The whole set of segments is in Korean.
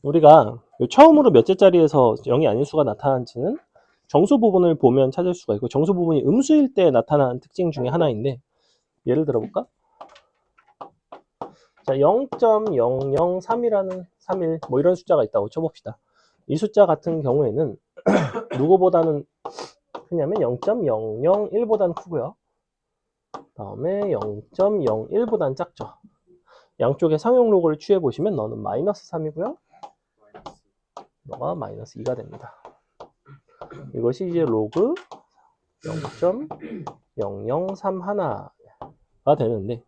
우리가 처음으로 몇째 자리에서 0이 아닌 수가 나타난지는 정수 부분을 보면 찾을 수가 있고, 정수 부분이 음수일 때 나타나는 특징 중에 하나인데, 예를 들어볼까? 자, 0.003이라는 31 뭐 이런 숫자가 있다고 쳐봅시다. 이 숫자 같은 경우에는 누구보다는 크냐면 0.001보다는 크고요. 다음에 0.01보다는 작죠. 양쪽의 상용 로그를 취해 보시면 너는 마이너스 3이고요. 너가 마이너스 2가 됩니다. 이것이 이제 로그 0.0031가 되는데,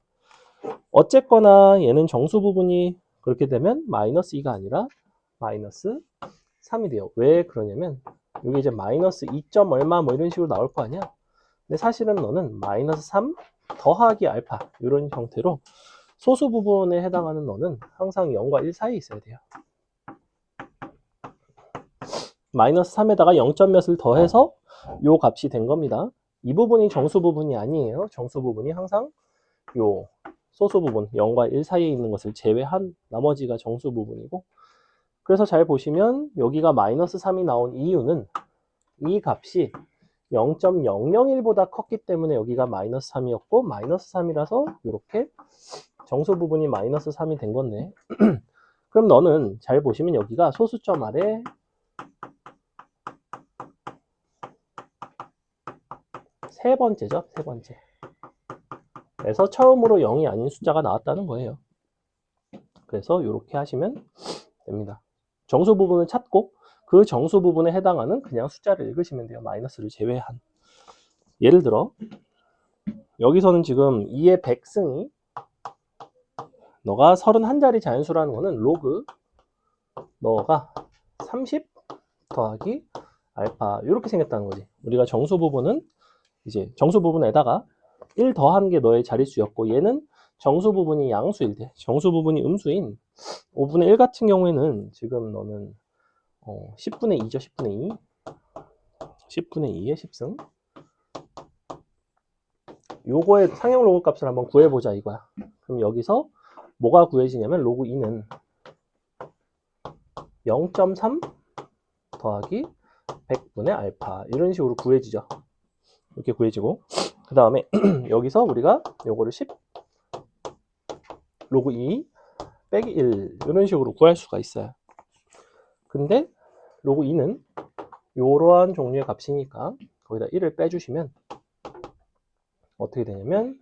어쨌거나 얘는 정수 부분이 그렇게 되면 마이너스 2가 아니라 마이너스 3이 돼요. 왜 그러냐면 여기 이제 마이너스 2점 얼마 뭐 이런 식으로 나올 거 아니야. 근데 사실은 너는 마이너스 3 더하기 알파 이런 형태로 소수 부분에 해당하는 너는 항상 0과 1 사이에 있어야 돼요. 마이너스 3에다가 0점 몇을 더해서 요 값이 된 겁니다. 이 부분이 정수 부분이 아니에요. 정수 부분이 항상 요 소수 부분 0과 1 사이에 있는 것을 제외한 나머지가 정수 부분이고, 그래서 잘 보시면 여기가 마이너스 3이 나온 이유는 이 값이 0.001보다 컸기 때문에 여기가 마이너스 3이었고, 마이너스 3이라서 이렇게 정수 부분이 마이너스 3이 된 건데, 그럼 너는 잘 보시면 여기가 소수점 아래 세 번째죠. 세 번째. 그래서 처음으로 0이 아닌 숫자가 나왔다는 거예요. 그래서 이렇게 하시면 됩니다. 정수 부분을 찾고 그 정수 부분에 해당하는 그냥 숫자를 읽으시면 돼요. 마이너스를 제외한. 예를 들어 여기서는 지금 2의 100승이 너가 31자리 자연수라는 거는 로그 너가 30 더하기 알파 이렇게 생겼다는 거지. 우리가 정수 부분은 이제 정수 부분에다가 1 더한 게 너의 자릿수였고, 얘는 정수 부분이 양수일 때, 정수 부분이 음수인 5분의 1 같은 경우에는 지금 너는 10분의 2죠. 10분의 2. 10분의 2의 10승. 요거의 상형 로그 값을 한번 구해보자 이거야. 그럼 여기서 뭐가 구해지냐면 로그 2는 0.3 더하기 100분의 알파 이런 식으로 구해지죠. 이렇게 구해지고, 그 다음에 여기서 우리가 요거를 10 로그 2 빼기 1 이런 식으로 구할 수가 있어요. 근데 로그 2는 이러한 종류의 값이니까 거기다 1을 빼주시면 어떻게 되냐면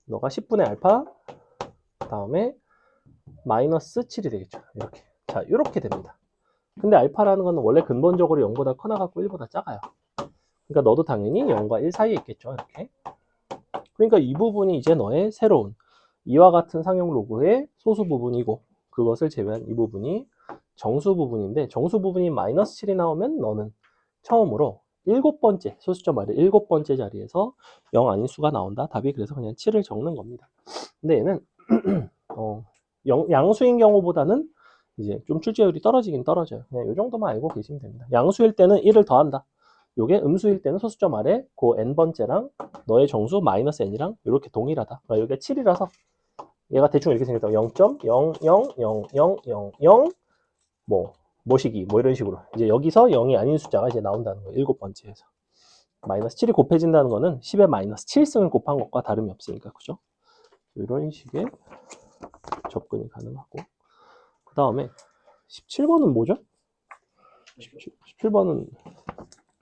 너가 10분의 알파 다음에 마이너스 7이 되겠죠. 이렇게. 자, 이렇게 됩니다. 근데 알파라는 건 원래 근본적으로 0보다 커나갖고 1보다 작아요. 그러니까 너도 당연히 0과 1 사이에 있겠죠. 이렇게. 그러니까 이 부분이 이제 너의 새로운 이와 같은 상용 로그의 소수 부분이고, 그것을 제외한 이 부분이 정수 부분인데, 정수 부분이 마이너스 7이 나오면 너는 처음으로 7번째 소수점 아래 7번째 자리에서 0 아닌 수가 나온다. 답이 그래서 그냥 7을 적는 겁니다. 근데 얘는 양수인 경우보다는 이제 좀 출제율이 떨어지긴 떨어져요. 그냥 이 정도만 알고 계시면 됩니다. 양수일 때는 1을 더한다. 요게 음수일 때는 소수점 아래 그 n번째랑 너의 정수 마이너스 n이랑 이렇게 동일하다. 그러니까 요게 7이라서 얘가 대충 이렇게 생겼다. 0.00000 뭐 모시기 뭐 이런 식으로 이제 여기서 0이 아닌 숫자가 이제 나온다는 거예요. 7번째에서 마이너스 7이 곱해진다는 거는 10에 마이너스 7승을 곱한 것과 다름이 없으니까, 그죠? 이런 식의 접근이 가능하고, 그 다음에 17번은 뭐죠? 17번은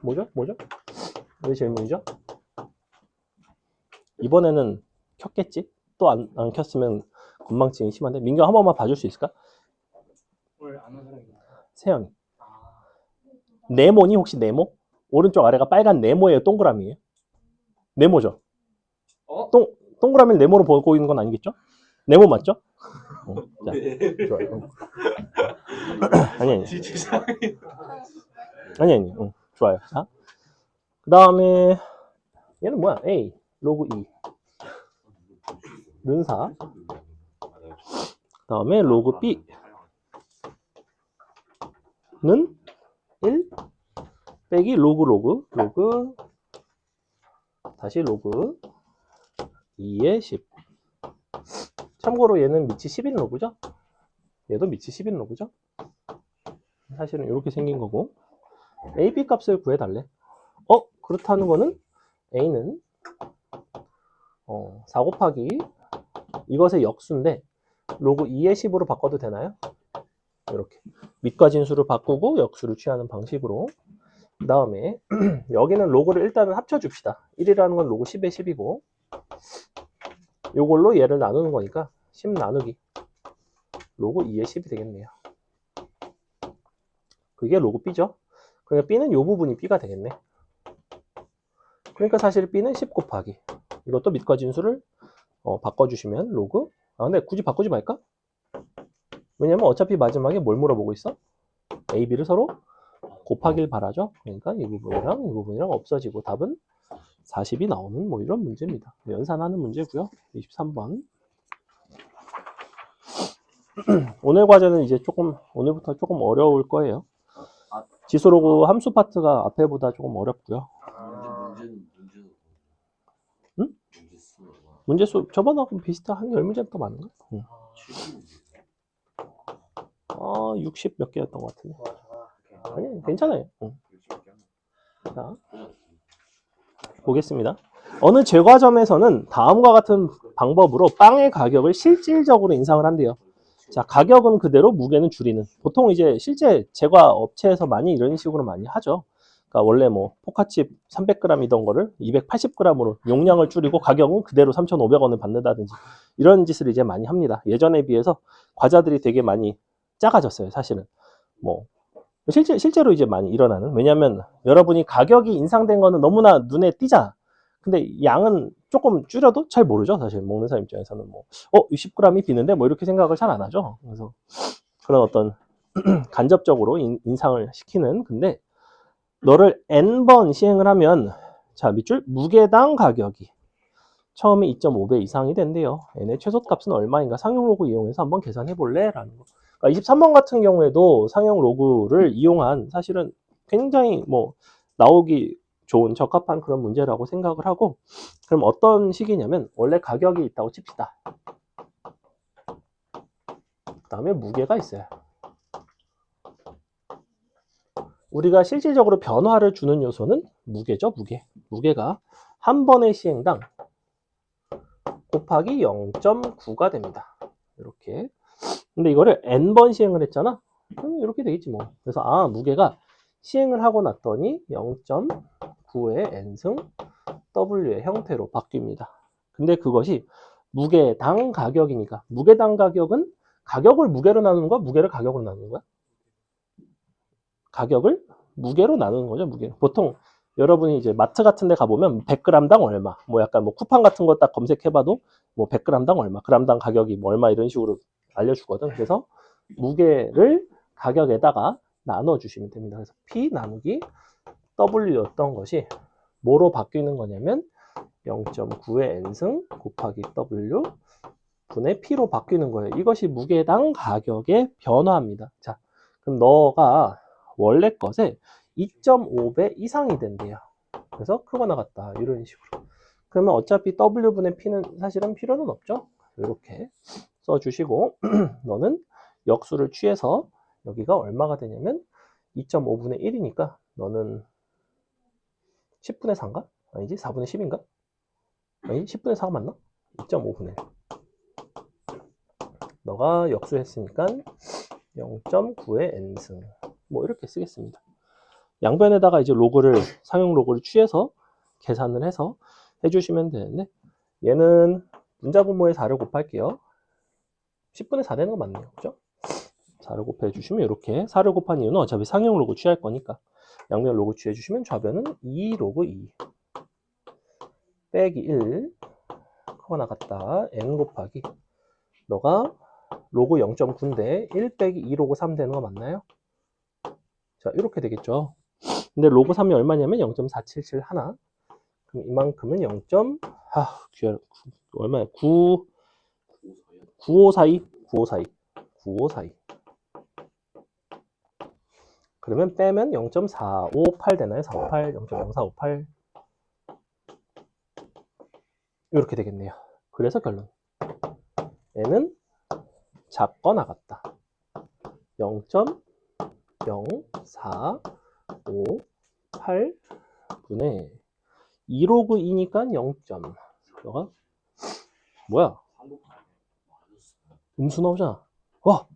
뭐죠? 왜 질문이죠? 이번에는 켰겠지? 또 안 켰으면 건망증이 심한데, 민경 한 번만 봐줄 수 있을까? 뭘 아는 사람이 세영이. 네모니 혹시 네모? 오른쪽 아래가 빨간 네모예요? 동그라미예요? 네모죠? 동그라미를 네모로 보고 있는 건 아니겠죠? 네모 맞죠? 자, 좋아요. 아니. 좋아요. 자, 그 다음에 얘는 뭐야? A 로그 2 는사. 그 다음에 로그 B는 1 빼기 로그 다시 로그 2의 10. 참고로 얘는 밑이 10인 로그죠? 얘도 밑이 10인 로그죠? 사실은 이렇게 생긴 거고 a, b 값을 구해달래. 그렇다는 거는 a는 4 곱하기 이것의 역수인데 로그 2의 10으로 바꿔도 되나요? 이렇게 밑과 진수를 바꾸고 역수를 취하는 방식으로. 그 다음에 여기는 로그를 일단은 합쳐줍시다. 1이라는 건 로그 10의 10이고 이걸로 얘를 나누는 거니까 10 나누기 로그 2의 10이 되겠네요. 그게 로그 b죠. 그러니까 b는 이 부분이 b가 되겠네. 그러니까 사실 b는 10 곱하기 이것도 밑과 진수를 바꿔주시면 로그. 근데 굳이 바꾸지 말까? 왜냐면 어차피 마지막에 뭘 물어보고 있어? a, b를 서로 곱하길 바라죠. 그러니까 이 부분이랑 없어지고 답은 40이 나오는 뭐 이런 문제입니다. 연산하는 문제고요. 23번. 오늘 과제는 이제 오늘부터 조금 어려울 거예요. 지수로그 함수 파트가 앞에보다 조금 어렵고요. 응? 문제수 저번하고 비슷한 한 10문제부터 많은가? 응. 60 몇 개였던 것 같은데. 아니, 괜찮아요. 응. 자, 보겠습니다. 어느 제과점에서는 다음과 같은 방법으로 빵의 가격을 실질적으로 인상을 한대요. 자, 가격은 그대로, 무게는 줄이는. 보통 이제 실제 제과 업체에서 많이 이런 식으로 많이 하죠. 그러니까 원래 뭐 포카칩 300g이던 거를 280g으로 용량을 줄이고 가격은 그대로 3,500원을 받는다든지 이런 짓을 이제 많이 합니다. 예전에 비해서 과자들이 되게 많이 작아졌어요, 사실은. 뭐 실제로 이제 많이 일어나는. 왜냐하면 여러분이 가격이 인상된 거는 너무나 눈에 띄잖아. 근데 양은 조금 줄여도 잘 모르죠. 사실 먹는 사람 입장에서는 뭐 60g이 비는데 뭐 이렇게 생각을 잘 안 하죠. 그래서 그런 어떤 간접적으로 인상을 시키는. 근데 너를 n번 시행을 하면 자 밑줄 무게당 가격이 처음에 2.5배 이상이 된대요. n의 최소값은 얼마인가 상용 로그 이용해서 한번 계산해 볼래? 라는 거. 그러니까 23번 같은 경우에도 상용 로그를 이용한 사실은 굉장히 뭐 나오기 좋은 적합한 그런 문제라고 생각을 하고, 그럼 어떤 식이냐면 원래 가격이 있다고 칩시다. 그 다음에 무게가 있어요. 우리가 실질적으로 변화를 주는 요소는 무게죠. 무게가 한 번의 시행당 곱하기 0.9가 됩니다. 이렇게. 근데 이거를 n번 시행을 했잖아. 그럼 이렇게 되겠지 뭐. 그래서 무게가 시행을 하고 났더니 0.9의 n승 w의 형태로 바뀝니다. 근데 그것이 무게당 가격이니까 무게당 가격은 가격을 무게로 나누는 거야? 무게를 가격으로 나누는 거야? 가격을 무게로 나누는 거죠. 무게. 보통 여러분이 이제 마트 같은 데 가보면 100g당 얼마, 뭐 약간 뭐 쿠팡 같은 거 딱 검색해봐도 뭐 100g당 얼마, g당 가격이 뭐 얼마 이런 식으로 알려주거든. 그래서 무게를 가격에다가 나눠주시면 됩니다. 그래서 P 나누기 W였던 것이 뭐로 바뀌는 거냐면 0.9의 N승 곱하기 W 분의 P로 바뀌는 거예요. 이것이 무게당 가격의 변화입니다. 자, 그럼 너가 원래 것에 2.5배 이상이 된대요. 그래서 크거나 같다. 이런 식으로. 그러면 어차피 W분의 P는 사실은 필요는 없죠. 이렇게 써주시고 너는 역수를 취해서 여기가 얼마가 되냐면 2.5분의 1이니까 너는 10분의 4인가? 아니지 4분의 10인가? 아니 10분의 4가 맞나? 2.5분의 1. 너가 역수했으니까 0.9의 n승 뭐 이렇게 쓰겠습니다. 양변에다가 이제 상용 로그를 취해서 계산을 해서 해주시면 되는데 얘는 분자분모에 4를 곱할게요. 10분의 4 되는 거 맞네요. 그죠? 4를 곱해주시면 이렇게 4를 곱한 이유는 어차피 상용 로그 취할 거니까 양변 로그 취해주시면 좌변은 2 로그 2 빼기 1 크거나 같다 n 곱하기 너가 로그 0.9인데 1 빼기 2 로그 3 되는 거 맞나요? 자 이렇게 되겠죠. 근데 로그 3이 얼마냐면 0.477 하나. 그럼 이만큼은 0. 얼마야? 9542. 그러면 빼면 0.458 되나요? 48, 0.0458. 이렇게 되겠네요. 그래서 결론. 얘는 작거나 같다. 0.0458분의 2로그 2니까 0. 너가 뭐야? 음수 나오잖아. 와,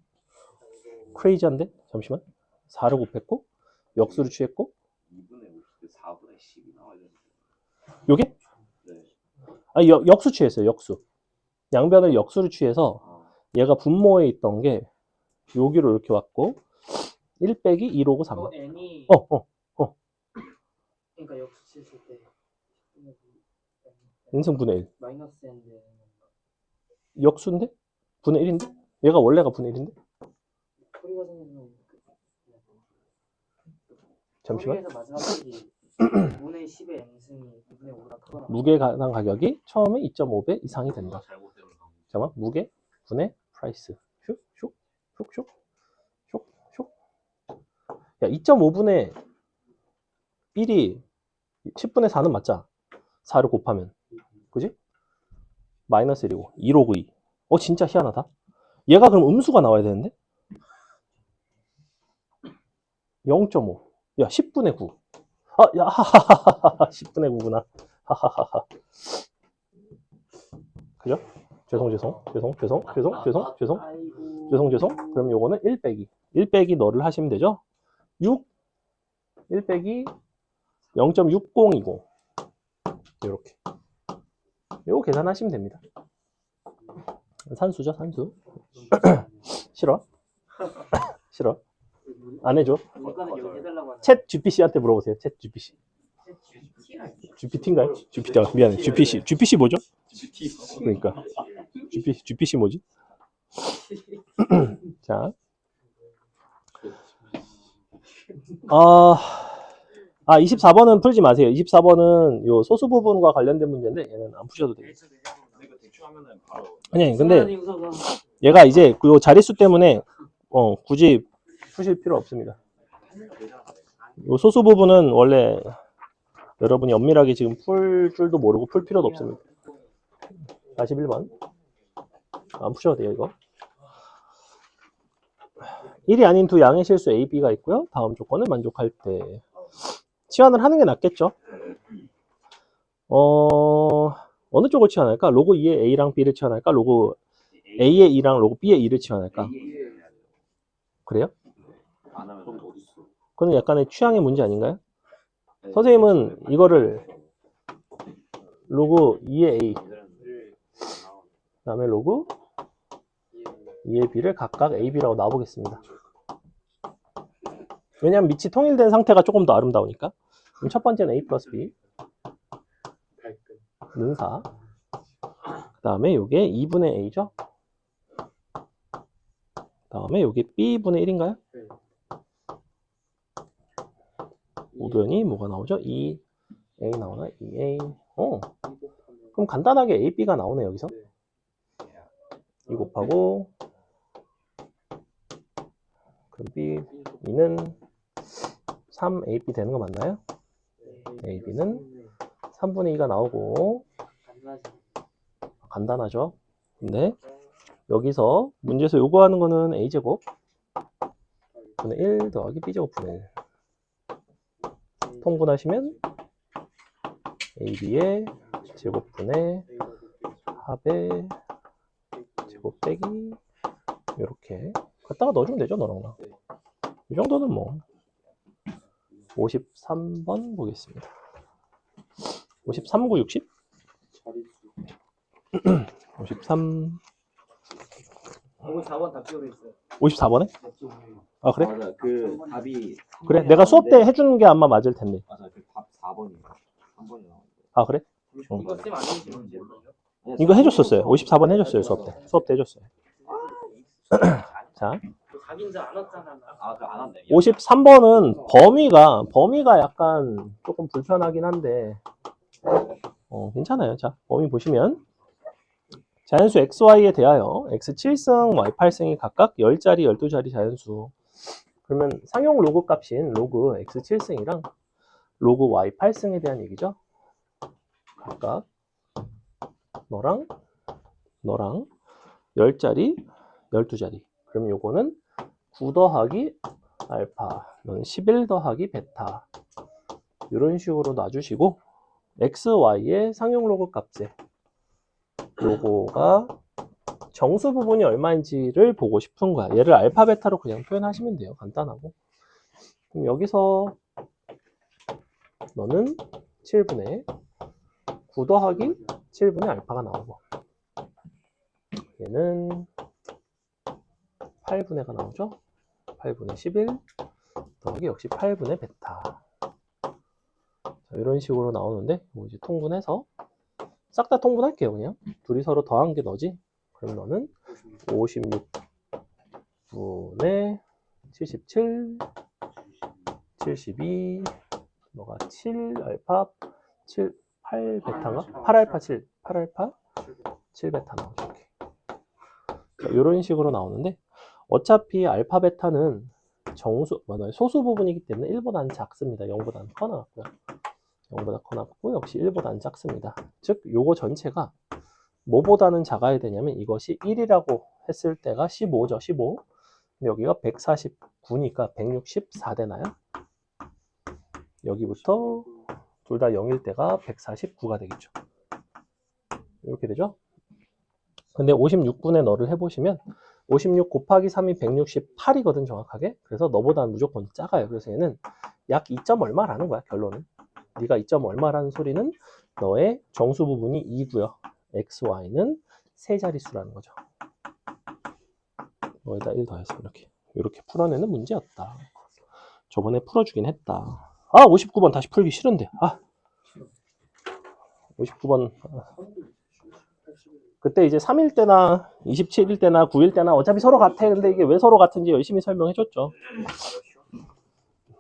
크레이지한데? 잠시만. 4를 곱했고 역수를 취했고 2분의 50대 4분의 10이 나와야 되는데. 요게? 네. 아니 역수 취했어요. 역수. 양변을 역수를 취해서 아, 얘가 분모에 있던 게 여기로 이렇게 왔고 1 빼기 2로그 3. n이 그러니까 역수 칠실 때 인승분의 1. 마이너스 n데 역수인데? 분의 1인데? 얘가 원래가 분의 1인데? 소리가 생기면 잠시만. 소리에서 마지막 길이 5분의 10의 n승이 2분의 5보다 크거나 무게당 가격이 처음에 2.5배 이상이 된다. 잘못되면 잠깐만. 무게 분의 프라이스. 슉슉 슉슉 슉슉. 야, 2.5분의 1이 10분의 4는 맞자. 4를 곱하면. 그지? 마이너스 1이고 2로그 2. 진짜 희한하다. 얘가 그럼 음수가 나와야 되는데? 0.5. 야, 10분의 9. 야, 하하하하. 10분의 9구나. 하하하하. 그죠? 죄송. 그럼 요거는 1 빼기. 1 빼기 너를 하시면 되죠? 6. 1 빼기 0.6020. 요렇게. 요거 계산하시면 됩니다. 산수죠, 산수. 싫어? 싫어? 안 해줘. 물가는 여기 해달라고 하는 챗 GPC한테 물어보세요. 챗 GPC. GPT인가요? GPT. 미안해. GPC. GPC 뭐죠? 그러니까. GPC 뭐지? 자. 24번은 풀지 마세요. 24번은 요 소수 부분과 관련된 문제인데 얘는 안 푸셔도 돼요. 이거 대충 하면은 바로 아니, 근데 얘가 이제 요 자릿수 때문에 굳이 푸실 필요 없습니다. 요 소수 부분은 원래 여러분이 엄밀하게 지금 풀 줄도 모르고 풀 필요도 없습니다. 41번. 안 푸셔도 돼요, 이거. 1이 아닌 두 양의 실수 A, B가 있고요. 다음 조건을 만족할 때 치환을 하는 게 낫겠죠. 어느 쪽을 치환할까? 로그 2의 A랑 B를 치환할까? 로그 A의 2랑 로그 B의 2를 치환할까? 그래요? 안 하면 어디 있어? 그건 약간의 취향의 문제 아닌가요? 선생님은 이거를 로그 2의 A 그다음에 로그 2의 B를 각각 A, B라고 놔보겠습니다. 왜냐하면 밑이 통일된 상태가 조금 더 아름다우니까. 그럼 첫 번째는 A 플러스 B 는 4. 그 다음에 요게 2분의 A죠. 그 다음에 요게 B분의 1인가요? 우변이 뭐가 나오죠? 2A 나오나? 2A. 그럼 간단하게 A, B가 나오네 여기서. 2 곱하고 그럼 B는 3AB 되는 거 맞나요? AB는 3분의 2가 나오고 간단하죠. 근데 여기서 문제에서 요구하는 거는 A제곱 분의 1 더하기 B제곱 분의 1 통분하시면 AB의 제곱분의 합의 제곱 빼기 이렇게 갖다가 넣어주면 되죠, 너랑 나. 이 정도는 뭐 53번 보겠습니다. 53, 9, 60? 53 54번 다 끼워져 있어요. 54번에? 아 그래? 맞아. 그 답이 그래? 내가 수업 때 해주는 게 아마 맞을 텐데. 맞아. 그 답 4번이에요. 3번이 나오는데. 아 그래? 이거 쌤 아니시는지 이거 해줬었어요. 54번 해줬어요, 수업 때. 수업 때 해줬어요. 자, 각인자 안 왔잖아. 아, 그 안 한대. 53번은 범위가 약간 조금 불편하긴 한데 괜찮아요. 자, 범위 보시면 자연수 xy에 대하여 x 7승, y 8승이 각각 10자리, 12자리 자연수. 그러면 상용 로그 값인 로그 x 7승이랑 로그 y 8승에 대한 얘기죠. 각각 너랑 10자리, 12자리. 그러면 요거는 9 더하기 알파, 너는 11 더하기 베타. 이런 식으로 놔주시고 x, y의 상용 로그 값에 요거가 정수 부분이 얼마인지를 보고 싶은 거야. 얘를 알파, 베타로 그냥 표현하시면 돼요. 간단하고. 그럼 여기서 너는 7분의 9 더하기 7분의 알파가 나오고 얘는 8분의가 나오죠. 8분의 11 더하기 역시 8분의 베타. 자, 이런 식으로 나오는데 뭐 이제 통분해서 싹 다 통분할게요. 그냥 둘이 서로 더한 게 너지. 그럼 너는 56분의 77 72 너가 7 알파 7 8 베타인가? 8 알파 7 8 알파 7 베타 나오죠. 이렇게. 자, 이런 식으로 나오는데 어차피 알파 베타는 소수 부분이기 때문에 1보다는 작습니다. 0보다는 커나갔고요. 0보다 커나갔고 역시 1보다는 작습니다. 즉 요거 전체가 뭐보다는 작아야 되냐면 이것이 1이라고 했을 때가 15죠. 15. 근데 여기가 149니까 164 되나요? 여기부터 둘 다 0일 때가 149가 되겠죠. 이렇게 되죠. 근데 56분의 너를 해보시면 56 곱하기 3이 168이거든 정확하게. 그래서 너보다는 무조건 작아요. 그래서 얘는 약 2점 얼마라는 거야 결론은. 네가 2점 얼마라는 소리는 너의 정수 부분이 2고요. x, y는 세 자릿수라는 거죠. 여기다 1 더해서 이렇게 풀어내는 문제였다. 저번에 풀어주긴 했다. 아 59번 다시 풀기 싫은데. 59번 그때 이제 3일 때나 27일 때나 9일 때나 어차피 서로 같아. 근데 이게 왜 서로 같은지 열심히 설명해줬죠.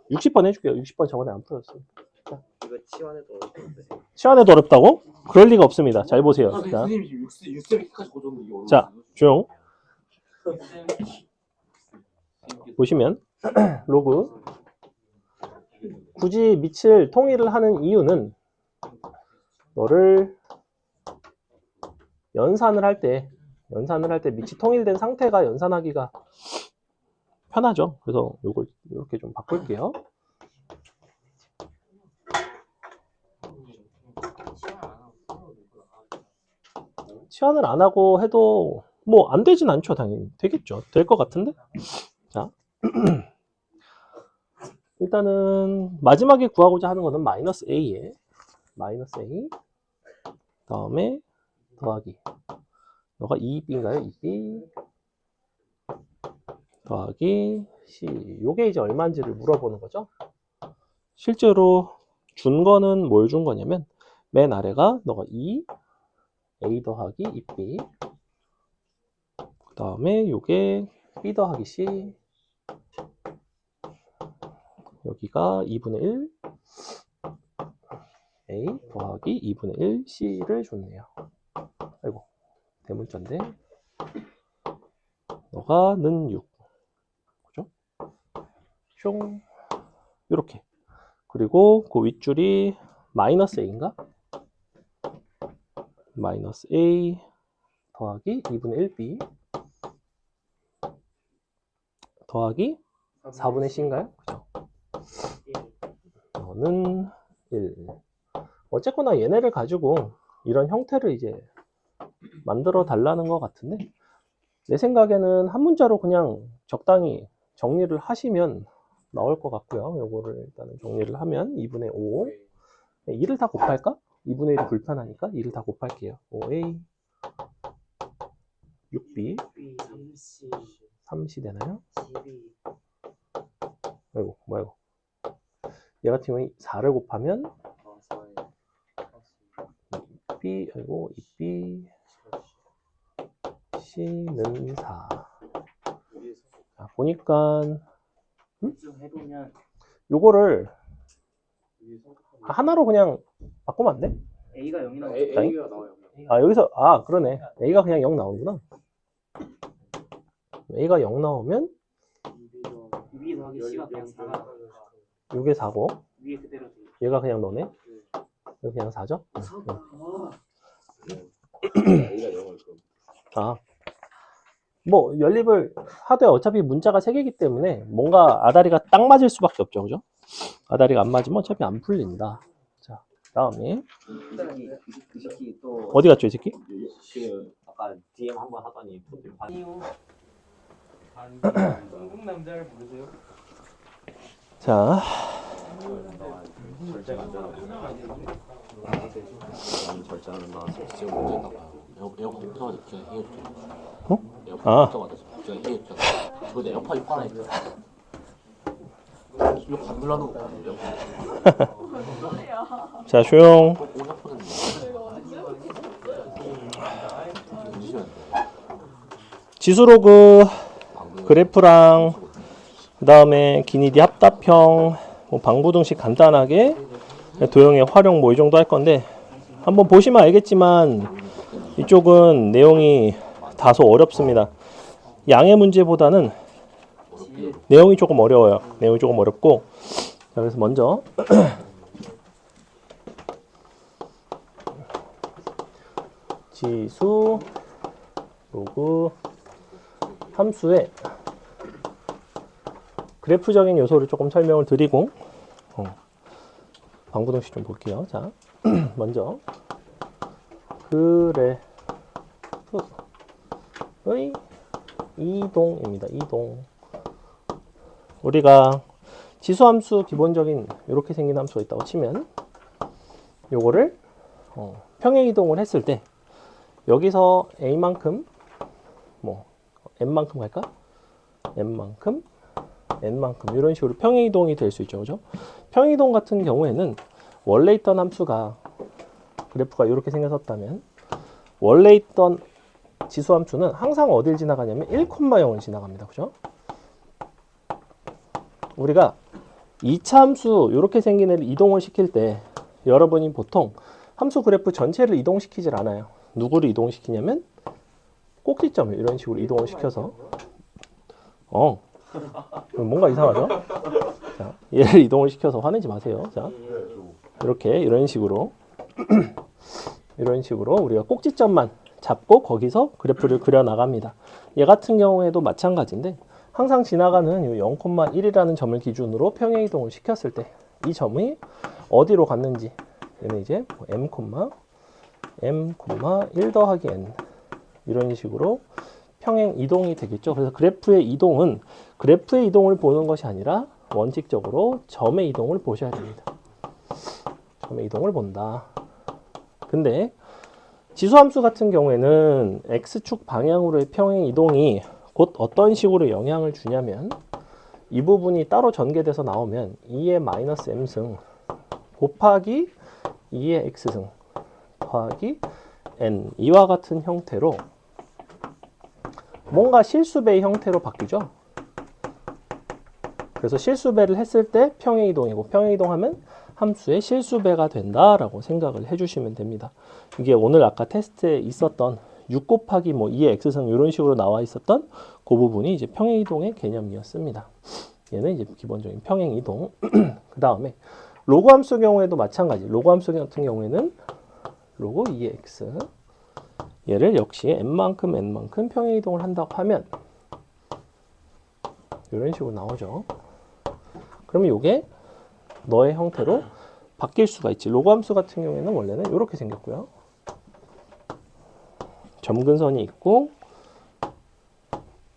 60번 해줄게요. 60번 저번에 안 풀었어요. 이거 치환해도 어렵던데. 시간에도 어렵다고? 그럴 리가 없습니다. 잘 보세요. 자, 선생님 지금 6세기까지 고정도 이게 자, 조용. 보시면 로그 굳이 밑을 통일을 하는 이유는 너를 연산을 할 때 밑이 통일된 상태가 연산하기가 편하죠. 그래서 요걸 이렇게 좀 바꿀게요. 치환을 안 하고 해도 뭐 안 되진 않죠. 당연히 되겠죠. 될 것 같은데. 자, 일단은 마지막에 구하고자 하는 거는 마이너스 A에 마이너스 A 다음에 더하기 너가 2B인가요? 2B 더하기 C. 요게 이제 얼마인지를 물어보는 거죠. 실제로 준 거는 뭘 준 거냐면 맨 아래가 너가 2 A 더하기 2B 그 다음에 요게 B 더하기 C 여기가 2분의 1 A 더하기 2분의 1 C를 줬네요. 아이고 대문자인데 너가 는 6 그죠? 숑 요렇게 그리고 그 윗줄이 마이너스 A인가? 마이너스 A 더하기 2분의 1B 더하기 4분의 C인가요? 그죠? 너는 1 어쨌거나 얘네를 가지고 이런 형태를 이제 만들어 달라는 것 같은데 내 생각에는 한 문자로 그냥 적당히 정리를 하시면 나올 것 같고요. 요거를 일단은 정리를 하면 2분의 5 2를 다 곱할까? 2분의 1이 불편하니까 2를 다 곱할게요. 5A 6B 3C 되나요? 아이고 뭐야 이거 얘 같은 경우에 4를 곱하면 2B 아이고 2B C는 4 자, 보니까 요거를 하나로 그냥 바꾸면 안 돼? A가 0이 나오죠. A가 나와요. 아 여기서 그러네 A가 그냥 0 나오는구나. A가 0 나오면 2 더하기 C가 그냥 4가 요게 4고 위에 그대로 돼. 얘가 그냥 너네 여기 그냥 4죠? A가 0을 그럼. 뭐 연립을 하되 어차피 문자가 3개이기 때문에 뭔가 아다리가 딱 맞을 수밖에 없죠. 그죠? 아다리가 안 맞으면 어차피 안 풀린다. 자, 다음에 이 새끼 또 어디 갔죠, 이 새끼? 그 아까 DM 한번 하더니 푸드 반 한국 남자를 부르세요. 자, 절제가 안 되나 절제하는 나와서 지금 문제인가 봐요. 에어컨 켜가지고 제가 해줬죠. 어? 에어컨 아. 켜가지고 제가 해줬죠. 근데 에어컨 이거 하나 있다. 이거 안 눌러도 에어컨 자, 조용. 오작보는 지수로그 그래프랑 그 다음에 기니디 합답형 뭐 방부등식 간단하게 도형의 활용 뭐 이 정도 할 건데 한번 보시면 알겠지만 이쪽은 내용이 다소 어렵습니다. 양의 문제보다는 내용이 조금 어려워요. 내용이 조금 어렵고 자, 그래서 먼저 지수 로그 함수의 그래프적인 요소를 조금 설명을 드리고 방부등식 좀 볼게요. 자, 먼저 그래프의 이동입니다. 이동. 우리가 지수함수 기본적인 이렇게 생긴 함수가 있다고 치면 요거를 평행이동을 했을 때 여기서 a만큼 뭐 n만큼 갈까? n만큼 n만큼 이런 식으로 평행이동이 될 수 있죠. 그죠? 평행이동 같은 경우에는 원래 있던 함수가 그래프가 이렇게 생겼었다면 원래 있던 지수함수는 항상 어딜 지나가냐면 1,0을 지나갑니다. 그죠? 우리가 2차 함수 이렇게 생긴 애를 이동을 시킬 때 여러분이 보통 함수 그래프 전체를 이동시키질 않아요. 누구를 이동시키냐면 꼭지점을 이런 식으로 이동을 시켜서 뭔가 이상하죠? 자, 얘를 이동을 시켜서 화내지 마세요. 자, 이렇게 이런 식으로 이런 식으로 우리가 꼭지점만 잡고 거기서 그래프를 그려 나갑니다. 얘 같은 경우에도 마찬가지인데 항상 지나가는 이 0,1이라는 점을 기준으로 평행이동을 시켰을 때 이 점이 어디로 갔는지 얘는 이제 m, 1 더하기 n 이런 식으로 평행 이동이 되겠죠. 그래서 그래프의 이동은 그래프의 이동을 보는 것이 아니라 원칙적으로 점의 이동을 보셔야 됩니다. 점의 이동을 본다. 근데 지수함수 같은 경우에는 x축 방향으로의 평행 이동이 곧 어떤 식으로 영향을 주냐면 이 부분이 따로 전개돼서 나오면 2의 마이너스 m승 곱하기 2의 x승 더하기 n 이와 같은 형태로 뭔가 실수배의 형태로 바뀌죠. 그래서 실수배를 했을 때 평행이동이고 평행이동하면 함수의 실수배가 된다라고 생각을 해주시면 됩니다. 이게 오늘 아까 테스트에 있었던 6 곱하기 뭐 2의 x승 이런 식으로 나와 있었던 그 부분이 이제 평행이동의 개념이었습니다. 얘는 이제 기본적인 평행이동. 그 다음에 로그 함수 경우에도 마찬가지. 로그 함수 같은 경우에는 로그 2의 x 얘를 역시 n만큼 n만큼 평행이동을 한다고 하면 이런 식으로 나오죠. 그러면 이게 너의 형태로 바뀔 수가 있지. 로그 함수 같은 경우에는 원래는 이렇게 생겼고요. 점근선이 있고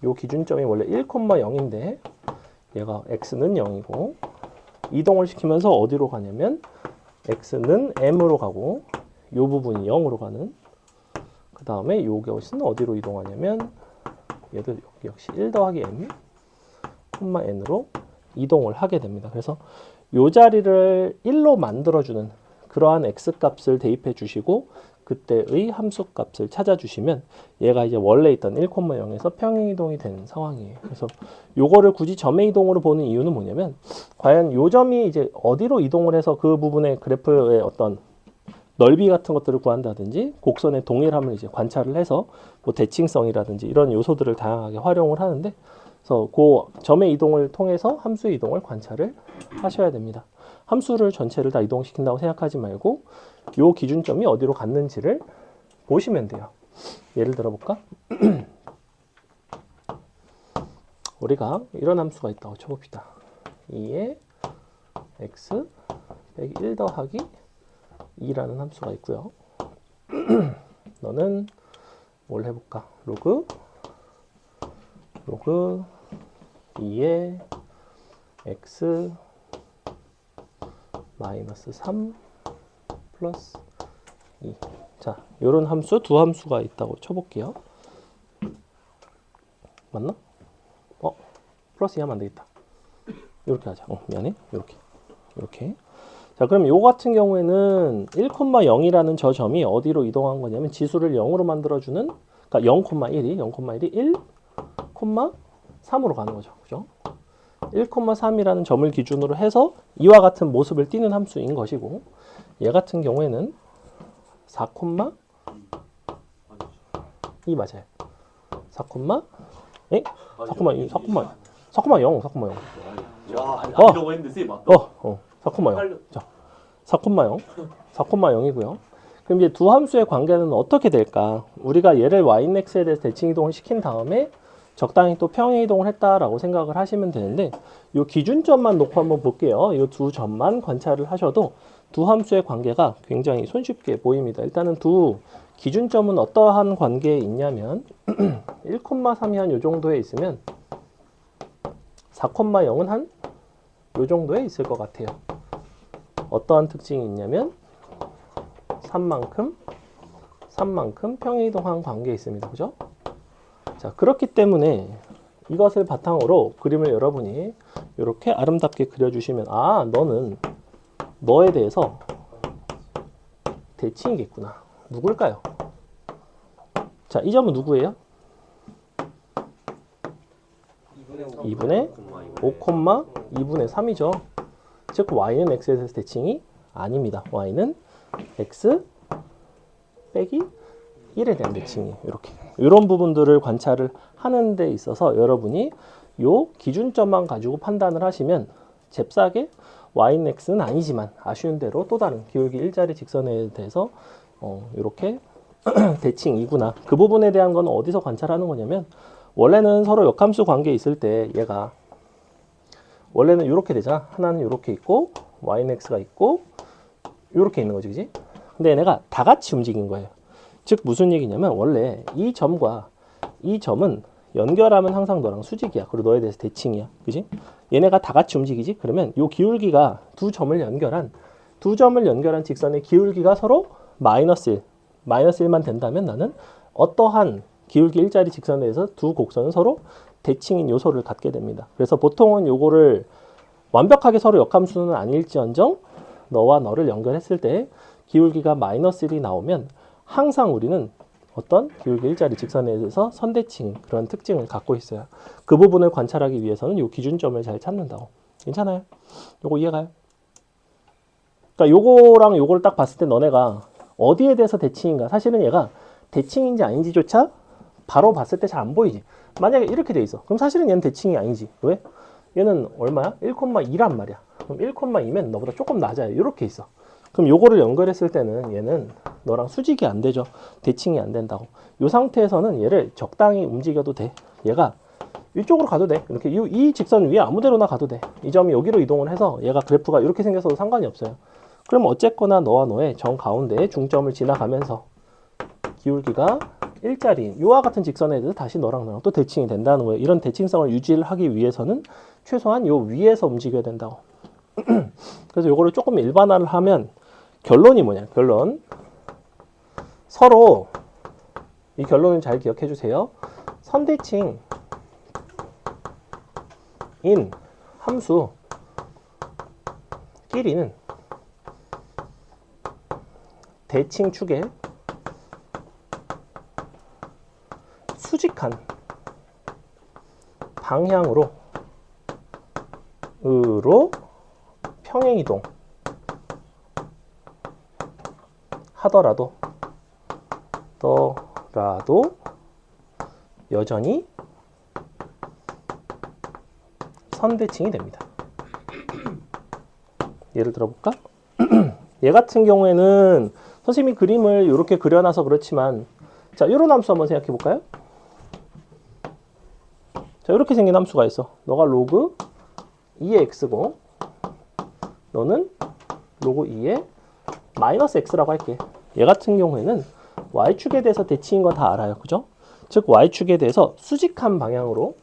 이 기준점이 원래 1,0인데 얘가 x는 0이고 이동을 시키면서 어디로 가냐면 x는 m으로 가고 이 부분이 0으로 가는 그 다음에 요것은 어디로 이동하냐면 얘도 역시 1 더하기 m, n으로 이동을 하게 됩니다. 그래서 이 자리를 1로 만들어주는 그러한 x값을 대입해 주시고 그때의 함수값을 찾아주시면 얘가 이제 원래 있던 1,0에서 평행이동이 되는 상황이에요. 그래서 요거를 굳이 점의 이동으로 보는 이유는 뭐냐면 과연 요 점이 이제 어디로 이동을 해서 그 부분의 그래프의 어떤 넓이 같은 것들을 구한다든지 곡선의 동일함을 이제 관찰을 해서 뭐 대칭성이라든지 이런 요소들을 다양하게 활용을 하는데 그래서 그 점의 이동을 통해서 함수의 이동을 관찰을 하셔야 됩니다. 함수를 전체를 다 이동시킨다고 생각하지 말고 요 기준점이 어디로 갔는지를 보시면 돼요. 예를 들어 볼까? 우리가 이런 함수가 있다고 쳐봅시다. 2에 x 빼기 1 더하기 2라는 함수가 있고요. 너는 뭘 해볼까? 로그 2에 x 마이너스 3 플러스 2. 자, 요런 함수 두 함수가 있다고 쳐볼게요. 맞나? 플러스 2 하면 안 되겠다. 이렇게 하자. 미안해. 이렇게. 자, 그럼 요 같은 경우에는 1,0이라는 저 점이 어디로 이동한 거냐면 지수를 0으로 만들어주는, 그러니까 0,1이 1, 3으로 가는 거죠. 그죠? 1,3이라는 점을 기준으로 해서 이와 같은 모습을 띠는 함수인 것이고, 얘 같은 경우에는 4,2 맞아요. 4,0. 와, 아니라고 했는데 쌤 맞다. 4,0. 자, 4,0이고요. 그럼 이제 두 함수의 관계는 어떻게 될까? 우리가 얘를 yx에 대해서 대칭 이동을 시킨 다음에 적당히 또 평행 이동을 했다라고 생각을 하시면 되는데, 이 기준점만 놓고 한번 볼게요. 이 두 점만 관찰을 하셔도 두 함수의 관계가 굉장히 손쉽게 보입니다. 일단은 두 기준점은 어떠한 관계에 있냐면 1,3이 한 요 정도에 있으면 4,0은 한 요 정도에 있을 것 같아요. 어떠한 특징이 있냐면 3만큼 평행 이동한 관계에 있습니다. 그죠? 자, 그렇기 때문에 이것을 바탕으로 그림을 여러분이 이렇게 아름답게 그려주시면, 아, 너는 너에 대해서 대칭이겠구나. 누굴까요? 자, 이 점은 누구예요? 2분의 5, 2분의 3이죠. 즉 y는 x에 대해서 대칭이 아닙니다. y는 x 빼기 1에 대한 대칭이에요. 이렇게. 이런 부분들을 관찰을 하는 데 있어서 여러분이 요 기준점만 가지고 판단을 하시면 잽싸게 y는 x는 아니지만 아쉬운 대로 또 다른 기울기 일자리 직선에 대해서 이렇게 대칭이구나. 그 부분에 대한 건 어디서 관찰하는 거냐면, 원래는 서로 역함수 관계에 있을 때 얘가 원래는 이렇게 되잖아. 하나는 이렇게 있고 y는 x가 있고 이렇게 있는 거지, 그지? 근데 얘네가 다 같이 움직인 거예요. 즉 무슨 얘기냐면, 원래 이 점과 이 점은 연결하면 항상 너랑 수직이야. 그리고 너에 대해서 대칭이야, 그지? 얘네가 다 같이 움직이지? 그러면 이 기울기가 두 점을 연결한 직선의 기울기가 서로 마이너스 1만 된다면 나는 어떠한 기울기 일자리 직선에 대해서 두 곡선은 서로 대칭인 요소를 갖게 됩니다. 그래서 보통은 요거를 완벽하게 서로 역함수는 아닐지언정 너와 너를 연결했을 때 기울기가 마이너스 1이 나오면 항상 우리는 어떤 기울기 일자리 직선에 대해서 선대칭 그런 특징을 갖고 있어요. 그 부분을 관찰하기 위해서는 요 기준점을 잘 찾는다고. 괜찮아요? 요거 이해가요? 그러니까 요거랑 요거를 딱 봤을 때 너네가 어디에 대해서 대칭인가? 사실은 얘가 대칭인지 아닌지조차 바로 봤을 때 잘 안 보이지. 만약에 이렇게 돼 있어. 그럼 사실은 얘는 대칭이 아니지. 왜? 얘는 얼마야? 1,2란 말이야. 그럼 1,2면 너보다 조금 낮아요. 이렇게 있어. 그럼 요거를 연결했을 때는 얘는 너랑 수직이 안 되죠. 대칭이 안 된다고. 이 상태에서는 얘를 적당히 움직여도 돼. 얘가 이쪽으로 가도 돼. 이렇게 이 직선 위에 아무 데로나 가도 돼. 이 점이 여기로 이동을 해서 얘가 그래프가 이렇게 생겼어도 상관이 없어요. 그럼 어쨌거나 너와 너의 정 가운데에 중점을 지나가면서 기울기가 일자리인 이와 같은 직선에 대해서 다시 너랑 나랑 또 대칭이 된다는 거예요. 이런 대칭성을 유지를 하기 위해서는 최소한 요 위에서 움직여야 된다고. 그래서 요거를 조금 일반화를 하면 결론이 뭐냐? 결론. 서로 이 결론을 잘 기억해 주세요. 선대칭인 함수끼리는 대칭축의 수직한 방향으로 평행이동 하더라도 여전히 선대칭이 됩니다. 예를 들어볼까? 얘 같은 경우에는 선생님이 그림을 이렇게 그려놔서 그렇지만, 자, 이런 함수 한번 생각해 볼까요? 자, 이렇게 생긴 함수가 있어. 너가 로그 2의 x고 너는 로그 2의 마이너스 x라고 할게. 얘 같은 경우에는 y축에 대해서 대칭인 거 다 알아요. 그죠? 즉 y축에 대해서 수직한 방향으로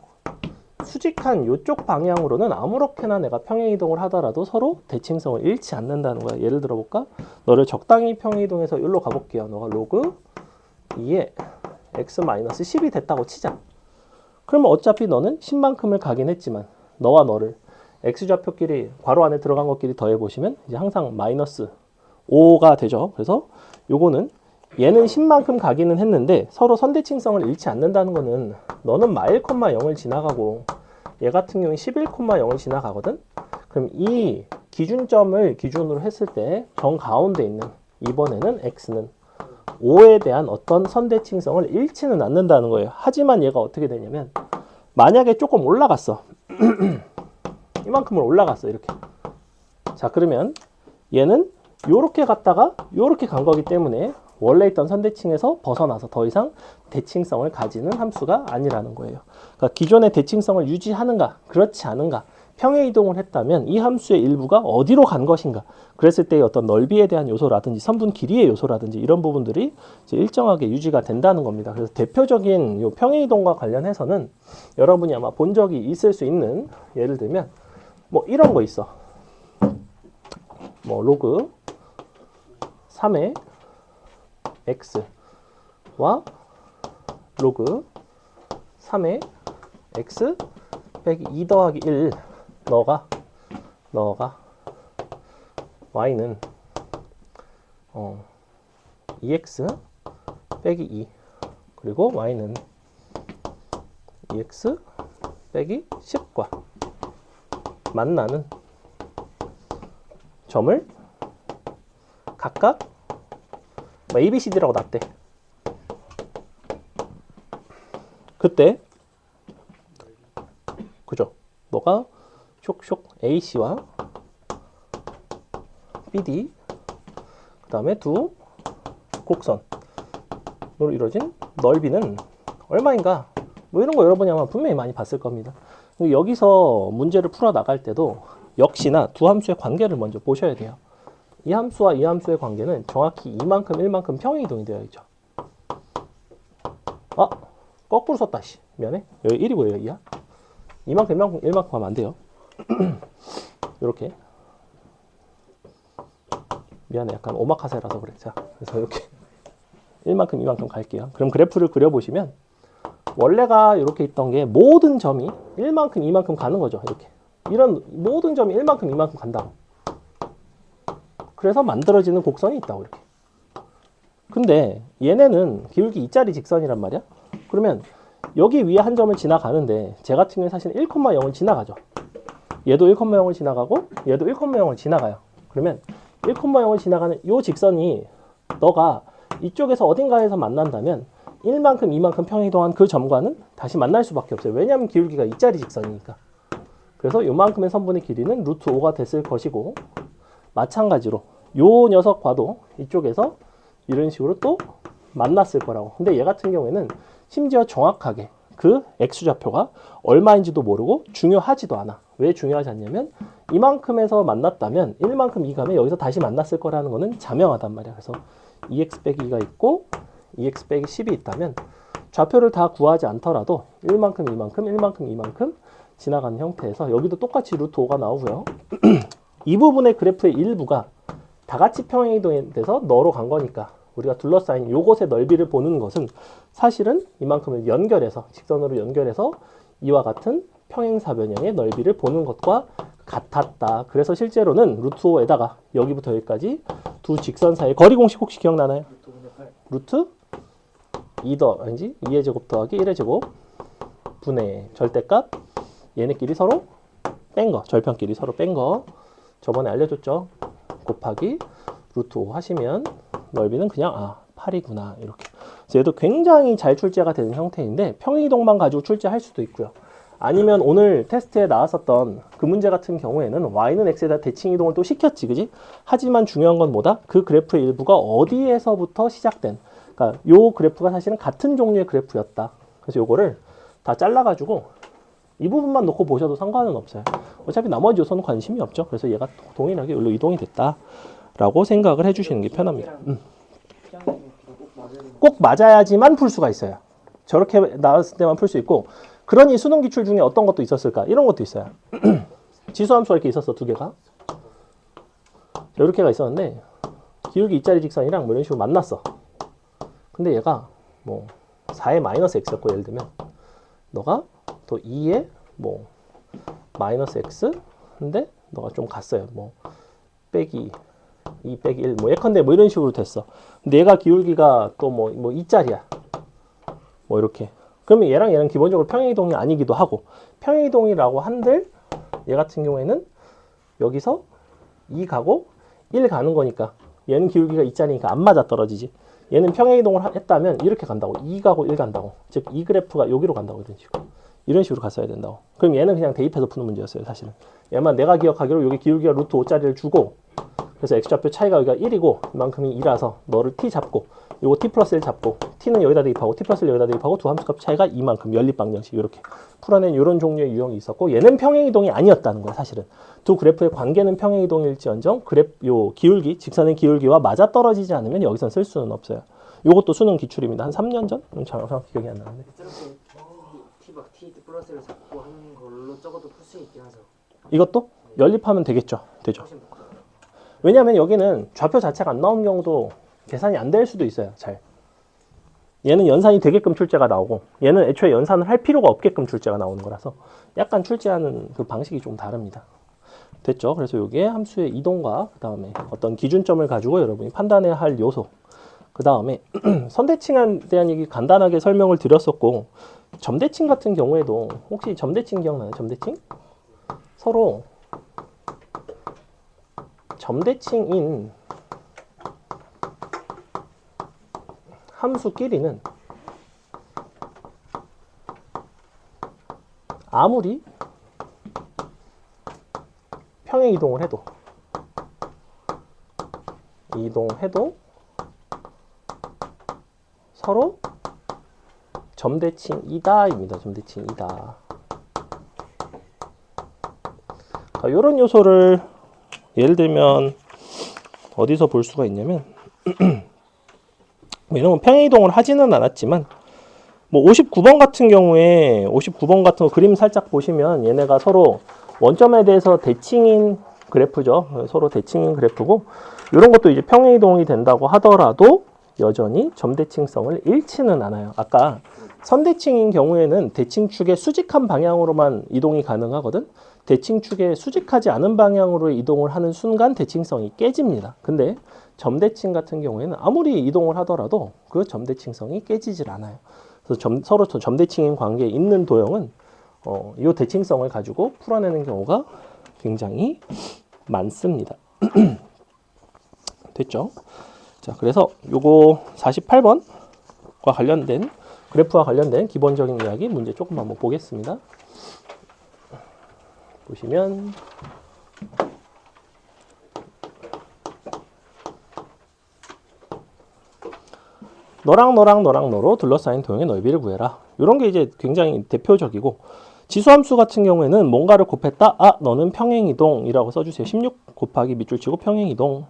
수직한 요쪽 방향으로는 아무렇게나 내가 평행이동을 하더라도 서로 대칭성을 잃지 않는다는 거야. 예를 들어 볼까? 너를 적당히 평행이동해서 여기로 가볼게요. 너가 로그 2의 x-10이 됐다고 치자. 그러면 어차피 너는 10만큼을 가긴 했지만 너와 너를 x좌표끼리 괄호 안에 들어간 것끼리 더해보시면 이제 항상 마이너스 5가 되죠. 그래서 요거는 얘는 10만큼 가기는 했는데 서로 선대칭성을 잃지 않는다는 거는 너는 마1,0을 지나가고 얘 같은 경우는 11,0을 지나가거든. 그럼 이 기준점을 기준으로 했을 때 정 가운데 있는 이번에는 x는 5에 대한 어떤 선대칭성을 잃지는 않는다는 거예요. 하지만 얘가 어떻게 되냐면 만약에 조금 올라갔어. 이만큼을 올라갔어. 이렇게. 자, 그러면 얘는 요렇게 갔다가 요렇게 간 거기 때문에 원래 있던 선대칭에서 벗어나서 더 이상 대칭성을 가지는 함수가 아니라는 거예요. 그러니까 기존의 대칭성을 유지하는가, 그렇지 않은가, 평행 이동을 했다면 이 함수의 일부가 어디로 간 것인가, 그랬을 때의 어떤 넓이에 대한 요소라든지 선분 길이의 요소라든지 이런 부분들이 이제 일정하게 유지가 된다는 겁니다. 그래서 대표적인 요 평행 이동과 관련해서는 여러분이 아마 본 적이 있을 수 있는, 예를 들면 뭐 이런 거 있어. 뭐 로그 3의 x와 로그 3의 x 빼기 2 더하기 1 너가 y는 2x 빼기 2 그리고 y는 2x 빼기 10과 만나는 점을 각각 ABCD라고 놨대. 그때 그죠? 너가 쇽쇽 AC와 BD 그 다음에 두 곡선으로 이루어진 넓이는 얼마인가? 뭐 이런 거 여러분이 아마 분명히 많이 봤을 겁니다. 여기서 문제를 풀어 나갈 때도 역시나 두 함수의 관계를 먼저 보셔야 돼요. 이 함수와 이 함수의 관계는 정확히 이만큼 1만큼 평행이동이 되어 있죠. 아, 거꾸로 썼다. 씨. 미안해. 여기 1이고 여기 2야. 이만큼 1만큼 하면 안 돼요. 이렇게. 미안해. 약간 오마카세라서 그래. 자, 그래서 이렇게 1만큼 2만큼 갈게요. 그럼 그래프를 그려보시면 원래가 이렇게 있던 게 모든 점이 1만큼 2만큼 가는 거죠. 이렇게. 이런 모든 점이 1만큼 2만큼 간다고. 그래서 만들어지는 곡선이 있다고 이렇게. 근데 얘네는 기울기 2짜리 직선이란 말이야. 그러면 여기 위에 한 점을 지나가는데 제 같은 경우는 사실 1,0을 지나가죠. 얘도 1,0을 지나가고 얘도 1,0을 지나가요. 그러면 1,0을 지나가는 이 직선이 너가 이쪽에서 어딘가에서 만난다면 1만큼 2만큼 평행이동한 그 점과는 다시 만날 수밖에 없어요. 왜냐하면 기울기가 2짜리 직선이니까. 그래서 요만큼의 선분의 길이는 루트 5가 됐을 것이고, 마찬가지로 요 녀석과도 이쪽에서 이런 식으로 또 만났을 거라고. 근데 얘 같은 경우에는 심지어 정확하게 그 x좌표가 얼마인지도 모르고 중요하지도 않아. 왜 중요하지 않냐면 이만큼에서 만났다면 1만큼 2 가면 여기서 다시 만났을 거라는 거는 자명하단 말이야. 그래서 2x 빼기 2가 있고 2x 빼기 10이 있다면 좌표를 다 구하지 않더라도 1만큼 2만큼 1만큼 2만큼 지나가는 형태에서 여기도 똑같이 루트 5가 나오고요. 이 부분의 그래프의 일부가 다 같이 평행이동이 돼서 너로 간 거니까 우리가 둘러싸인 요것의 넓이를 보는 것은 사실은 이만큼을 연결해서 직선으로 연결해서 이와 같은 평행사변형의 넓이를 보는 것과 같았다. 그래서 실제로는 루트 5에다가 여기부터 여기까지 두 직선 사이의 거리 공식 혹시 기억나나요? 루트 2의 제곱 더하기 1의 제곱 분의 절대값 얘네끼리 서로 뺀 거, 절편끼리 서로 뺀 거 저번에 알려줬죠. 곱하기 루트 5 하시면 넓이는 그냥 8이구나 이렇게. 그래서 얘도 굉장히 잘 출제가 되는 형태인데 평행이동만 가지고 출제할 수도 있고요. 아니면 오늘 테스트에 나왔었던 그 문제 같은 경우에는 y는 x에다 대칭이동을 또 시켰지, 그지? 하지만 중요한 건 뭐다? 그 그래프의 일부가 어디에서부터 시작된, 그러니까 요 그래프가 사실은 같은 종류의 그래프였다. 그래서 요거를 다 잘라가지고 이 부분만 놓고 보셔도 상관은 없어요. 어차피 나머지 요소는 관심이 없죠. 그래서 얘가 동일하게 여기로 이동이 됐다라고 생각을 해주시는 게 편합니다. 꼭 맞아야지만 풀 수가 있어요. 저렇게 나왔을 때만 풀 수 있고, 그러니 수능 기출 중에 어떤 것도 있었을까? 이런 것도 있어요. 지수함수가 이렇게 있었어, 두 개가. 이렇게가 있었는데 기울기 2짜리 직선이랑 뭐 이런 식으로 만났어. 근데 얘가 뭐 4의 마이너스 x였고, 예를 들면 너가 또 2의 뭐 마이너스 x 근데 너가 좀 갔어요. 뭐 빼기 2 빼기 1 뭐 예컨대 뭐 이런 식으로 됐어. 근데 얘가 기울기가 또 뭐 2짜리야. 뭐 이렇게. 그러면 얘랑 기본적으로 평행이동이 아니기도 하고, 평행이동이라고 한들 얘 같은 경우에는 여기서 2 가고 1 가는 거니까 얘는 기울기가 2짜리니까 안 맞아 떨어지지. 얘는 평행이동을 했다면 이렇게 간다고. 2 가고 1 간다고. 즉 이 그래프가 여기로 간다고. 이런 식으로 갔어야 된다고. 그럼 얘는 그냥 대입해서 푸는 문제였어요, 사실은. 얘만 내가 기억하기로 여기 기울기가 루트 5짜리를 주고, 그래서 x좌표 차이가 여기가 1이고 이만큼이 2라서 너를 t 잡고 요거 t 플러스 1 잡고 t는 여기다 대입하고 t 플러스 1 여기다 대입하고 두 함수값 차이가 이만큼 연립방정식 이렇게 풀어낸 이런 종류의 유형이 있었고, 얘는 평행이동이 아니었다는 거야, 사실은. 두 그래프의 관계는 평행이동일지언정 요 기울기, 직선의 기울기와 맞아떨어지지 않으면 여기선 쓸 수는 없어요. 요것도 수능 기출입니다. 한 3년 전? 정확히 기억이 안 나는데. t 플러스를 잡고 하는 걸로 적어도 풀 수 있긴 하죠. 이것도 연립하면 되겠죠. 되죠. 왜냐하면 여기는 좌표 자체가 안 나온 경우도 계산이 안 될 수도 있어요. 잘. 얘는 연산이 되게끔 출제가 나오고, 얘는 애초에 연산을 할 필요가 없게끔 출제가 나오는 거라서 약간 출제하는 그 방식이 좀 다릅니다. 됐죠? 그래서 이게 함수의 이동과 그 다음에 어떤 기준점을 가지고 여러분이 판단해야 할 요소, 그 다음에 선대칭에 대한 얘기 간단하게 설명을 드렸었고, 점대칭 같은 경우에도 혹시 점대칭 기억나요? 점대칭? 서로 점대칭인 함수끼리는 아무리 평행이동을 해도 서로 점대칭이다입니다. 점대칭이다. 이런 요소를 예를 들면 어디서 볼 수가 있냐면 뭐 이런 건 평행이동을 하지는 않았지만, 뭐 59번 같은 경우에 59번 같은 거 그림 살짝 보시면 얘네가 서로 원점에 대해서 대칭인 그래프죠. 서로 대칭인 그래프고, 이런 것도 이제 평행이동이 된다고 하더라도 여전히 점대칭성을 잃지는 않아요. 아까 선대칭인 경우에는 대칭축의 수직한 방향으로만 이동이 가능하거든. 대칭축에 수직하지 않은 방향으로 이동을 하는 순간 대칭성이 깨집니다. 근데 점대칭 같은 경우에는 아무리 이동을 하더라도 그 점대칭성이 깨지질 않아요. 그래서 서로 점대칭인 관계에 있는 도형은 이 대칭성을 가지고 풀어내는 경우가 굉장히 많습니다. 됐죠? 자, 그래서 요거 48번과 관련된 그래프와 관련된 기본적인 이야기 문제 조금 한번 보겠습니다. 보시면 너로 둘러싸인 도형의 넓이를 구해라. 이런 게 이제 굉장히 대표적이고, 지수함수 같은 경우에는 뭔가를 곱했다. 아, 너는 평행이동이라고 써주세요. 16 곱하기 밑줄 치고 평행이동.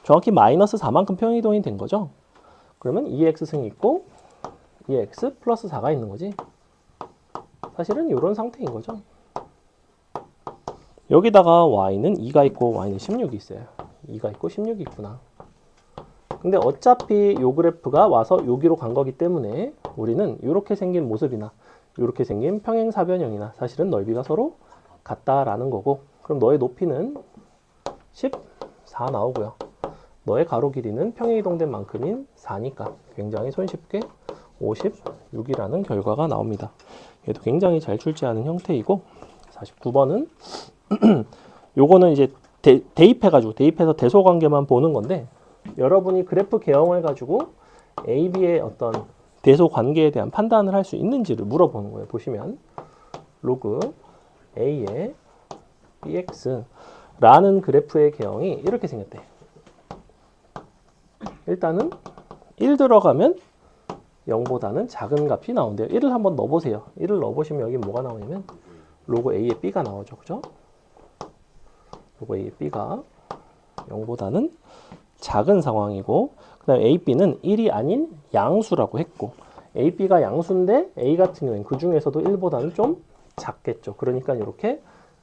정확히 마이너스 4만큼 평행이동이 된 거죠. 그러면 2x승이 있고 2x 플러스 4가 있는 거지. 사실은 이런 상태인 거죠. 여기다가 y는 2가 있고 y는 16이 있어요. 2가 있고 16이 있구나. 근데 어차피 요 그래프가 와서 여기로 간 거기 때문에 우리는 이렇게 생긴 모습이나 이렇게 생긴 평행사변형이나 사실은 넓이가 서로 같다라는 거고, 그럼 너의 높이는 14 나오고요. 너의 가로 길이는 평행이동된 만큼인 4니까 굉장히 손쉽게 56이라는 결과가 나옵니다. 얘도 굉장히 잘 출제하는 형태이고, 49번은 요거는 이제 대입해서 대소관계만 보는 건데, 여러분이 그래프 개형을 가지고 A, B의 어떤 대소관계에 대한 판단을 할 수 있는지를 물어보는 거예요. 보시면 로그 A의 BX라는 그래프의 개형이 이렇게 생겼대. 일단은 1 들어가면 0보다는 작은 값이 나온대요. 1을 한번 넣어보세요. 1을 넣어보시면 여기 뭐가 나오냐면 로그 A의 B가 나오죠. 그죠? 로그 A의 B가 0보다는 작은 상황이고, 그 다음에 A, B는 1이 아닌 양수라고 했고, A, B가 양수인데 A 같은 경우에는 그 중에서도 1보다는 좀 작겠죠. 그러니까 이렇게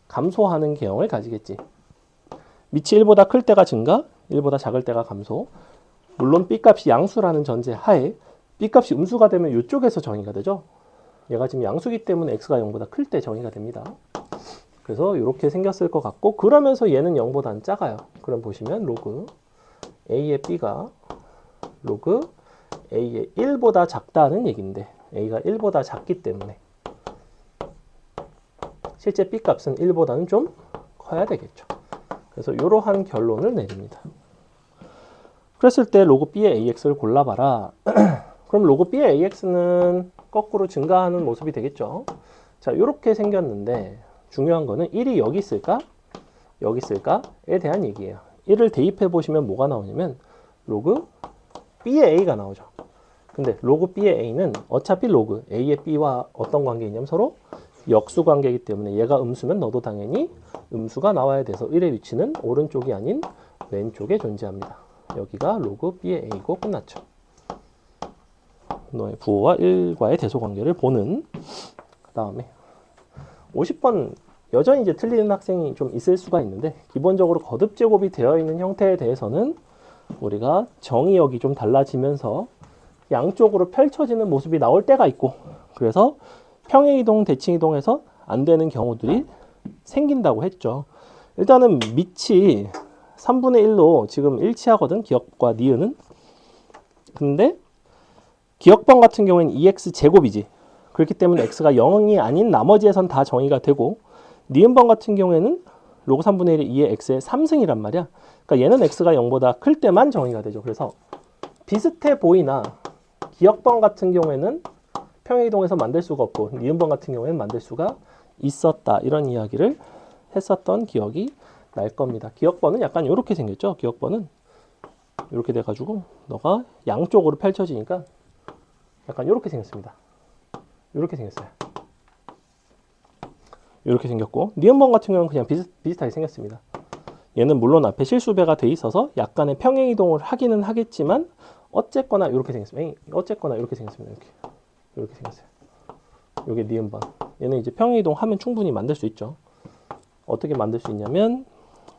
감소하는 개형을 가지겠지. 밑이 1보다 클 때가 증가, 1보다 작을 때가 감소. 물론 B값이 양수라는 전제 하에 B값이 음수가 되면 이쪽에서 정의가 되죠. 얘가 지금 양수기 때문에 X가 0보다 클 때 정의가 됩니다. 그래서 이렇게 생겼을 것 같고, 그러면서 얘는 0보다는 작아요. 그럼 보시면 로그 A의 B가 로그 A의 1보다 작다는 얘기인데, A가 1보다 작기 때문에 실제 B값은 1보다는 좀 커야 되겠죠. 그래서 이러한 결론을 내립니다. 그랬을 때 로그 B의 AX를 골라봐라. 그럼 로그 B의 AX는 거꾸로 증가하는 모습이 되겠죠. 자, 이렇게 생겼는데 중요한 거는 1이 여기 있을까? 여기 있을까?에 대한 얘기예요. 1을 대입해 보시면 뭐가 나오냐면 로그 B의 A가 나오죠. 근데 로그 B의 A는 어차피 로그 A의 B와 어떤 관계이냐면 서로 역수 관계이기 때문에 얘가 음수면 너도 당연히 음수가 나와야 돼서 1의 위치는 오른쪽이 아닌 왼쪽에 존재합니다. 여기가 로그 B의 A고 끝났죠. 너의 부호와 1과의 대소관계를 보는. 그 다음에 50번 여전히 이제 틀리는 학생이 좀 있을 수가 있는데, 기본적으로 거듭 제곱이 되어 있는 형태에 대해서는 우리가 정의역이 좀 달라지면서 양쪽으로 펼쳐지는 모습이 나올 때가 있고, 그래서 평행이동, 대칭이동해서 안 되는 경우들이 생긴다고 했죠. 일단은 밑이 3분의 1로 지금 일치하거든, 기역과 니은은. 근데 기역번 같은 경우에는 2x 제곱이지. 그렇기 때문에 x가 0이 아닌 나머지에선 다 정의가 되고, 니은번 같은 경우에는 로그 3분의 1이 2의 x의 3승이란 말이야. 그러니까 얘는 x가 0보다 클 때만 정의가 되죠. 그래서 비슷해 보이나 기역번 같은 경우에는 평행이동해서 만들 수가 없고, 니은번 같은 경우에는 만들 수가 있었다. 이런 이야기를 했었던 기억이 날 겁니다. 기역번은 약간 이렇게 생겼죠. 기역번은 이렇게 돼가지고 너가 양쪽으로 펼쳐지니까 약간 이렇게 생겼습니다. 이렇게 생겼어요. 이렇게 생겼고, 니은번 같은 경우는 그냥 비슷하게 생겼습니다. 얘는 물론 앞에 실수배가 돼 있어서 약간의 평행이동을 하기는 하겠지만 어쨌거나 이렇게 생겼습니다. 어쨌거나 이렇게 생겼습니다. 이렇게 생겼어요. 이게 니은번. 얘는 이제 평행이동 하면 충분히 만들 수 있죠. 어떻게 만들 수 있냐면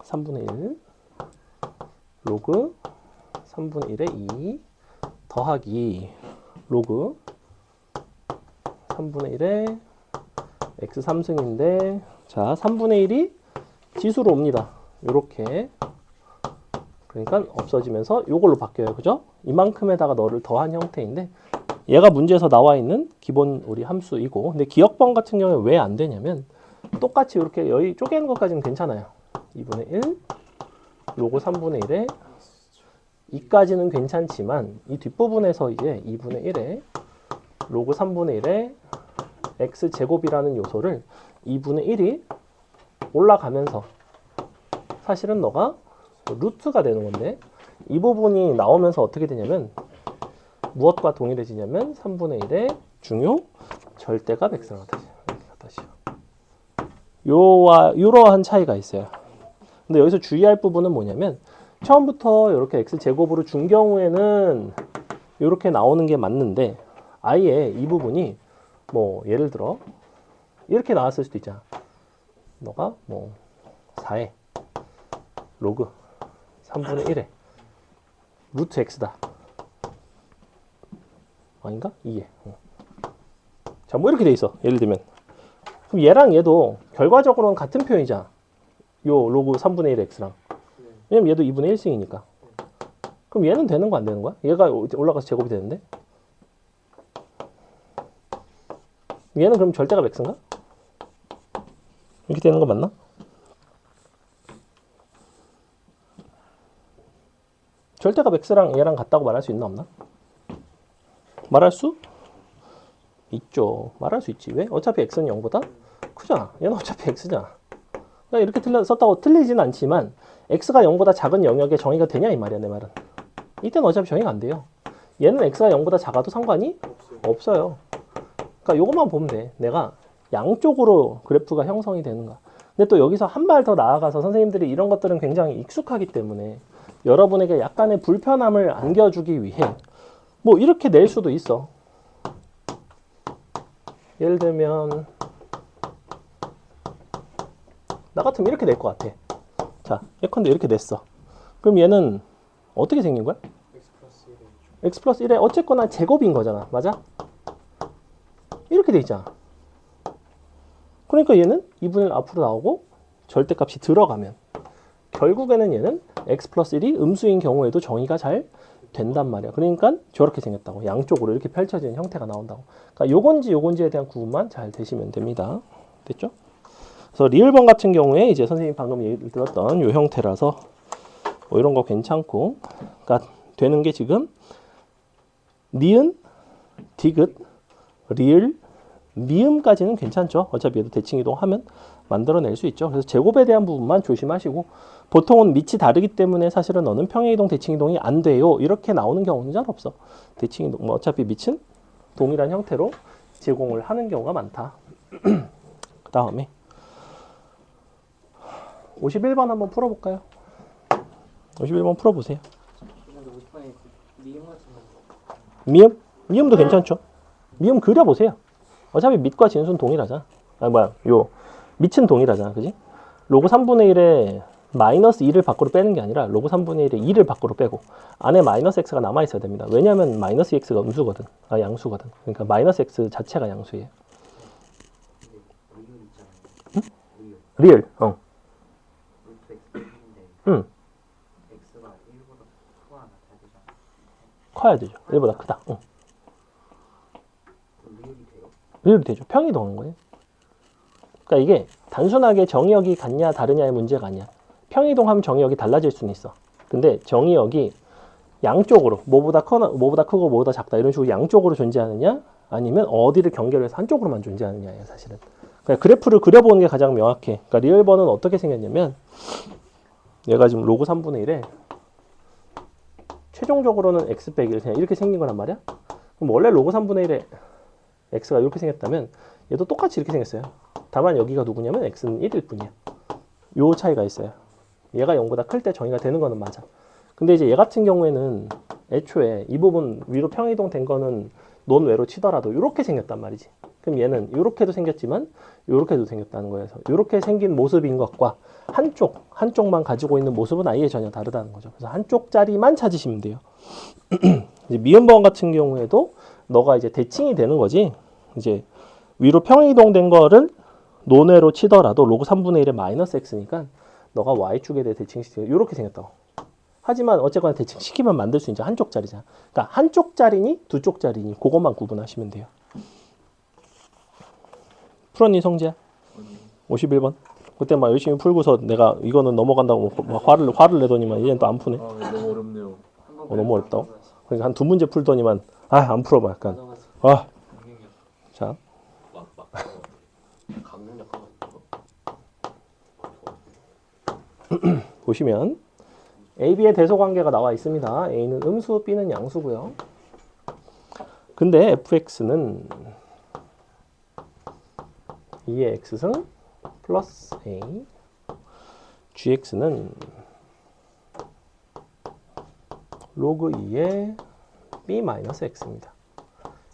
3분의 1 로그 3분의 1의 2 더하기 로그 3분의 1의 x 3승인데, 자 3분의 1이 지수로 옵니다. 이렇게. 그러니까 없어지면서 이걸로 바뀌어요. 그죠? 이만큼에다가 너를 더한 형태인데, 얘가 문제에서 나와 있는 기본 우리 함수이고, 근데 기역번 같은 경우에 왜 안 되냐면 똑같이 이렇게 여기 쪼개는 것까지는 괜찮아요. 2분의 1 로그 3분의 1에 2까지는 괜찮지만 이 뒷부분에서 이제 2분의 1에 로그 3분의 1에 x제곱이라는 요소를 2분의 1이 올라가면서 사실은 너가 루트가 되는 건데, 이 부분이 나오면서 어떻게 되냐면 무엇과 동일해지냐면 3분의 1의 중요 절대값 x가 나타나죠. 이러한 차이가 있어요. 근데 여기서 주의할 부분은 뭐냐면 처음부터 이렇게 x제곱으로 준 경우에는 이렇게 나오는 게 맞는데, 아예 이 부분이 뭐 예를 들어 이렇게 나왔을 수도 있잖아. 너가 뭐 4에 로그 3분의 1에 루트 x다. 아닌가? 2에. 자, 뭐 이렇게 돼 있어. 예를 들면. 그럼 얘랑 얘도 결과적으로는 같은 표현이잖아. 요 로그 3분의 1 x랑. 왜냐면 얘도 2분의 1승이니까. 그럼 얘는 되는 거 안 되는 거야? 얘가 올라가서 제곱이 되는데? 얘는 그럼 절대값 x인가? 이렇게 되는 거 맞나? 절대값 x랑 얘랑 같다고 말할 수 있나 없나? 말할 수 있죠. 말할 수 있지. 왜? 어차피 x는 0보다 크잖아. 얘는 어차피 x잖아. 그러니까 이렇게 썼다고 틀리진 않지만 x가 0보다 작은 영역에 정의가 되냐 이 말이야, 내 말은. 이때는 어차피 정의가 안 돼요. 얘는 x가 0보다 작아도 상관이 없어요. 그러니까 요것만 보면 돼. 내가 양쪽으로 그래프가 형성이 되는가. 근데 또 여기서 한 발 더 나아가서 선생님들이 이런 것들은 굉장히 익숙하기 때문에 여러분에게 약간의 불편함을 안겨주기 위해 뭐 이렇게 낼 수도 있어. 예를 들면 나 같으면 이렇게 낼 것 같아. 자, 예컨대 이렇게 냈어. 그럼 얘는 어떻게 생긴 거야? x 플러스 1의 어쨌거나 제곱인 거잖아. 맞아? 이렇게 돼 있잖아. 그러니까 얘는 2분의 1 앞으로 나오고 절대값이 들어가면 결국에는 얘는 x 플러스 1이 음수인 경우에도 정의가 잘 된단 말이야. 그러니까 저렇게 생겼다고. 양쪽으로 이렇게 펼쳐지는 형태가 나온다고. 그러니까 요건지에 대한 구분만 잘 되시면 됩니다. 됐죠? 그래서 리을번 같은 경우에 이제 선생님이 방금 얘기 들었던 요 형태라서 뭐 이런 거 괜찮고, 그러니까 되는 게 지금 니은, 디귿, 리을, 미음까지는 괜찮죠. 어차피 얘도 대칭이동 하면 만들어낼 수 있죠. 그래서 제곱에 대한 부분만 조심하시고, 보통은 밑이 다르기 때문에 사실은 너는 평행이동, 대칭이동이 안 돼요. 이렇게 나오는 경우는 잘 없어. 대칭이동, 뭐 어차피 밑은 동일한 형태로 제공을 하는 경우가 많다. 그 다음에 51번 한번 풀어볼까요? 51번 풀어보세요. 근데 50번에 미음 같은 거. 미음? 미음도 괜찮죠. 미음 그려보세요. 어차피 밑과 진수는 동일하잖아. 요 밑은 동일하잖아. 그지? 로그 3분의 1에 마이너스 2를 밖으로 빼는 게 아니라 로그 3분의 1에 2를 밖으로 빼고 안에 마이너스 x가 남아있어야 됩니다. 왜냐면 마이너스 x가 음수거든. 양수거든. 그러니까 마이너스 x 자체가 양수예요. 리을 있잖아요. 리을. 루트 x 인데 응. x가 1보다 크거나 같아야 되잖아. 커야 되죠. 1보다 크다. 응. 리을이 돼요? 리을이 되죠. 평이동한 거예요. 그러니까 이게 단순하게 정의역이 같냐 다르냐의 문제가 아니야. 평이동하면 정의역이 달라질 수는 있어. 근데 정의역이 양쪽으로 뭐보다 크고 뭐보다 작다 이런 식으로 양쪽으로 존재하느냐 아니면 어디를 경계로 해서 한쪽으로만 존재하느냐예요. 사실은. 그러니까 그래프를 그려보는 게 가장 명확해. 그러니까 리을번은 어떻게 생겼냐면 얘가 지금 로그 3분의 1에 최종적으로는 x 빼기 1 그냥 이렇게 생긴 거란 말이야. 그럼 원래 로그 3분의 1에 x가 이렇게 생겼다면 얘도 똑같이 이렇게 생겼어요. 다만 여기가 누구냐면 x는 1일 뿐이야. 요 차이가 있어요. 얘가 0보다 클 때 정의가 되는 거는 맞아. 근데 이제 얘 같은 경우에는 애초에 이 부분 위로 평이동 된 거는 논외로 치더라도 이렇게 생겼단 말이지. 그럼 얘는 이렇게도 생겼지만 이렇게도 생겼다는 거예요. 이렇게 생긴 모습인 것과 한쪽만 가지고 있는 모습은 아예 전혀 다르다는 거죠. 그래서 한쪽짜리만 찾으시면 돼요. 이제 미음번 같은 경우에도 너가 이제 대칭이 되는 거지. 이제 위로 평이동 된 거를 논외로 치더라도 로그 3분의 1의 마이너스 x니까 너가 y축에 대해 대칭시키고 이렇게 생겼다고. 하지만 어쨌거나 대칭시키면 만들 수 있는 한쪽짜리잖아. 그러니까 한쪽짜리니 두쪽짜리니 그것만 구분하시면 돼요. 풀었니 성재야? 51번. 그때 막 열심히 풀고서 내가 이거는 넘어간다고 막 화를 내더니만 이제는 또 안 푸네. 너무 어렵네요. 너무 어렵다고? 그러니까 한 두 문제 풀더니만 안 풀어봐 약간. 자. 강력한 보시면 A, B의 대소관계가 나와 있습니다. A는 음수, B는 양수고요. 근데 fx는 2의 x승 플러스 A, gx는 로그 2의 b 마이너스 x입니다.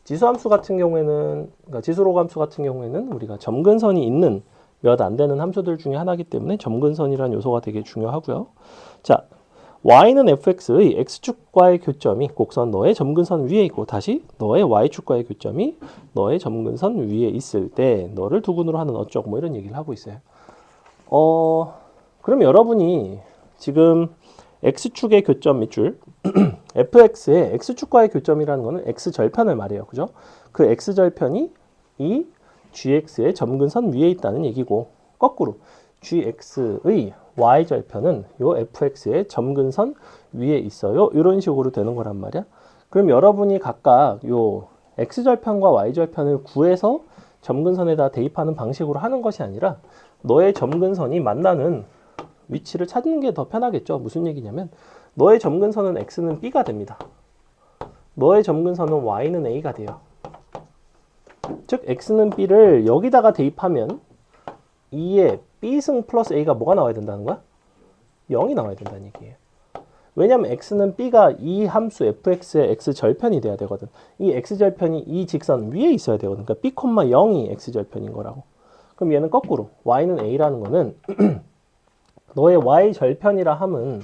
지수함수 같은 경우에는, 그러니까 지수로그 함수 같은 경우에는 우리가 점근선이 있는 몇 안 되는 함수들 중에 하나이기 때문에 점근선이라는 요소가 되게 중요하고요. 자, y는 fx의 x축과의 교점이 곡선 너의 점근선 위에 있고 다시 너의 y축과의 교점이 너의 점근선 위에 있을 때 너를 두근으로 하는 어쩌고 뭐 이런 얘기를 하고 있어요. 그럼 여러분이 지금 x축의 교점 밑줄 fx의 x축과의 교점이라는 거는 x절편을 말해요. 그죠? 그 x절편이 이 gx의 점근선 위에 있다는 얘기고, 거꾸로 gx의 y절편은 요 fx의 점근선 위에 있어요. 이런 식으로 되는 거란 말이야. 그럼 여러분이 각각 요 x절편과 y절편을 구해서 점근선에다 대입하는 방식으로 하는 것이 아니라 너의 점근선이 만나는 위치를 찾는 게 더 편하겠죠. 무슨 얘기냐면 너의 점근선은 x는 b가 됩니다. 너의 점근선은 y는 a가 돼요. 즉 x는 b를 여기다가 대입하면 2의 b승 플러스 a가 뭐가 나와야 된다는 거야? 0이 나와야 된다는 얘기예요. 왜냐면 x는 b가 이 함수 fx의 x절편이 돼야 되거든. 이 x절편이 이 직선 위에 있어야 되거든. 그러니까 b, 0이 x절편인 거라고. 그럼 얘는 거꾸로 y는 a라는 거는 너의 y절편이라 함은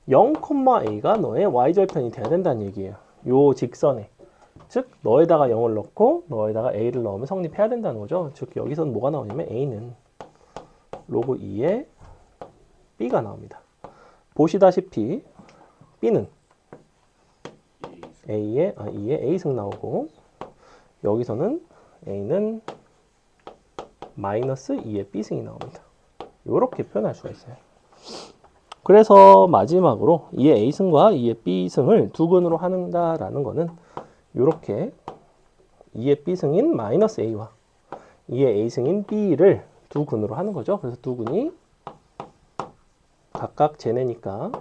0, a가 너의 y절편이 돼야 된다는 얘기예요. 요 직선에. 즉 너에다가 0을 넣고 너에다가 a를 넣으면 성립해야 된다는 거죠. 즉 여기서는 뭐가 나오냐면 a는 로그 2의 b가 나옵니다. 보시다시피 b는 2의 a승 나오고 여기서는 a는 마이너스 2의 b승이 나옵니다. 이렇게 표현할 수가 있어요. 그래서 마지막으로 2의 a승과 2의 b승을 두 근으로 한다라는 거는 이렇게 2의 b승인 마이너스 a와 2의 a승인 b를 두 근으로 하는 거죠. 그래서 두 근이 각각 제네니까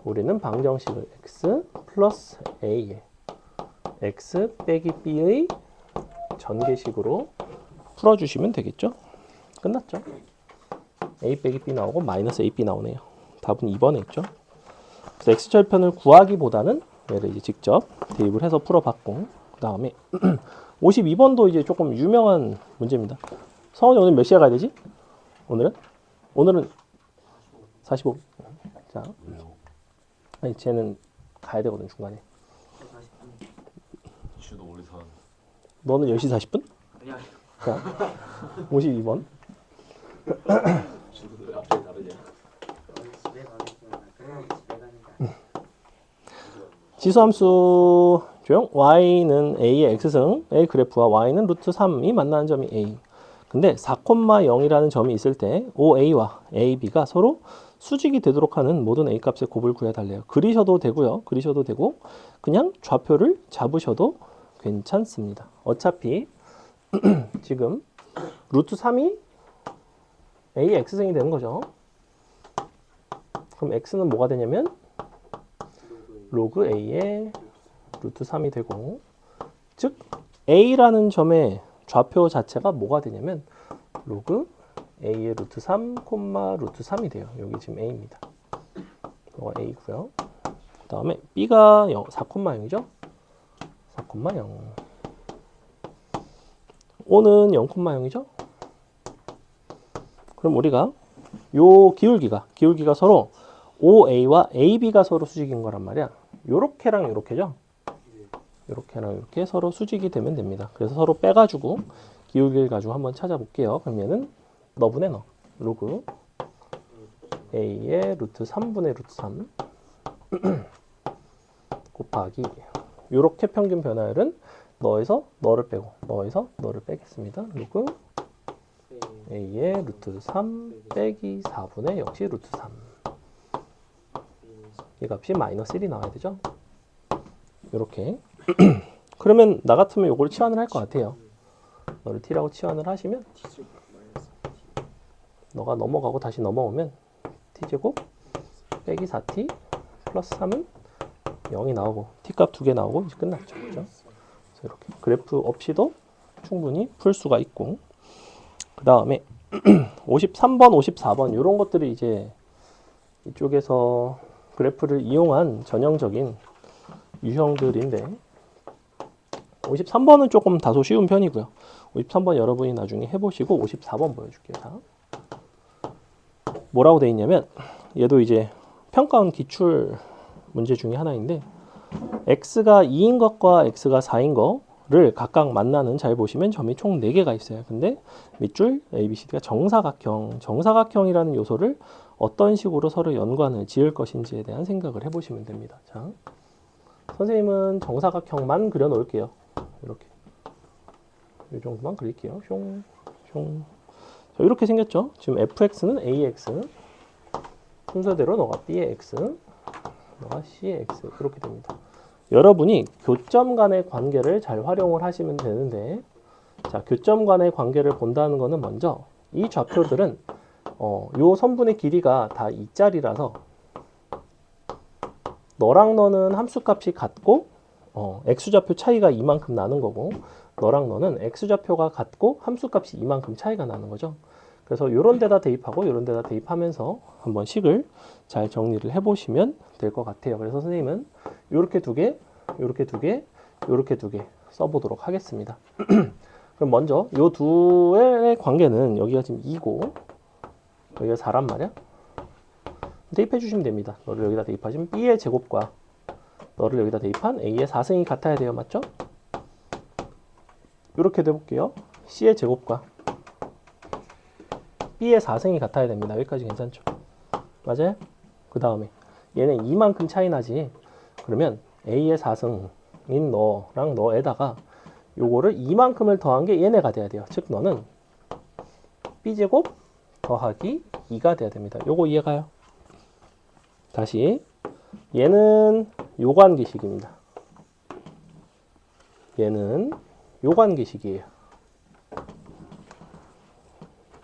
우리는 방정식을 x 플러스 a에 x 빼기 b의 전개식으로 풀어주시면 되겠죠. 끝났죠. a 빼기 b 나오고 마이너스 ab 나오네요. 답은 2번에 있죠. 그래서 x절편을 구하기보다는 얘를 이제 직접 대입을 해서 풀어봤고 그 다음에 52번도 이제 조금 유명한 문제입니다. 성원이 오늘 몇 시에 가야 되지? 오늘은 45. 자, 아니 쟤는 가야 되거든 중간에. 주도 오래 사. 너는 10시 40분? 아니야. 자, 52번. 주도 왜 갑자기 다르냐? 집에 가겠구나. 그냥 집에 가니까. 지수함수 조용. y는 a의 x승, a 그래프와 y는 루트 3이 만나는 점이 a. 근데 4,0이라는 점이 있을 때 OA와 AB가 서로 수직이 되도록 하는 모든 A 값의 곱을 구해달래요. 그리셔도 되고요. 그리셔도 되고 그냥 좌표를 잡으셔도 괜찮습니다. 어차피 지금 루트 3이 A의 X승이 되는 거죠. 그럼 X는 뭐가 되냐면 로그 A의 루트 3이 되고 즉 A라는 점의 좌표 자체가 뭐가 되냐면 로그 a의 루트 3, 루트 3이 돼요. 여기 지금 a입니다. 이거 a고요. 그 다음에 b가 4,0이죠. 4,0. o는 0,0이죠. 그럼 우리가 요 기울기가 서로 OA와 AB가 서로 수직인 거란 말이야. 요렇게랑 요렇게죠. 이렇게랑 이렇게 서로 수직이 되면 됩니다. 그래서 서로 빼가지고 기울기를 가지고 한번 찾아볼게요. 그럼 얘는 너분의 너 로그 a의 루트 3분의 루트 3 곱하기 이렇게 평균 변화율은 너에서 너를 빼고 너에서 너를 빼겠습니다. 로그 a의 루트 3 빼기 4분의 역시 루트 3 이 값이 마이너스 1이 나와야 되죠. 이렇게 그러면 나 같으면 요걸 치환을 할 것 같아요. 너를 t라고 치환을 하시면 너가 넘어가고 다시 넘어오면 t제곱 빼기 4t 플러스 3은 0이 나오고 t값 2개 나오고 이제 끝났죠. 그죠? 그래서 이렇게 그래프 없이도 충분히 풀 수가 있고 그 다음에 53번, 54번 이런 것들이 이제 이쪽에서 그래프를 이용한 전형적인 유형들인데 53번은 조금 다소 쉬운 편이고요. 53번 여러분이 나중에 해보시고 54번 보여줄게요. 자, 뭐라고 돼 있냐면 얘도 이제 평가원 기출 문제 중에 하나인데 x가 2인 것과 x가 4인 거를 각각 만나는 잘 보시면 점이 총 4개가 있어요. 근데 밑줄 ABCD가 정사각형이라는 요소를 어떤 식으로 서로 연관을 지을 것인지에 대한 생각을 해보시면 됩니다. 자, 선생님은 정사각형만 그려 놓을게요. 이렇게 이 정도만 그릴게요. 숑. 자, 이렇게 생겼죠. 지금 fx는 ax 순서대로 너가 b의 x, 너가 c의 x 이렇게 됩니다. 여러분이 교점 간의 관계를 잘 활용을 하시면 되는데 자, 교점 간의 관계를 본다는 거는 먼저 이 좌표들은 요 선분의 길이가 다 2짜리라서 너랑 너는 함수값이 같고 x좌표 차이가 이만큼 나는 거고 너랑 너는 x좌표가 같고 함수값이 이만큼 차이가 나는 거죠. 그래서 이런 데다 대입하고 이런 데다 대입하면서 한번 식을 잘 정리를 해보시면 될 것 같아요. 그래서 선생님은 이렇게 두 개, 이렇게 두 개, 이렇게 두 개 써보도록 하겠습니다. 그럼 먼저 이 두의 관계는 여기가 지금 2고 여기가 4란 말이야. 대입해 주시면 됩니다. 너를 여기다 대입하시면 b의 제곱과 너를 여기다 대입한 a의 4승이 같아야 돼요. 맞죠? 이렇게 해볼게요. c의 제곱과 b의 4승이 같아야 됩니다. 여기까지 괜찮죠? 맞아요? 그 다음에 얘는 이만큼 차이 나지. 그러면 a의 4승인 너랑 너에다가 요거를 이만큼을 더한 게 얘네가 돼야 돼요. 즉 너는 b제곱 더하기 2가 돼야 됩니다. 요거 이해가요? 다시 얘는 요관계식입니다. 얘는 요관계식이에요.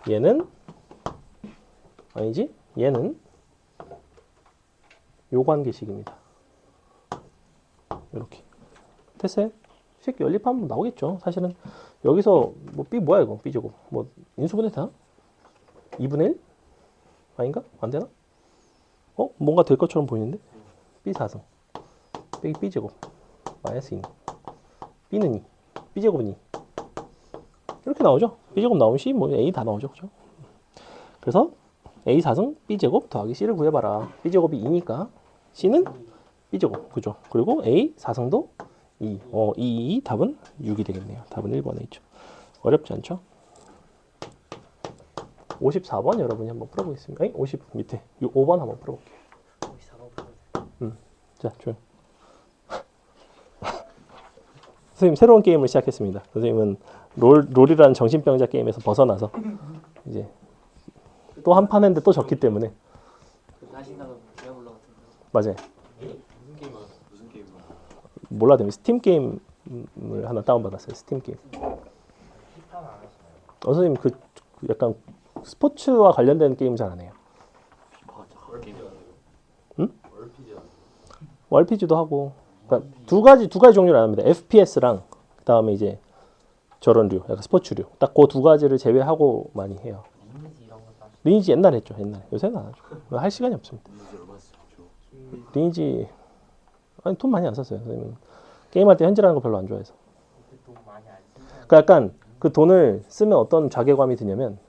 얘는 아니지? 얘는 요관계식입니다. 이렇게 됐어요? 식 연립하면 나오겠죠. 사실은 여기서 뭐 b 뭐야 이거 b제곱 뭐 인수분해 되나? 2분의 1? 아닌가? 안 되나? 뭔가 될 것처럼 보이는데? b 4승 빼기 b제곱 마이너스 2 b는 2 b제곱은 2 이렇게 나오죠. b제곱 나오면 c 뭐 a 다 나오죠. 그죠? 그래서 a 4승 b제곱 더하기 c를 구해봐라. b제곱이 2니까 c는 b제곱 그죠? 그리고 a 4승도 2 답은 6이 되겠네요. 답은 1번에 있죠. 어렵지 않죠? 54번 여러분이 한번 풀어보겠습니다. 50 밑에 5번 한번 풀어볼게요. 54번 풀어도 자, 조용. 선생님 새로운 게임을 시작했습니다. 선생님은 롤이라는 정신병자 게임에서 벗어나서 이제 또 한 판 했는데 또 졌기 때문에 자신감은 디아블로 같은 거. 맞아요. 무슨 게임을? 몰라 되면 스팀 게임을 하나 다운받았어요. 스팀 게임. 힙합 안 하시나요? 선생님 그 약간 스포츠와 관련된 게임 잘 안 해요. 응? RPG도 하고 그러니까 두 가지 종류를 안 합니다. FPS랑 그다음에 이제 저런 류, 약간 스포츠류. 딱 그 두 가지를 제외하고 많이 해요. 리니지 이런 거 따시. 리니지 옛날에 했죠. 옛날에. 요새는 안 하죠. 할 시간이 없습니다. 리니지 아니 돈 많이 안 썼어요. 선생님은 게임할 때 현질하는 거 별로 안 좋아해서. 돈 많이 안 쓰는. 그러니까 약간 그 돈을 쓰면 어떤 자괴감이 드냐면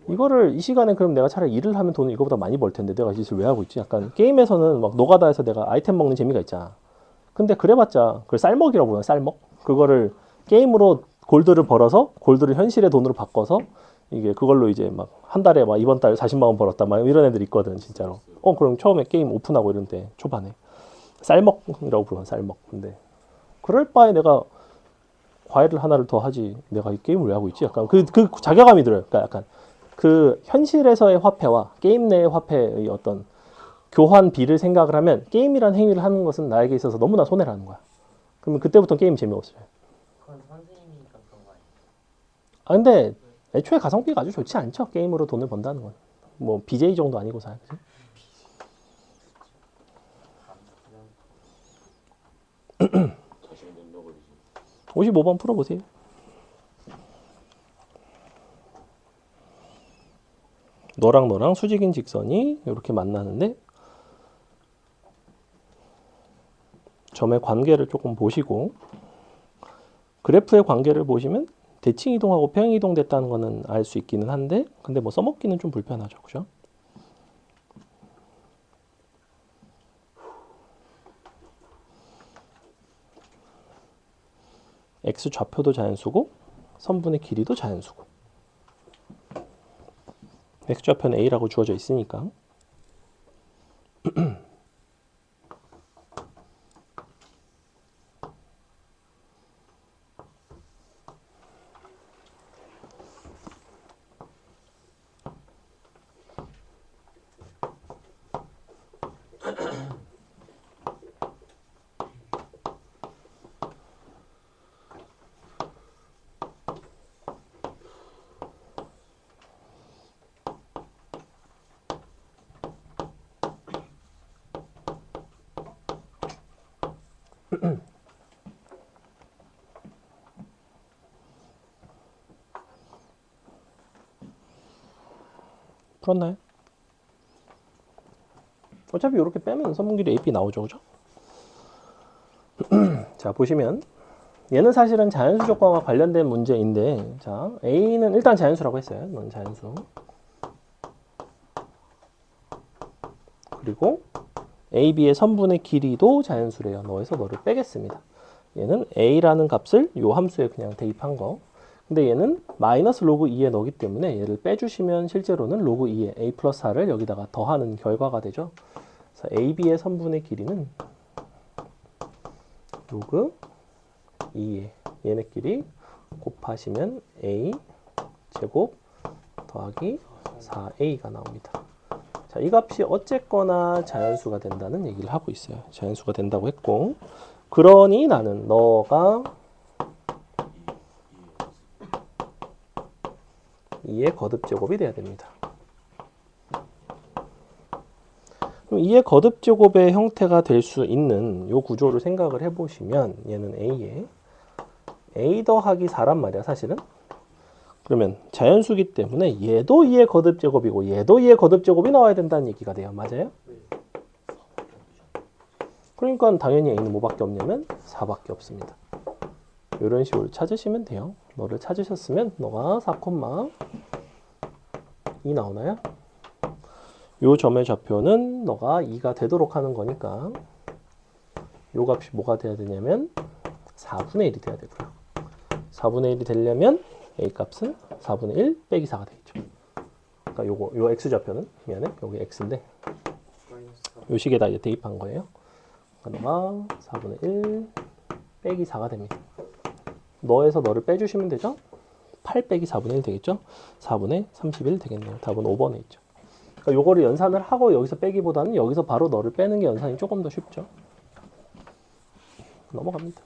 이거를 이 시간에 그럼 내가 차라리 일을 하면 돈을 이거보다 많이 벌 텐데 내가 이 짓을 왜 하고 있지? 약간 게임에서는 막 노가다해서 내가 아이템 먹는 재미가 있잖아. 근데 그래봤자 그걸 쌀먹이라고 부르나 쌀먹? 그거를 게임으로 골드를 벌어서 골드를 현실의 돈으로 바꿔서 이게 그걸로 이제 막 한 달에 막 이번 달 40만 원 벌었다 막 이런 애들 있거든 진짜로. 그럼 처음에 게임 오픈하고 이런 때 초반에 쌀먹이라고 부르는 쌀먹. 근데 그럴 바에 내가 과외를 하나를 더 하지 내가 이 게임을 왜 하고 있지? 약간 그 자괴감이 들어요. 그러니까 약간 그 현실에서의 화폐와 게임 내의 화폐의 어떤 교환비를 생각을 하면 게임이란 행위를 하는 것은 나에게 있어서 너무나 손해라는 거야. 그러면 그때부터 게임 재미없어요. 그건 선생님이니까 그런 거 아니에요? 근데 애초에 가성비가 아주 좋지 않죠. 게임으로 돈을 번다는 건. 뭐 BJ 정도 아니고 사. 55번 풀어보세요. 너랑 수직인 직선이 이렇게 만나는데 점의 관계를 조금 보시고 그래프의 관계를 보시면 대칭 이동하고 평행 이동됐다는 거는 알 수 있기는 한데 근데 뭐 써먹기는 좀 불편하죠. 그죠? x 좌표도 자연수고 선분의 길이도 자연수고 x 좌표는 a라고 주어져 있으니까 풀었나요? 어차피 이렇게 빼면 선분길이 AP 나오죠, 그죠? 자, 보시면 얘는 사실은 자연수 조건과 관련된 문제인데, 자, A는 일단 자연수라고 했어요. 넌 자연수. 그리고 A, B의 선분의 길이도 자연수래요. 너에서 너를 빼겠습니다. 얘는 A라는 값을 요 함수에 그냥 대입한 거. 근데 얘는 마이너스 로그 2에 넣기 때문에 얘를 빼주시면 실제로는 로그 2에 A 플러스 4를 여기다가 더하는 결과가 되죠. 그래서 A, B의 선분의 길이는 로그 2에 얘네끼리 곱하시면 A 제곱 더하기 4A가 나옵니다. 자, 이 값이 어쨌거나 자연수가 된다는 얘기를 하고 있어요. 자연수가 된다고 했고, 그러니 나는 너가 2의 거듭제곱이 돼야 됩니다. 그럼 2의 거듭제곱의 형태가 될 수 있는 이 구조를 생각을 해보시면 얘는 A에 A 더하기 4란 말이야, 사실은. 그러면 자연수기 때문에 얘도 2의 거듭제곱이고 얘도 2의 거듭제곱이 나와야 된다는 얘기가 돼요. 맞아요? 그러니까 당연히 A는 뭐밖에 없냐면 4밖에 없습니다. 이런 식으로 찾으시면 돼요. 너를 찾으셨으면 너가 4,2 나오나요? 요 점의 좌표는 너가 2가 되도록 하는 거니까 요 값이 뭐가 돼야 되냐면 4분의 1이 돼야 되고요. 4분의 1이 되려면 A 값은 4분의 1 빼기 4가 되겠죠. 그러니까 요 x 좌표는 미안해. 여기 x인데 요 식에다 이제 대입한 거예요. 그러니까 너가 4분의 1 빼기 4가 됩니다. 너에서 너를 빼주시면 되죠. 8 빼기 4분의 1 되겠죠. 4분의 31 되겠네요. 답은 5번에 있죠. 그러니까 요거를 연산을 하고 여기서 빼기보다는 여기서 바로 너를 빼는 게 연산이 조금 더 쉽죠. 넘어갑니다.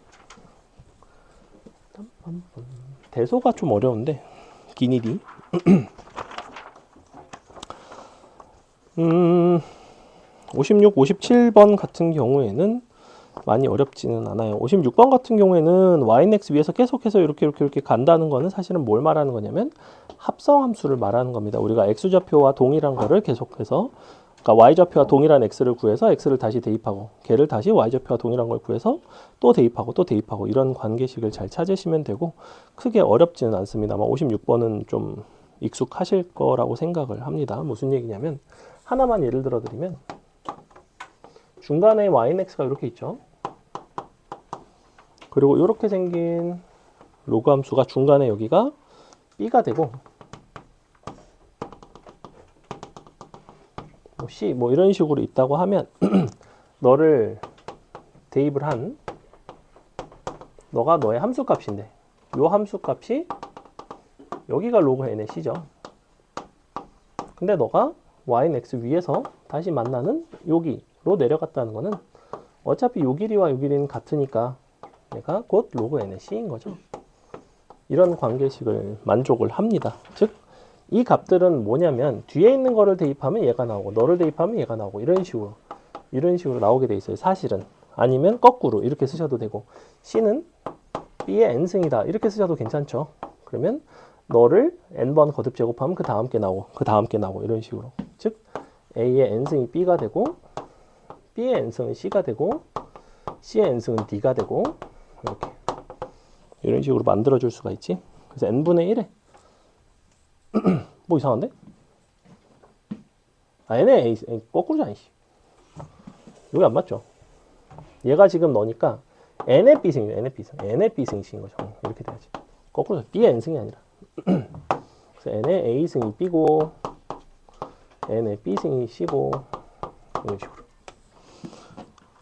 대소가 좀 어려운데 기니디 56, 57번 같은 경우에는 많이 어렵지는 않아요. 56번 같은 경우에는 yx 위에서 계속해서 이렇게 간다는 거는 사실은 뭘 말하는 거냐면 합성함수를 말하는 겁니다. 우리가 x좌표와 동일한 거를 계속해서 그러니까 y좌표와 동일한 x를 구해서 x를 다시 대입하고 걔를 다시 y좌표와 동일한 걸 구해서 또 대입하고 또 대입하고 이런 관계식을 잘 찾으시면 되고 크게 어렵지는 않습니다만 56번은 좀 익숙하실 거라고 생각을 합니다. 무슨 얘기냐면 하나만 예를 들어 드리면 중간에 yx가 이렇게 있죠. 그리고 이렇게 생긴 로그 함수가 중간에 여기가 b가 되고 C 뭐 이런 식으로 있다고 하면 너를 대입을 한 너가 너의 함수 값인데 요 함수 값이 여기가 로그 n의 c죠. 근데 너가 y는 x 위에서 다시 만나는 여기로 내려갔다는 거는 어차피 요 길이와 요 길이는 같으니까 얘가 곧 로그 n의 c인 거죠. 이런 관계식을 만족을 합니다. 즉 이 값들은 뭐냐면 뒤에 있는 거를 대입하면 얘가 나오고 너를 대입하면 얘가 나오고 이런 식으로 나오게 돼 있어요. 사실은. 아니면 거꾸로 이렇게 쓰셔도 되고 C는 B의 n승이다 이렇게 쓰셔도 괜찮죠. 그러면 너를 n번 거듭 제곱하면 그 다음 게 나오고 그 다음 게 나오고 이런 식으로. 즉 A의 n승이 B가 되고 B의 n승은 C가 되고 C의 n승은 D가 되고 이렇게 이런 식으로 만들어 줄 수가 있지. 그래서 n분의 1에 뭐 이상한데? 아, 얘네 A, 거꾸로잖아. 여기 안 맞죠? 얘가 지금 너니까 n의 B승이에요. n의 B승인 거죠. 이렇게 돼야지. 거꾸로 B의 n승이 아니라. 그래서 n의 A승이 B고 n의 B승이 C고 이런 식으로.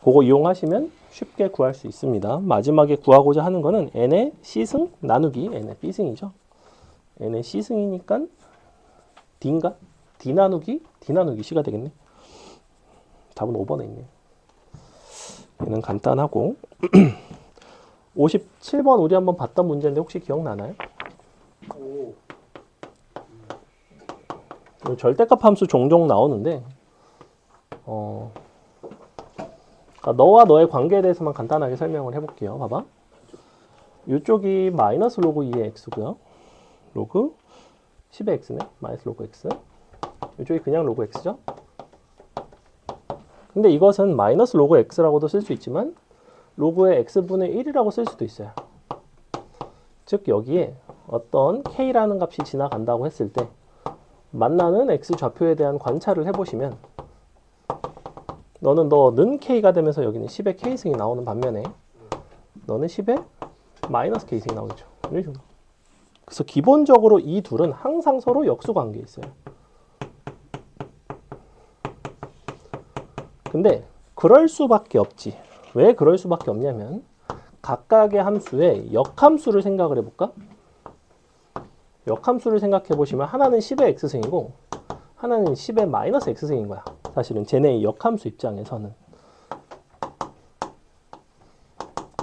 그거 이용하시면 쉽게 구할 수 있습니다. 마지막에 구하고자 하는 거는 n의 C승 나누기 n의 B승이죠. n의 C승이니까 D인가? D 나누기 C가 되겠네. 답은 5번에 있네요. 얘는 간단하고 57번 우리 한번 봤던 문제인데 혹시 기억나나요? 절대값 함수 종종 나오는데 너와 너의 관계에 대해서만 간단하게 설명을 해볼게요. 봐봐. 이쪽이 마이너스 로그 2의 x고요. 로그 10의 x네. 마이너스 로그 x. 이쪽이 그냥 로그 x죠. 근데 이것은 마이너스 로그 x라고도 쓸 수 있지만 로그의 x분의 1이라고 쓸 수도 있어요. 즉 여기에 어떤 k라는 값이 지나간다고 했을 때 만나는 x 좌표에 대한 관찰을 해보시면 너는 k가 되면서 여기는 10의 k승이 나오는 반면에 너는 10의 마이너스 k승이 나오죠. 그래서 기본적으로 이 둘은 항상 서로 역수 관계에 있어요. 근데 그럴 수밖에 없지. 왜 그럴 수밖에 없냐면 각각의 함수의 역함수를 생각을 해볼까? 역함수를 생각해 보시면 하나는 10의 x승이고 하나는 10의 마이너스 x승인 거야. 사실은 쟤네의 역함수 입장에서는.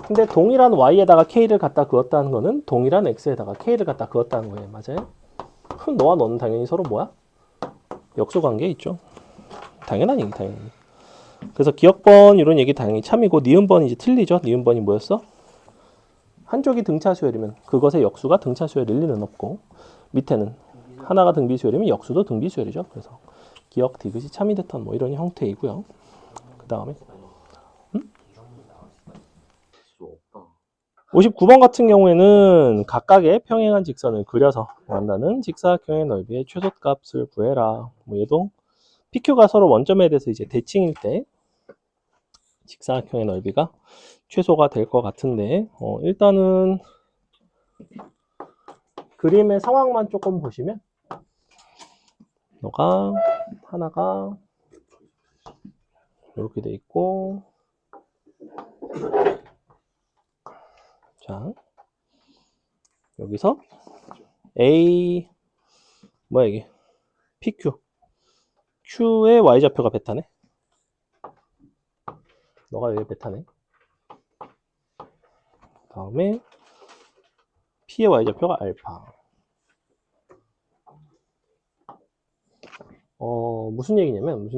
근데 동일한 y에다가 k를 갖다 그었다는 거는 동일한 x에다가 k를 갖다 그었다는 거예요. 맞아요? 그럼 너와 너는 당연히 서로 뭐야? 역수 관계에 있죠. 당연한 얘기, 당연히. 그래서 기억번 이런 얘기 당연히 참이고 니은번이 이제 틀리죠. 니은번이 뭐였어? 한쪽이 등차수열이면 그것의 역수가 등차수열일 리는 없고 밑에는 하나가 등비수열이면 역수도 등비수열이죠. 그래서 기억 디귿이 참이 됐던 뭐 이런 형태이고요. 그 다음에 59번 같은 경우에는 각각의 평행한 직선을 그려서 만나는 직사각형의 넓이의 최소값을 구해라. 뭐 얘도 PQ가 서로 원점에 대해서 이제 대칭일 때 직사각형의 넓이가 최소가 될 것 같은데 일단은 그림의 상황만 조금 보시면 너가 하나가 이렇게 돼 있고 자 여기서 A 뭐야 이게 PQ Q의 Y좌표가 베타네. 너가 여기 베타네. 다음에 P의 Y좌표가 알파. 무슨 얘기냐면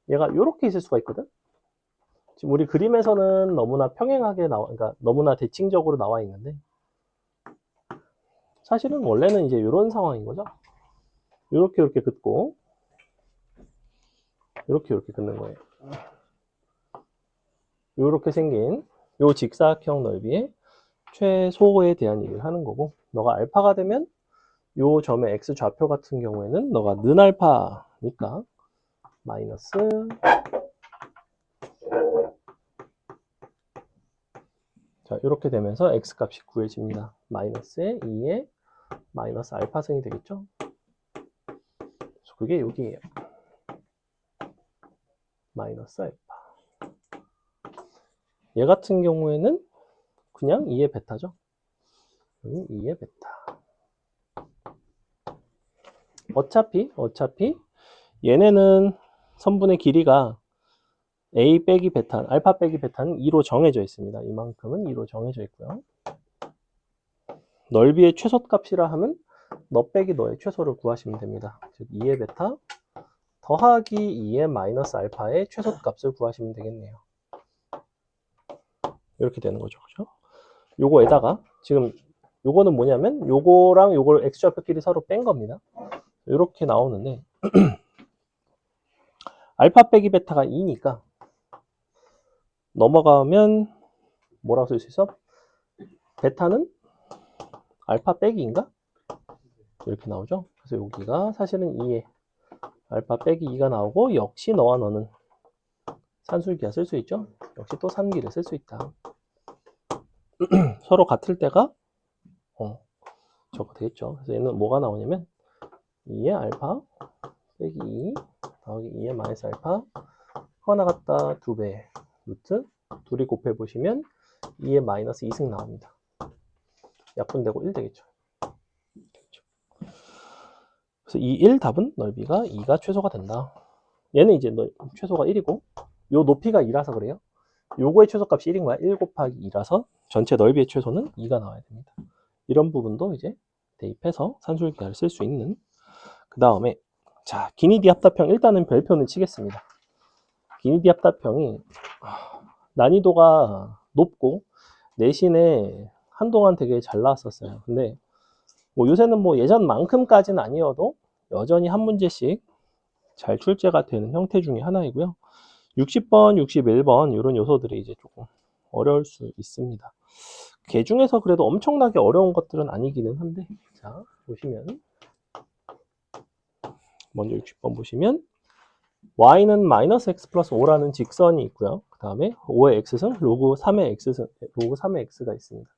얘가 이렇게 있을 수가 있거든. 지금 우리 그림에서는 너무나 평행하게 그러니까 너무나 대칭적으로 나와 있는데 사실은 원래는 이제 이런 상황인 거죠. 이렇게 긋고 이렇게 긋는 거예요. 이렇게 생긴 요 직사각형 넓이의 최소에 대한 얘기를 하는 거고 너가 알파가 되면 요 점의 x 좌표 같은 경우에는 너가 는 알파니까 마이너스 자 이렇게 되면서 x 값이 구해집니다. 마이너스의 2의 마이너스 알파승이 되겠죠. 그래서 그게 여기에요. 마이너스 알파. 얘 같은 경우에는 그냥 2의 베타죠. 여기 2의 베타. 어차피 얘네는 선분의 길이가 a 빼기 베타, 알파 빼기 베타는 2로 정해져 있습니다. 이만큼은 2로 정해져 있고요. 넓이의 최소값이라 하면 너 빼기 너의 최소를 구하시면 됩니다. 즉 2의 베타 더하기 2의 마이너스 알파의 최소값을 구하시면 되겠네요. 이렇게 되는 거죠. 그죠? 요거에다가 지금 요거는 뭐냐면 요거랑 요걸 x좌표끼리 서로 뺀 겁니다. 이렇게 나오는데 알파 빼기 베타가 2니까 넘어가면 뭐라고 쓸 수 있어? 베타는 알파 빼기인가? 이렇게 나오죠. 그래서 여기가 사실은 2에 알파 빼기 2가 나오고 역시 너와 너는 산술기가 쓸 수 있죠. 역시 또 산기를 쓸 수 있다. 서로 같을 때가 저거 되겠죠. 그래서 얘는 뭐가 나오냐면 2의 알파 빼기 2 더하기 2의 마이너스 알파 하나 갖다 2배 루트 둘이 곱해보시면 2의 마이너스 2승 나옵니다. 약분되고 1 되겠죠. 그래서 이 1 답은 넓이가 2가 최소가 된다. 얘는 이제 최소가 1이고 요 높이가 2라서 그래요. 요거의 최소값이 1인 거야. 1 곱하기 2라서 전체 넓이의 최소는 2가 나와야 됩니다. 이런 부분도 이제 대입해서 산술기하를 쓸 수 있는 그 다음에 자 기니디 합답형 일단은 별표는 치겠습니다. 기니디 합답형이 난이도가 높고 내신에 한동안 되게 잘 나왔었어요. 근데 뭐 요새는 뭐 예전만큼까지는 아니어도 여전히 한 문제씩 잘 출제가 되는 형태 중에 하나이고요. 60번, 61번 이런 요소들이 이제 조금 어려울 수 있습니다. 개 중에서 그래도 엄청나게 어려운 것들은 아니기는 한데, 자 보시면 먼저 60번 보시면 y는 마이너스 x 플러스 5라는 직선이 있고요. 그 다음에 5의 x승, 로그 3의 x승, 로그 3의 x가 있습니다.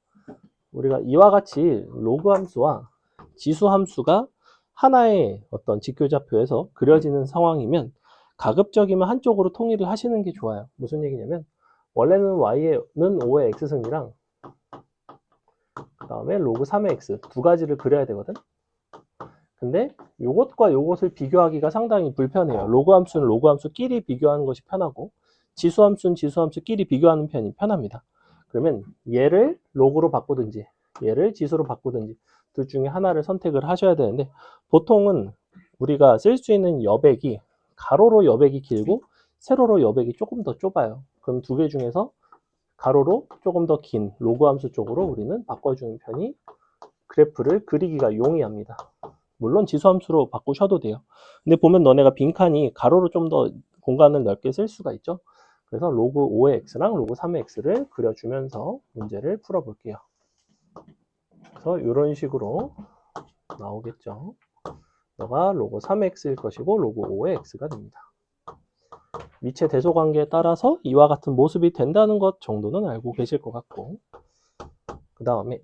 우리가 이와 같이 로그 함수와 지수 함수가 하나의 어떤 직교좌표에서 그려지는 상황이면 가급적이면 한쪽으로 통일을 하시는 게 좋아요. 무슨 얘기냐면 원래는 y는 5의 x승이랑 그 다음에 로그 3의 x 두 가지를 그려야 되거든. 근데 요것과 요것을 비교하기가 상당히 불편해요. 로그 함수는 로그 함수끼리 비교하는 것이 편하고 지수 함수는 지수 함수끼리 비교하는 편이 편합니다. 그러면 얘를 로그로 바꾸든지 얘를 지수로 바꾸든지 둘 중에 하나를 선택을 하셔야 되는데 보통은 우리가 쓸 수 있는 여백이 가로로 여백이 길고 세로로 여백이 조금 더 좁아요. 그럼 두 개 중에서 가로로 조금 더 긴 로그 함수 쪽으로 우리는 바꿔주는 편이 그래프를 그리기가 용이합니다. 물론 지수함수로 바꾸셔도 돼요. 근데 보면 너네가 빈칸이 가로로 좀 더 공간을 넓게 쓸 수가 있죠. 그래서 로그 5의 x랑 로그 3의 x를 그려주면서 문제를 풀어볼게요. 그래서 이런 식으로 나오겠죠. 너가 로그 3의 x일 것이고 로그 5의 x가 됩니다. 미체 대소 관계에 따라서 이와 같은 모습이 된다는 것 정도는 알고 계실 것 같고, 그 다음에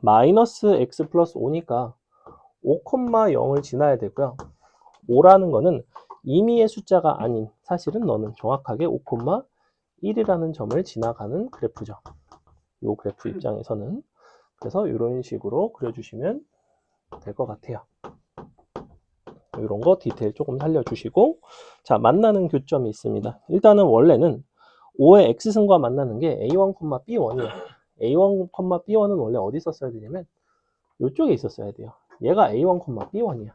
마이너스 x 플러스 5니까 5,0을 지나야 되고요. 5라는 거는 임의의 숫자가 아닌 사실은 너는 정확하게 5,1이라는 점을 지나가는 그래프죠. 이 그래프 입장에서는. 그래서 이런 식으로 그려주시면 될 것 같아요. 이런 거 디테일 조금 살려주시고, 자, 만나는 교점이 있습니다. 일단은 원래는 5의 x승과 만나는 게 a1, b1이에요. a1, b1은 원래 어디 있었어야 되냐면 이쪽에 있었어야 돼요. 얘가 a1, b1이야.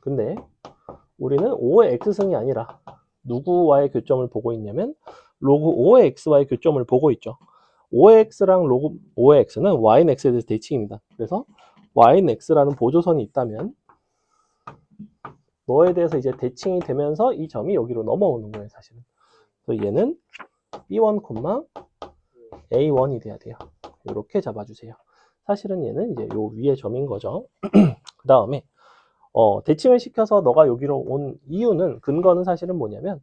근데 우리는 5의 x승이 아니라 누구와의 교점을 보고 있냐면 로그 5의 x와의 교점을 보고 있죠. 5의 x랑 로그 5의 x는 y는 x에 대해서 대칭입니다. 그래서 y는 x라는 보조선이 있다면 너에 대해서 이제 대칭이 되면서 이 점이 여기로 넘어오는 거예요, 사실은. 그래서 얘는 b1, a1이 돼야 돼요. 이렇게 잡아주세요. 사실은 얘는 이제 요 위에 점인 거죠. 그 다음에 대칭을 시켜서 너가 여기로 온 이유는, 근거는 사실은 뭐냐면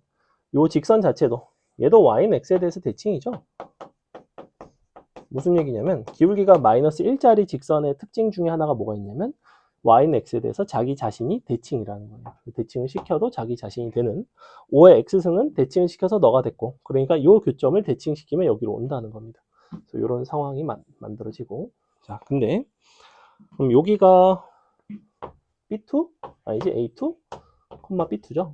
요 직선 자체도 얘도 y는 x에 대해서 대칭이죠. 무슨 얘기냐면 기울기가 마이너스 1짜리 직선의 특징 중에 하나가 뭐가 있냐면 y는 x에 대해서 자기 자신이 대칭이라는 거예요. 대칭을 시켜도 자기 자신이 되는 5의 x승은 대칭을 시켜서 너가 됐고, 그러니까 요 교점을 대칭시키면 여기로 온다는 겁니다. 그래서 이런 상황이 만들어지고, 자, 근데 그럼 여기가 B2? 아니지, A2, B2죠.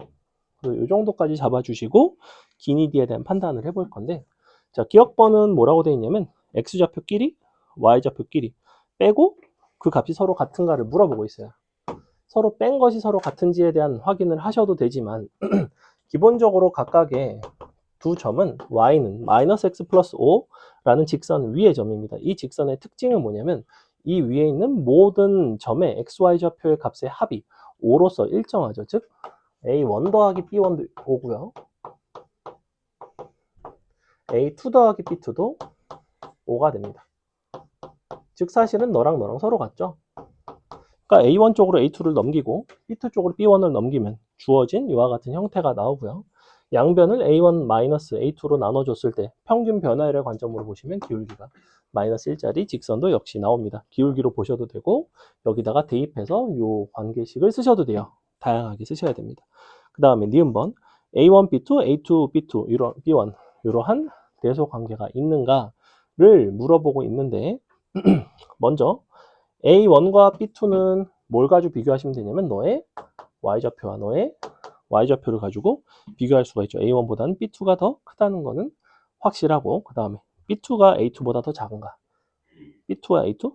이 정도까지 잡아주시고 기니디에 대한 판단을 해볼 건데, 자, 기억번은 뭐라고 되어 있냐면 x좌표끼리 y좌표끼리 빼고 그 값이 서로 같은가를 물어보고 있어요. 서로 뺀 것이 서로 같은지에 대한 확인을 하셔도 되지만 기본적으로 각각의 두 점은 y는 마이너스 x 플러스 5라는 직선 위의 점입니다. 이 직선의 특징은 뭐냐면 이 위에 있는 모든 점의 xy좌표의 값의 합이 5로서 일정하죠. 즉 a1 더하기 b1도 5고요. a2 더하기 b2도 5가 됩니다. 즉 사실은 너랑 너랑 서로 같죠. 그러니까 a1 쪽으로 a2를 넘기고 b2 쪽으로 b1을 넘기면 주어진 이와 같은 형태가 나오고요. 양변을 a1 마이너스 a2로 나눠줬을 때 평균 변화율의 관점으로 보시면 기울기가 마이너스 1짜리 직선도 역시 나옵니다. 기울기로 보셔도 되고 여기다가 대입해서 이 관계식을 쓰셔도 돼요. 다양하게 쓰셔야 됩니다. 그 다음에 니은번 a1, b2, a2, b2, b1 이러한 대소 관계가 있는가를 물어보고 있는데 먼저 A1과 B2는 뭘 가지고 비교하시면 되냐면 너의 Y좌표와 너의 Y좌표를 가지고 비교할 수가 있죠. A1보다는 B2가 더 크다는 거는 확실하고, 그 다음에 B2가 A2보다 더 작은가? B2와 A2?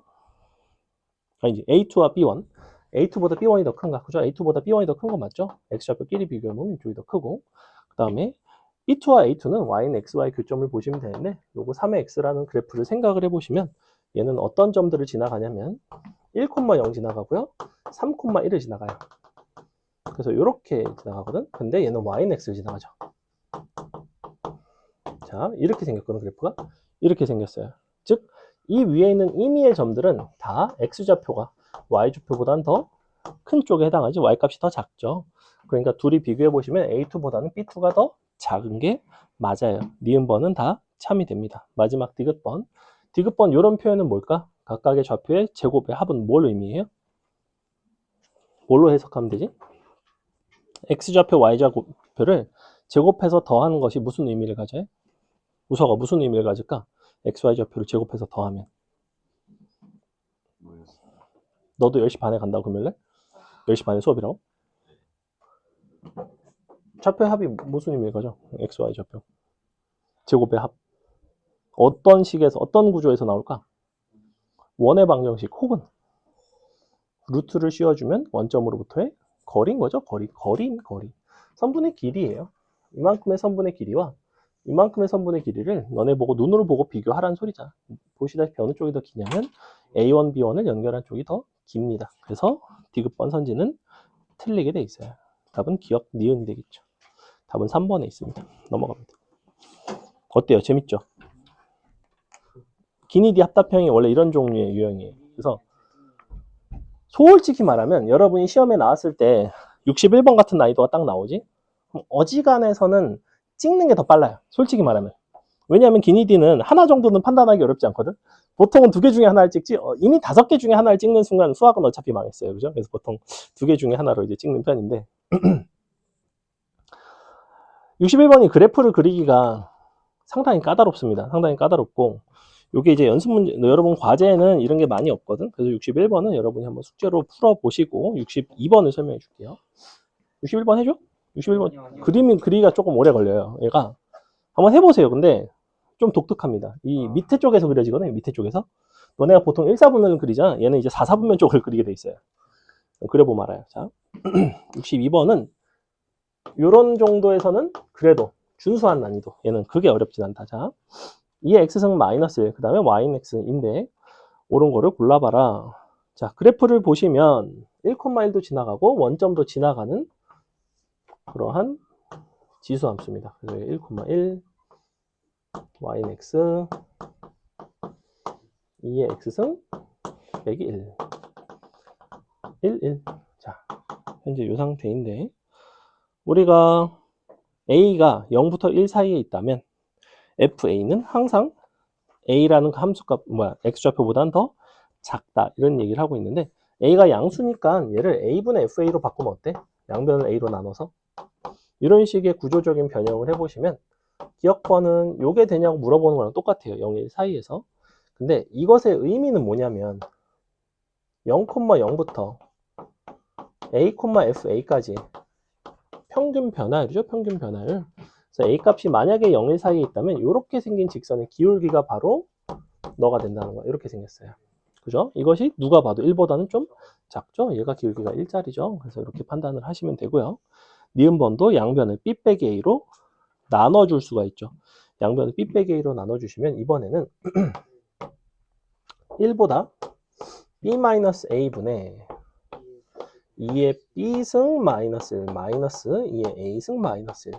아니지, A2와 B1. A2보다 B1이 더 큰가? 그죠? A2보다 B1이 더 큰 거 맞죠? X좌표끼리 비교해보면 이쪽이 더 크고, 그 다음에 B2와 A2는 Y는 XY 교점을 보시면 되는데, 요거 3의 X라는 그래프를 생각을 해보시면 얘는 어떤 점들을 지나가냐면 1,0 지나가고요, 3,1을 지나가요. 그래서 이렇게 지나가거든. 근데 얘는 Y는 X를 지나가죠. 자, 이렇게 생겼거든, 그래프가. 이렇게 생겼어요. 즉, 이 위에 있는 임의의 점들은 다 X좌표가 Y좌표보다는 더 큰 쪽에 해당하지, Y값이 더 작죠. 그러니까 둘이 비교해 보시면 A2보다는 B2가 더 작은 게 맞아요. 니은번은 다 참이 됩니다. 마지막 디귿번. 디귿번 이런 표현은 뭘까? 각각의 좌표의 제곱의 합은 뭘 의미해요? 뭘로 해석하면 되지? X좌표, Y좌표를 제곱해서 더하는 것이 무슨 의미를 가져요? 우서가 무슨 의미를 가질까? XY좌표를 제곱해서 더하면. 너도 10시 반에 간다고, 금요일에? 10시 반에 수업이라고? 좌표의 합이 무슨 의미를 가져? XY좌표. 제곱의 합. 어떤 식에서, 어떤 구조에서 나올까? 원의 방정식 혹은 루트를 씌워주면 원점으로부터의 거리인 거죠. 거리. 선분의 길이에요. 이만큼의 선분의 길이와 이만큼의 선분의 길이를 너네 보고 눈으로 보고 비교하라는 소리잖아. 보시다시피 어느 쪽이 더 기냐면 A1, B1을 연결한 쪽이 더 깁니다. 그래서 디귿번 선지는 틀리게 돼 있어요. 답은 기억 니은이 되겠죠. 답은 3번에 있습니다. 넘어갑니다. 어때요? 재밌죠? 기니디 합답형이 원래 이런 종류의 유형이에요. 그래서 솔직히 말하면 여러분이 시험에 나왔을 때 61번 같은 난이도가 딱 나오지? 그럼 어지간해서는 찍는 게 더 빨라요. 솔직히 말하면. 왜냐하면 기니디는 하나 정도는 판단하기 어렵지 않거든. 보통은 2개 중에 하나를 찍지, 이미 5개 중에 하나를 찍는 순간 수학은 어차피 망했어요. 그죠? 그래서 보통 2개 중에 하나로 이제 찍는 편인데 61번이 그래프를 그리기가 상당히 까다롭습니다. 상당히 까다롭고 요게 이제 연습 문제, 여러분 과제에는 이런 게 많이 없거든. 그래서 61번은 여러분이 한번 숙제로 풀어보시고 62번을 설명해 줄게요. 61번 해줘? 61번 아니요. 그림이 그리기가 조금 오래 걸려요. 얘가 한번 해보세요. 근데 좀 독특합니다. 이 밑에 쪽에서 그려지거든요. 밑에 쪽에서. 너네가 보통 1사분면을 그리잖아. 얘는 이제 4사분면 쪽을 그리게 돼 있어요. 그려보면 알아요. 자, 62번은 요런 정도에서는 그래도 준수한 난이도. 얘는 그게 어렵진 않다. 자, 2의 x승 마이너스 1, 그 다음에 y는 x인데 옳은 거를 골라봐라. 자, 그래프를 보시면 1,1도 지나가고 원점도 지나가는 그러한 지수함수입니다. 그래서 1,1 y는 x 2의 x승 빼기 1 1 자, 현재 이 상태인데 우리가 a가 0부터 1 사이에 있다면 fa는 항상 a라는 그 함수값 x좌표보다는 더 작다 이런 얘기를 하고 있는데 a가 양수니까 얘를 a분의 fa로 바꾸면 어때? 양변을 a로 나눠서 이런 식의 구조적인 변형을 해보시면 기억번은 요게 되냐고 물어보는 거랑 똑같아요. 0, 1 사이에서. 근데 이것의 의미는 뭐냐면 0,0부터 a, fa까지 평균 변화율이죠. 평균 변화율. 그래서 a 값이 만약에 0, 1 사이에 있다면 이렇게 생긴 직선의 기울기가 바로 너가 된다는 거야. 이렇게 생겼어요. 그죠? 이것이 누가 봐도 1보다는 좀 작죠? 얘가 기울기가 1짜리죠. 그래서 이렇게 판단을 하시면 되고요. 니은번도 양변을 b 빼기 a로 나눠줄 수가 있죠. 양변을 b 빼기 a로 나눠주시면 이번에는 1보다 b-a분의 2의 b승 마이너스 1 마이너스 2의 a승 마이너스 1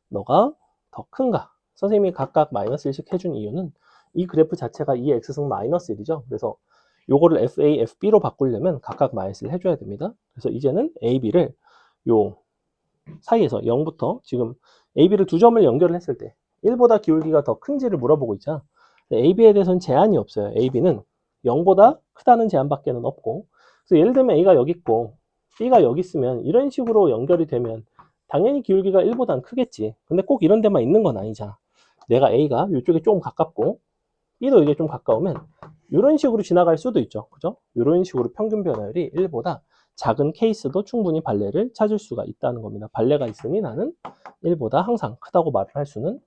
너가 더 큰가? 선생님이 각각 마이너스 1씩 해준 이유는 이 그래프 자체가 2의 x승 마이너스 1이죠. 그래서 요거를 fa, fb로 바꾸려면 각각 마이너스 1 해줘야 됩니다. 그래서 이제는 ab를 요 사이에서 0부터 지금 AB를 두 점을 연결을 했을 때 1보다 기울기가 더 큰지를 물어보고 있잖아. AB에 대해서는 제한이 없어요. AB는 0보다 크다는 제한밖에는 없고 그래서 예를 들면 A가 여기 있고 B가 여기 있으면 이런 식으로 연결이 되면 당연히 기울기가 1보다는 크겠지. 근데 꼭 이런 데만 있는 건 아니잖아. 내가 A가 이쪽에 좀 가깝고 B도 이게 좀 가까우면 이런 식으로 지나갈 수도 있죠. 그죠? 이런 식으로 평균 변화율이 1보다 작은 케이스도 충분히 발레를 찾을 수가 있다는 겁니다. 발레가 있으니 나는 1보다 항상 크다고 말을 할 수는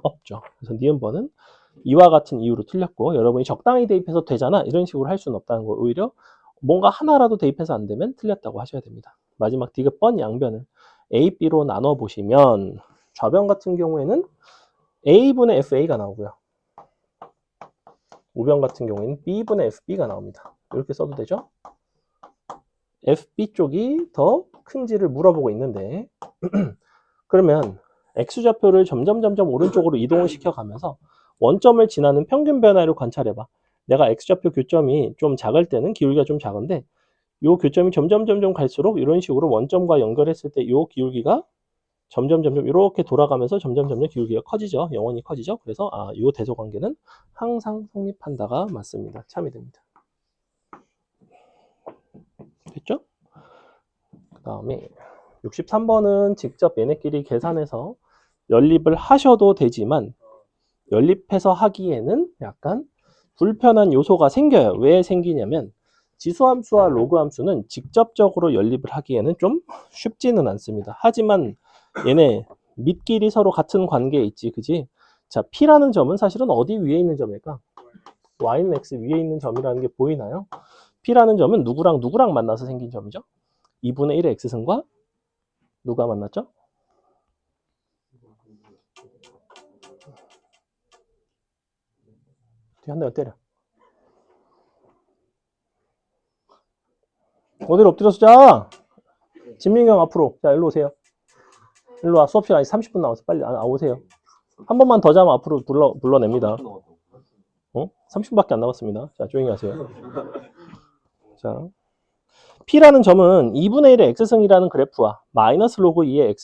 없죠. 그래서 니은번은 이와 같은 이유로 틀렸고 여러분이 적당히 대입해서 되잖아 이런 식으로 할 수는 없다는 거 오히려 뭔가 하나라도 대입해서 안 되면 틀렸다고 하셔야 됩니다. 마지막 디귿번 양변을 A, B로 나눠 보시면 좌변 같은 경우에는 A분의 FA가 나오고요. 우변 같은 경우에는 B분의 FB가 나옵니다. 이렇게 써도 되죠? FB 쪽이 더 큰지를 물어보고 있는데 그러면 X좌표를 점점 오른쪽으로 이동을 시켜가면서 원점을 지나는 평균 변화를 관찰해봐. 내가 X좌표 교점이 좀 작을 때는 기울기가 좀 작은데 이 교점이 점점 갈수록 이런 식으로 원점과 연결했을 때 이 기울기가 점점 이렇게 돌아가면서 점점 기울기가 커지죠. 영원히 커지죠. 그래서 이 대소 관계는 항상 성립한다가 맞습니다. 참이 됩니다. 됐죠? 그 다음에 63번은 직접 얘네끼리 계산해서 연립을 하셔도 되지만 연립해서 하기에는 약간 불편한 요소가 생겨요. 왜 생기냐면 지수함수와 로그함수는 직접적으로 연립을 하기에는 좀 쉽지는 않습니다. 하지만 얘네 밑끼리 서로 같은 관계에 있지, 그지? 자, P라는 점은 사실은 어디 위에 있는 점일까? Y는 X 위에 있는 점이라는 게 보이나요? P라는 점은 누구랑 만나서 생긴 점이죠? 2분의 1의 X승과 누가 만났죠? 뒤에 한 대만 때려. 어디로 엎드려서 자! 진민경 앞으로. 자, 일로 오세요. 일로 와. 수업 시간 30분 남았어. 빨리 오세요. 한 번만 더 자면 앞으로 불러냅니다. 30분밖에 안 남았습니다. 자, 조용히 하세요. 자, P라는 점은 2분의 1의 X승이라는 그래프와 마이너스 로그 2의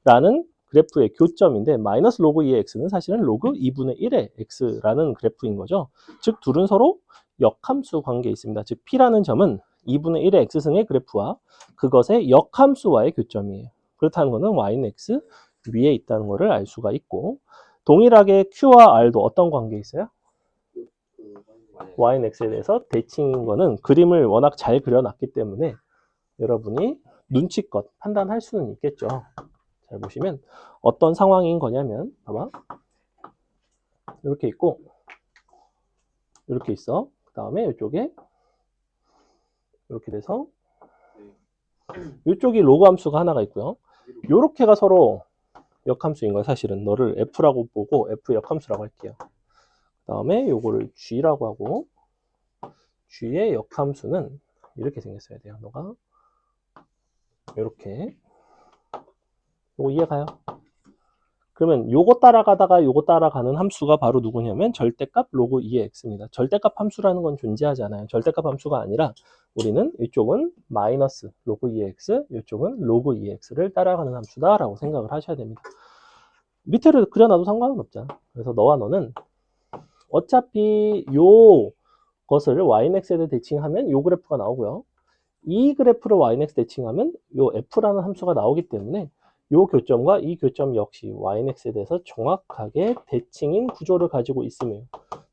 X라는 그래프의 교점인데 마이너스 로그 2의 X는 사실은 로그 2분의 1의 X라는 그래프인 거죠. 즉, 둘은 서로 역함수 관계에 있습니다. 즉, P라는 점은 2분의 1의 X승의 그래프와 그것의 역함수와의 교점이에요. 그렇다는 것은 Y는 X 위에 있다는 것을 알 수가 있고 동일하게 Q와 R도 어떤 관계에 있어요? Y는 X에 대해서 대칭인 거는 그림을 워낙 잘 그려놨기 때문에 여러분이 눈치껏 판단할 수는 있겠죠. 잘 보시면 어떤 상황인 거냐면 봐봐. 이렇게 있고 이렇게 있어. 그 다음에 이쪽에 이렇게 돼서 이쪽이 로그 함수가 하나가 있고요. 요렇게가 서로 역함수인 거야. 사실은 너를 F라고 보고 F 역함수라고 할게요. 그 다음에 요거를 G라고 하고 G의 역함수는 이렇게 생겼어야 돼요. 너가 이렇게 요거 이해가요? 그러면 요거 따라가다가 요거 따라가는 함수가 바로 누구냐면 절대값 로그 2의 x입니다. 절대값 함수라는 건 존재하지 않아요. 절대값 함수가 아니라 우리는 이쪽은 마이너스 로그 2의 x, 이쪽은 로그 2의 x를 따라가는 함수다라고 생각을 하셔야 됩니다. 밑에를 그려놔도 상관은 없잖아. 그래서 너와 너는 어차피 요 것을 yx에 대칭하면 요 그래프가 나오고요. 이 그래프를 yx 대칭하면 요 f라는 함수가 나오기 때문에 요 교점과 이 교점 역시 yx에 대해서 정확하게 대칭인 구조를 가지고 있으며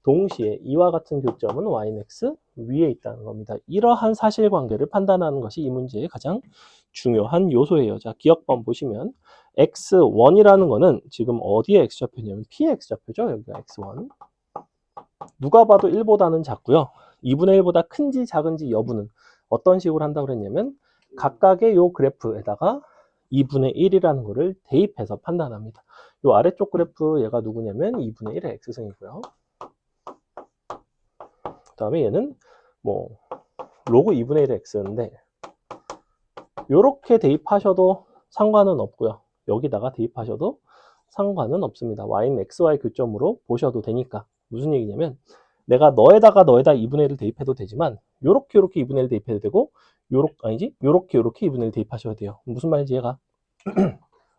동시에 이와 같은 교점은 yx 위에 있다는 겁니다. 이러한 사실관계를 판단하는 것이 이 문제의 가장 중요한 요소예요. 자, 기억번 보시면 x1이라는 거는 지금 어디에 x좌표냐면 p의 x좌표죠. 여기가 x1. 누가 봐도 1보다는 작고요. 2분의 1보다 큰지 작은지 여부는 어떤 식으로 한다고 그랬냐면 각각의 요 그래프에다가 2분의 1이라는 거를 대입해서 판단합니다. 요 아래쪽 그래프 얘가 누구냐면 2분의 1의 x승이고요. 그 다음에 얘는 뭐 로그 2분의 1의 x인데 요렇게 대입하셔도 상관은 없고요. 여기다가 대입하셔도 상관은 없습니다. y는 xy 교점으로 보셔도 되니까. 무슨 얘기냐면 내가 너에다가 2분의 1을 대입해도 되지만 요렇게 2분의 1 대입해도 되고 요렇게 2분의 1 대입하셔야 돼요. 무슨 말인지 이해가?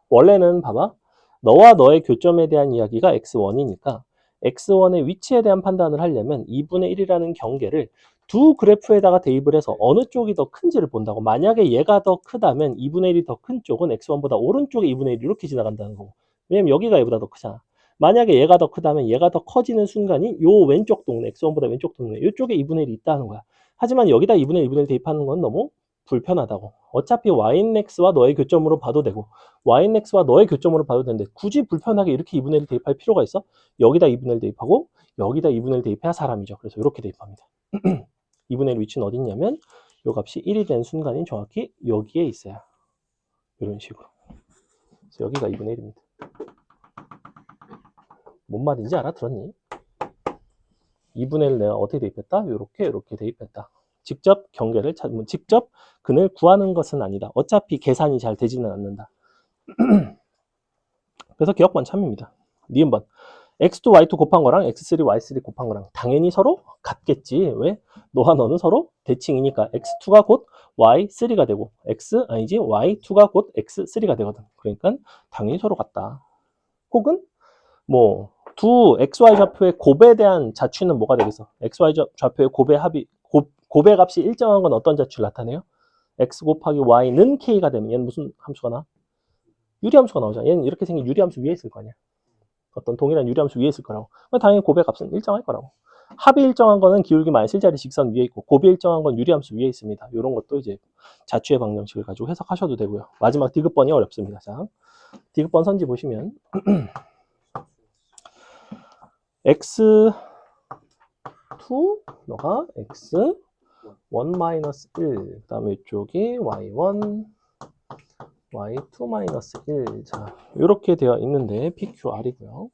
원래는 봐봐. 너와 너의 교점에 대한 이야기가 x1이니까 x1의 위치에 대한 판단을 하려면 2분의 1이라는 경계를 두 그래프에다가 대입을 해서 어느 쪽이 더 큰지를 본다고. 만약에 얘가 더 크다면 2분의 1이 더 큰 쪽은 x1보다 오른쪽에 2분의 1이 이렇게 지나간다는 거고. 왜냐면 여기가 얘보다 더 크잖아. 만약에 얘가 더 크다면 얘가 더 커지는 순간이 요 왼쪽 동네, x1보다 왼쪽 동네, 이쪽에 2분의 1이 있다는 거야. 하지만 여기다 2분의 1, 2분의 1 대입하는 건 너무 불편하다고. 어차피 yx와 너의 교점으로 봐도 되고 yx와 너의 교점으로 봐도 되는데 굳이 불편하게 이렇게 2분의 1 대입할 필요가 있어? 여기다 2분의 1 대입하고 여기다 2분의 1 대입해야 사람이죠. 그래서 이렇게 대입합니다. 2분의 1 위치는 어디 있냐면 요 값이 1이 된 순간이 정확히 여기에 있어요. 이런 식으로. 그래서 여기가 2분의 1입니다. 뭔 말인지 알아들었니? 2분의 1 내가 어떻게 대입했다? 이렇게 대입했다. 직접 경계를 직접 근을 구하는 것은 아니다. 어차피 계산이 잘 되지는 않는다. 그래서 기억번 참입니다. 니은번 x2, y2 곱한 거랑 x3, y3 곱한 거랑 당연히 서로 같겠지. 왜? 너와 너는 서로 대칭이니까 x2가 곧 y3가 되고 y2가 곧 x3가 되거든. 그러니까 당연히 서로 같다. 혹은 뭐 두 xy 좌표의 곱에 대한 자취는 뭐가 되겠어? xy 좌표의 곱의 합이 곱의 값이 일정한 건 어떤 자취를 나타내요? x 곱하기 y는 k가 되면 얘는 무슨 함수가 나? 유리함수가 나오잖아. 얘는 이렇게 생긴 유리함수 위에 있을 거 아니야. 어떤 동일한 유리함수 위에 있을 거라고. 당연히 곱의 값은 일정할 거라고. 합이 일정한 거는 기울기 마이너스 1자리 직선 위에 있고 곱이 일정한 건 유리함수 위에 있습니다. 이런 것도 이제 자취의 방정식을 가지고 해석하셔도 되고요. 마지막 디귿번이 어렵습니다. 자, 디귿번 선지 보시면 x2 너가 x1 마이너스 1, 그 다음에 이쪽이 y1 y2 마이너스 1. 자, 이렇게 되어 있는데 PQR이고요.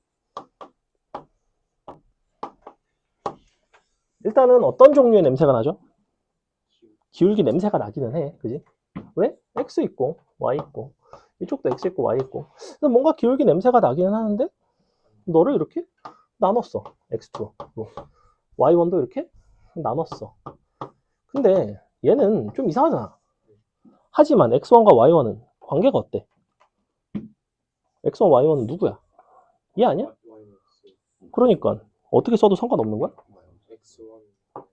일단은 어떤 종류의 냄새가 나죠? 기울기 냄새가 나기는 해. 그지? 왜? X 있고 Y 있고 이쪽도 X 있고 Y 있고 뭔가 기울기 냄새가 나기는 하는데 너를 이렇게 나눴어. X2 Y1도 이렇게 나눴어. 근데 얘는 좀 이상하잖아. 하지만 X1과 Y1은 관계가 어때? X1, Y1은 누구야? 얘 아니야? 그러니까 어떻게 써도 상관없는 거야?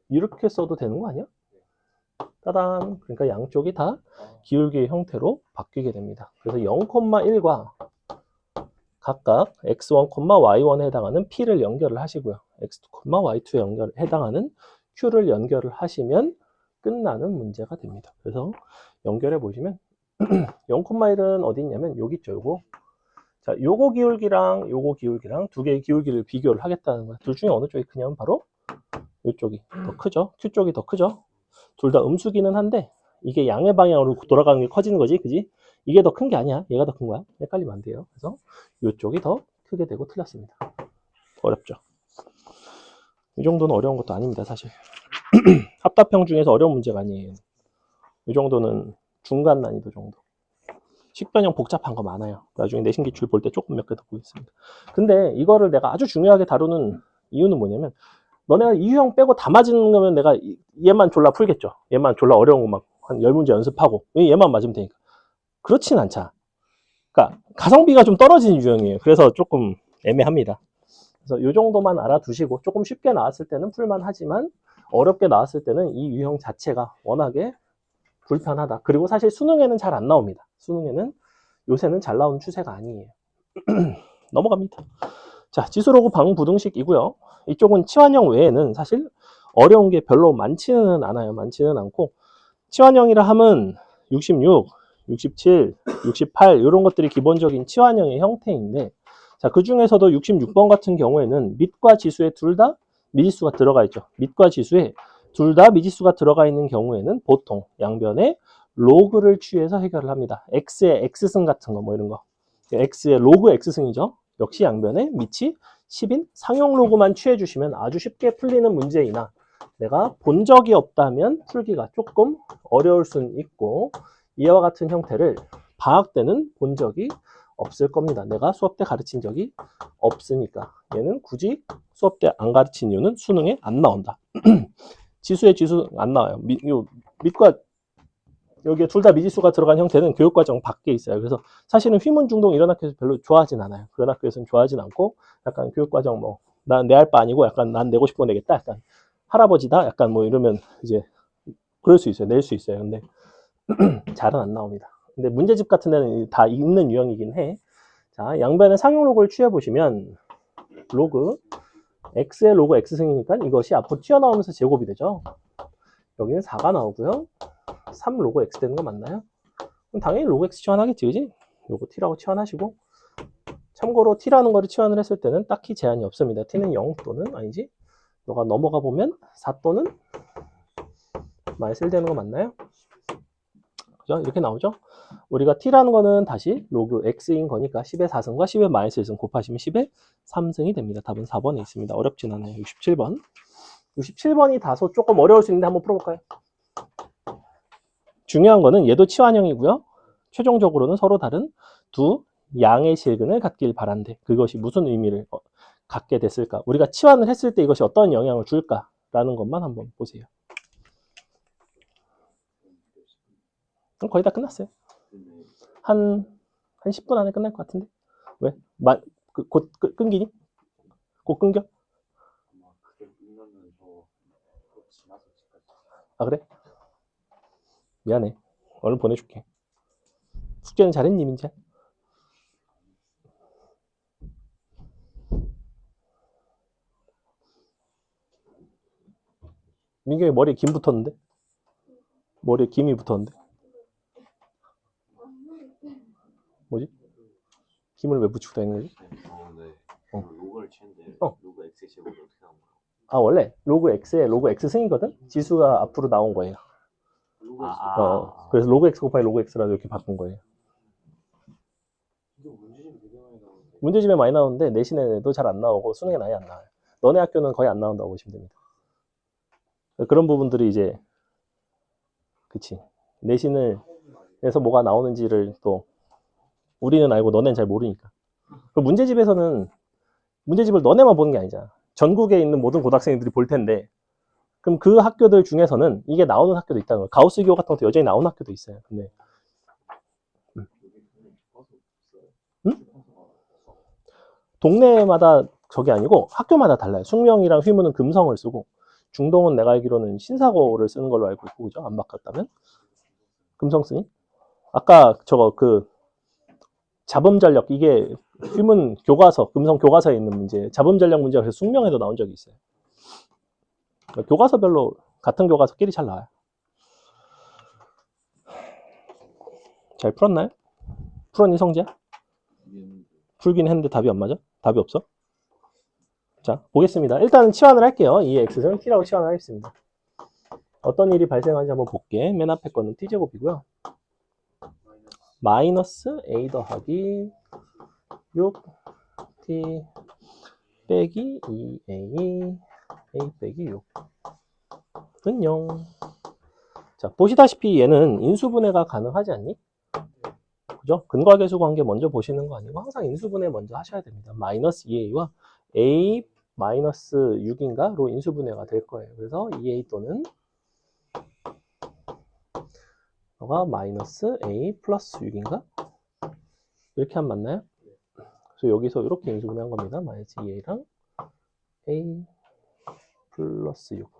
이렇게 써도 되는 거 아니야? 따단. 그러니까 양쪽이 다 기울기의 형태로 바뀌게 됩니다. 그래서 0,1과 각각 x1, y1에 해당하는 p를 연결을 하시고요. x2, y2에 해당하는 q를 연결을 하시면 끝나는 문제가 됩니다. 그래서 연결해 보시면 0,1은 어디 있냐면 여기 있죠. 요거. 자, 요거 기울기랑 요거 기울기랑 두 개의 기울기를 비교를 하겠다는 거야. 둘 중에 어느 쪽이 크냐면 바로 이쪽이 더 크죠. q 쪽이 더 크죠. 둘 다 음수기는 한데 이게 양의 방향으로 돌아가는 게 커지는 거지, 그지? 이게 더 큰 게 아니야. 얘가 더 큰 거야. 헷갈리면 안 돼요. 그래서 이쪽이 더 크게 되고 틀렸습니다. 어렵죠? 이 정도는 어려운 것도 아닙니다, 사실. 합답형 중에서 어려운 문제가 아니에요. 이 정도는 중간 난이도 정도. 식변형 복잡한 거 많아요. 나중에 내신 기출 볼 때 조금 몇 개 더 보겠습니다. 근데 이거를 내가 아주 중요하게 다루는 이유는 뭐냐면 너네가 이 유형 빼고 다 맞은 거면 내가 얘만 졸라 풀겠죠. 얘만 졸라 어려운 거 막 한 10문제 연습하고 얘만 맞으면 되니까. 그렇진 않잖아. 그러니까 가성비가 좀 떨어지는 유형이에요. 그래서 조금 애매합니다. 그래서 이 정도만 알아두시고 조금 쉽게 나왔을 때는 풀만하지만 어렵게 나왔을 때는 이 유형 자체가 워낙에 불편하다. 그리고 사실 수능에는 잘 안 나옵니다. 수능에는 요새는 잘 나오는 추세가 아니에요. 넘어갑니다. 자, 지수로그 방부등식이고요. 이쪽은 치환형 외에는 사실 어려운 게 별로 많지는 않아요. 많지는 않고 치환형이라 하면 66, 67, 68 이런 것들이 기본적인 치환형의 형태인데 자, 그 중에서도 66번 같은 경우에는 밑과 지수에 둘 다 미지수가 들어가 있죠. 밑과 지수에 둘 다 미지수가 들어가 있는 경우에는 보통 양변에 로그를 취해서 해결을 합니다. x의 x승 같은 거 뭐 이런 거. x의 로그 x승이죠. 역시 양변에 밑이 10인 상용 로그만 취해 주시면 아주 쉽게 풀리는 문제이나 내가 본 적이 없다면 풀기가 조금 어려울 수는 있고 이와 같은 형태를 방학 때는 본 적이 없을 겁니다. 내가 수업 때 가르친 적이 없으니까 얘는 굳이 수업 때 안 가르친 이유는 수능에 안 나온다. 지수의 지수 안 나와요. 밑과 여기에 둘 다 미지수가 들어간 형태는 교육과정 밖에 있어요. 그래서 사실은 휘문 중동 이런 학교에서 별로 좋아하진 않아요. 그런 학교에서는 좋아하진 않고 약간 교육과정 뭐 난 내 할 바 아니고 약간 난 내고 싶은 거 내겠다. 약간 할아버지다. 약간 뭐 이러면 이제 그럴 수 있어요. 낼 수 있어요. 근데 잘은 안 나옵니다. 근데 문제집 같은 데는 다 있는 유형이긴 해. 자, 양변의 상용 로그를 취해 보시면 로그 x의 로그 x승이니까 이것이 앞으로 튀어나오면서 제곱이 되죠. 여기는 4가 나오고요. 3 로그 x 되는 거 맞나요? 그럼 당연히 로그 x 치환하겠지, 그지? 요거 t라고 치환하시고 참고로 t라는 거를 치환을 했을 때는 딱히 제한이 없습니다. t는 0 또는 아니지? 너가 넘어가 보면 4 또는 마이너스 1 되는 거 맞나요? 그죠? 이렇게 나오죠? 우리가 t라는 거는 다시 로그 x인 거니까 10의 4승과 10의 마이너스 1승 곱하시면 10의 3승이 됩니다. 답은 4번에 있습니다. 어렵진 않아요. 67번. 67번이 다소 조금 어려울 수 있는데 한번 풀어볼까요? 중요한 거는 얘도 치환형이고요. 최종적으로는 서로 다른 두 양의 실근을 갖길 바란대. 그것이 무슨 의미를 갖게 됐을까? 우리가 치환을 했을 때 이것이 어떤 영향을 줄까라는 것만 한번 보세요. 그럼 거의 다 끝났어요. 한 10분 안에 끝날 것 같은데? 왜? 곧 끊기니? 곧 끊겨? 아, 그래? 미안해. 얼른 보내줄게. 숙제는 잘했니, 민지야? 민경이 머리에 김 붙었는데? 머리에 김이 붙었는데? 뭐지? 김을 왜 붙이고 다니는 거지? 네. 로그를 치는데 로그 x 제곱이 어떻게 나온 거야? 아, 원래 로그 x에 로그 x승이거든? 지수가 앞으로 나온 거예요. 그래서 로그 x 곱하기 로그 x라고 이렇게 바꾼 거예요. 문제집에 많이 나오는데 내신에도 잘 안 나오고 수능에는 아예 안 나와요. 너네 학교는 거의 안 나온다고 보시면 됩니다. 그런 부분들이 이제 그치 내신에서 뭐가 나오는지를 또 우리는 알고 너네는 잘 모르니까. 그럼 문제집에서는 문제집을 너네만 보는 게 아니잖아. 전국에 있는 모든 고등학생들이 볼 텐데 그럼 그 학교들 중에서는 이게 나오는 학교도 있다는 거예요. 가우스 기호 같은 것도 여전히 나오는 학교도 있어요. 근데 동네마다 저게 아니고 학교마다 달라요. 숙명이랑 휘문은 금성을 쓰고 중동은 내가 알기로는 신사고를 쓰는 걸로 알고 있고, 그죠? 안 바꿨다면 금성 쓰니? 아까 저거 자범전력, 이게 휘문 교과서, 금성 교과서에 있는 문제, 자범전력 문제가 그래서 숙명에도 나온 적이 있어요. 교과서별로 같은 교과서끼리 잘 나와요. 잘 풀었나요? 풀었니, 성재야? 풀긴 했는데 답이 안 맞아? 답이 없어? 자, 보겠습니다. 일단은 치환을 할게요. 이 x는 t라고 치환을 하겠습니다. 어떤 일이 발생하는지 한번 볼게. 맨 앞에 거는 t제곱이고요. 마이너스 a 더하기 6t 빼기 2a a 빼기 6은 0. 자, 보시다시피 얘는 인수분해가 가능하지 않니? 그죠? 근과계수 관계 먼저 보시는 거 아니고 항상 인수분해 먼저 하셔야 됩니다. 마이너스 2a와 a 마이너스 6인가로 인수분해가 될 거예요. 그래서 2a 또는 너가 마이너스 a 플러스 6인가? 이렇게 하면 맞나요? 그래서 여기서 이렇게 인수분해한 겁니다. 마이너스 2a랑 a 플러스 6.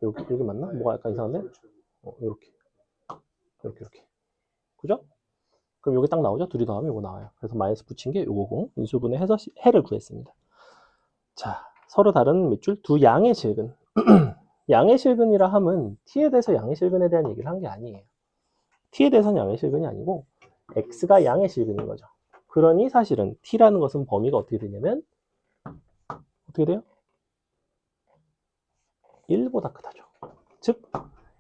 여기 맞나? 뭐가 약간 이상한데? 이렇게. 그죠? 그럼 여기 딱 나오죠? 둘이 더하면 이거 나와요. 그래서 마이너스 붙인 게 요거고 인수분해 해서 해를 구했습니다. 자, 서로 다른 밑줄 두 양의 실근. 양의 실근이라 함은 t에 대해서 양의 실근에 대한 얘기를 한 게 아니에요. t에 대해서는 양의 실근이 아니고 x가 양의 실근인 거죠. 그러니 사실은 t라는 것은 범위가 어떻게 되냐면 어떻게 돼요? 1보다 크다죠. 즉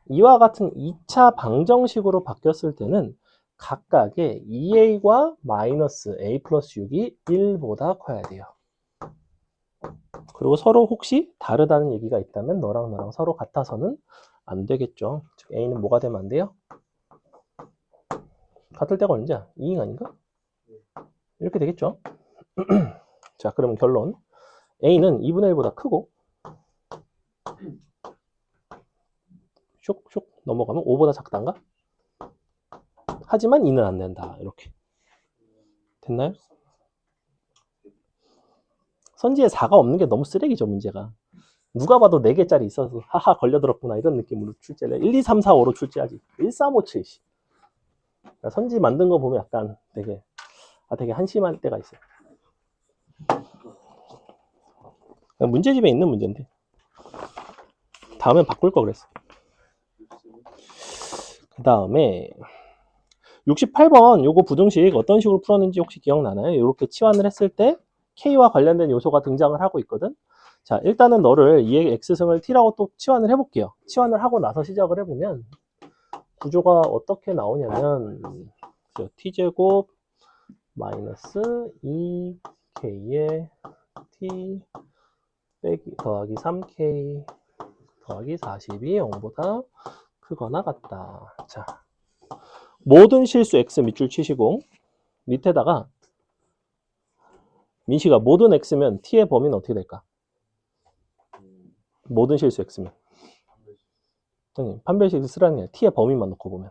이와 같은 2차 방정식으로 바뀌었을 때는 각각의 2a과 마이너스 a 플러스 6이 1보다 커야 돼요. 그리고 서로 혹시 다르다는 얘기가 있다면 너랑 나랑 서로 같아서는 안 되겠죠. 즉 a는 뭐가 되면 안 돼요? 같을 때가 언제야? 2인 아닌가? 이렇게 되겠죠. 자, 그러면 결론 a는 2분의 1보다 크고 슉슉 넘어가면 5보다 작단가? 하지만 2는 안 된다. 이렇게 됐나요? 선지에 4가 없는 게 너무 쓰레기죠, 문제가. 누가 봐도 4개짜리 있어서 하하 걸려들었구나 이런 느낌으로 출제를 1, 2, 3, 4, 5로 출제하지. 1, 3, 5, 7. 선지 만든 거 보면 약간 되게 한심할 때가 있어요. 문제집에 있는 문제인데 다음엔 바꿀 거 그랬어. 그 다음에 68번 요거 부등식 어떤 식으로 풀었는지 혹시 기억나나요? 이렇게 치환을 했을 때 K와 관련된 요소가 등장을 하고 있거든. 자, 일단은 너를 2의 x승을 t라고 또 치환을 해볼게요. 치환을 하고 나서 시작을 해보면 구조가 어떻게 나오냐면 t제곱 마이너스 2k의 t 빼기 더하기 3k 더하기 40이 0보다 크거나 같다. 자, 모든 실수 x 밑줄 치시고 밑에다가 민씨가 모든 x면 t의 범위는 어떻게 될까? 모든 실수 x면 선생님 판별식 쓰라는 게 아니라 t의 범위만 놓고 보면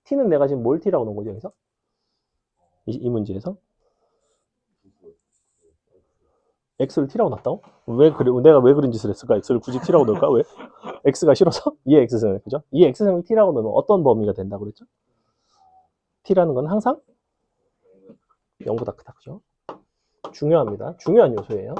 t는 내가 지금 뭘 t라고 놓은 거죠 여기서? 이 문제에서 x를 t라고 놨다고? 내가 왜 그런 짓을 했을까? x를 굳이 t라고 넣을까? 왜? x가 싫어서? 2의 x승을 그죠? 2의 x승을 t라고 넣으면 어떤 범위가 된다고 그랬죠? t라는 건 항상 0보다 크다 그죠? 중요합니다. 중요한 요소예요.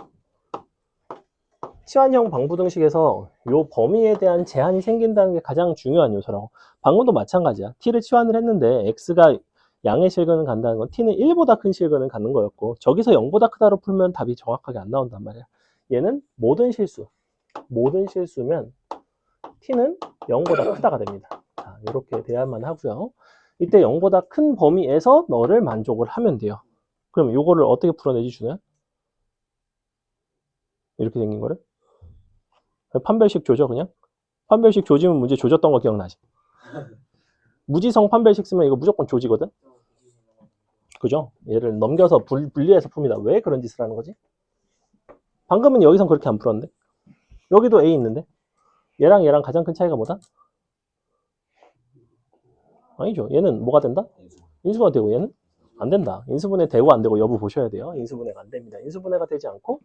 치환형 방부등식에서 요 범위에 대한 제한이 생긴다는 게 가장 중요한 요소라고. 방금도 마찬가지야. t를 치환을 했는데 x가 양의 실근을 간다는 건 t는 1보다 큰 실근을 갖는 거였고 저기서 0보다 크다로 풀면 답이 정확하게 안 나온단 말이야. 얘는 모든 실수면 t는 0보다 크다가 됩니다. 자, 이렇게 돼야만 하고요. 이때 0보다 큰 범위에서 너를 만족을 하면 돼요. 그럼 이거를 어떻게 풀어내지 준호야? 이렇게 생긴 거를? 판별식 조져 그냥? 판별식 조지면 문제 조졌던 거 기억나지? 무지성 판별식 쓰면 이거 무조건 조지거든? 그죠? 얘를 넘겨서 분리해서 풉니다. 왜 그런 짓을 하는 거지? 방금은 여기선 그렇게 안 풀었는데? 여기도 A 있는데? 얘랑 가장 큰 차이가 뭐다? 아니죠. 얘는 뭐가 된다? 인수분해 되고 얘는? 안 된다. 인수분해 되고 안 되고 여부 보셔야 돼요. 인수분해가 안 됩니다. 인수분해가 되지 않고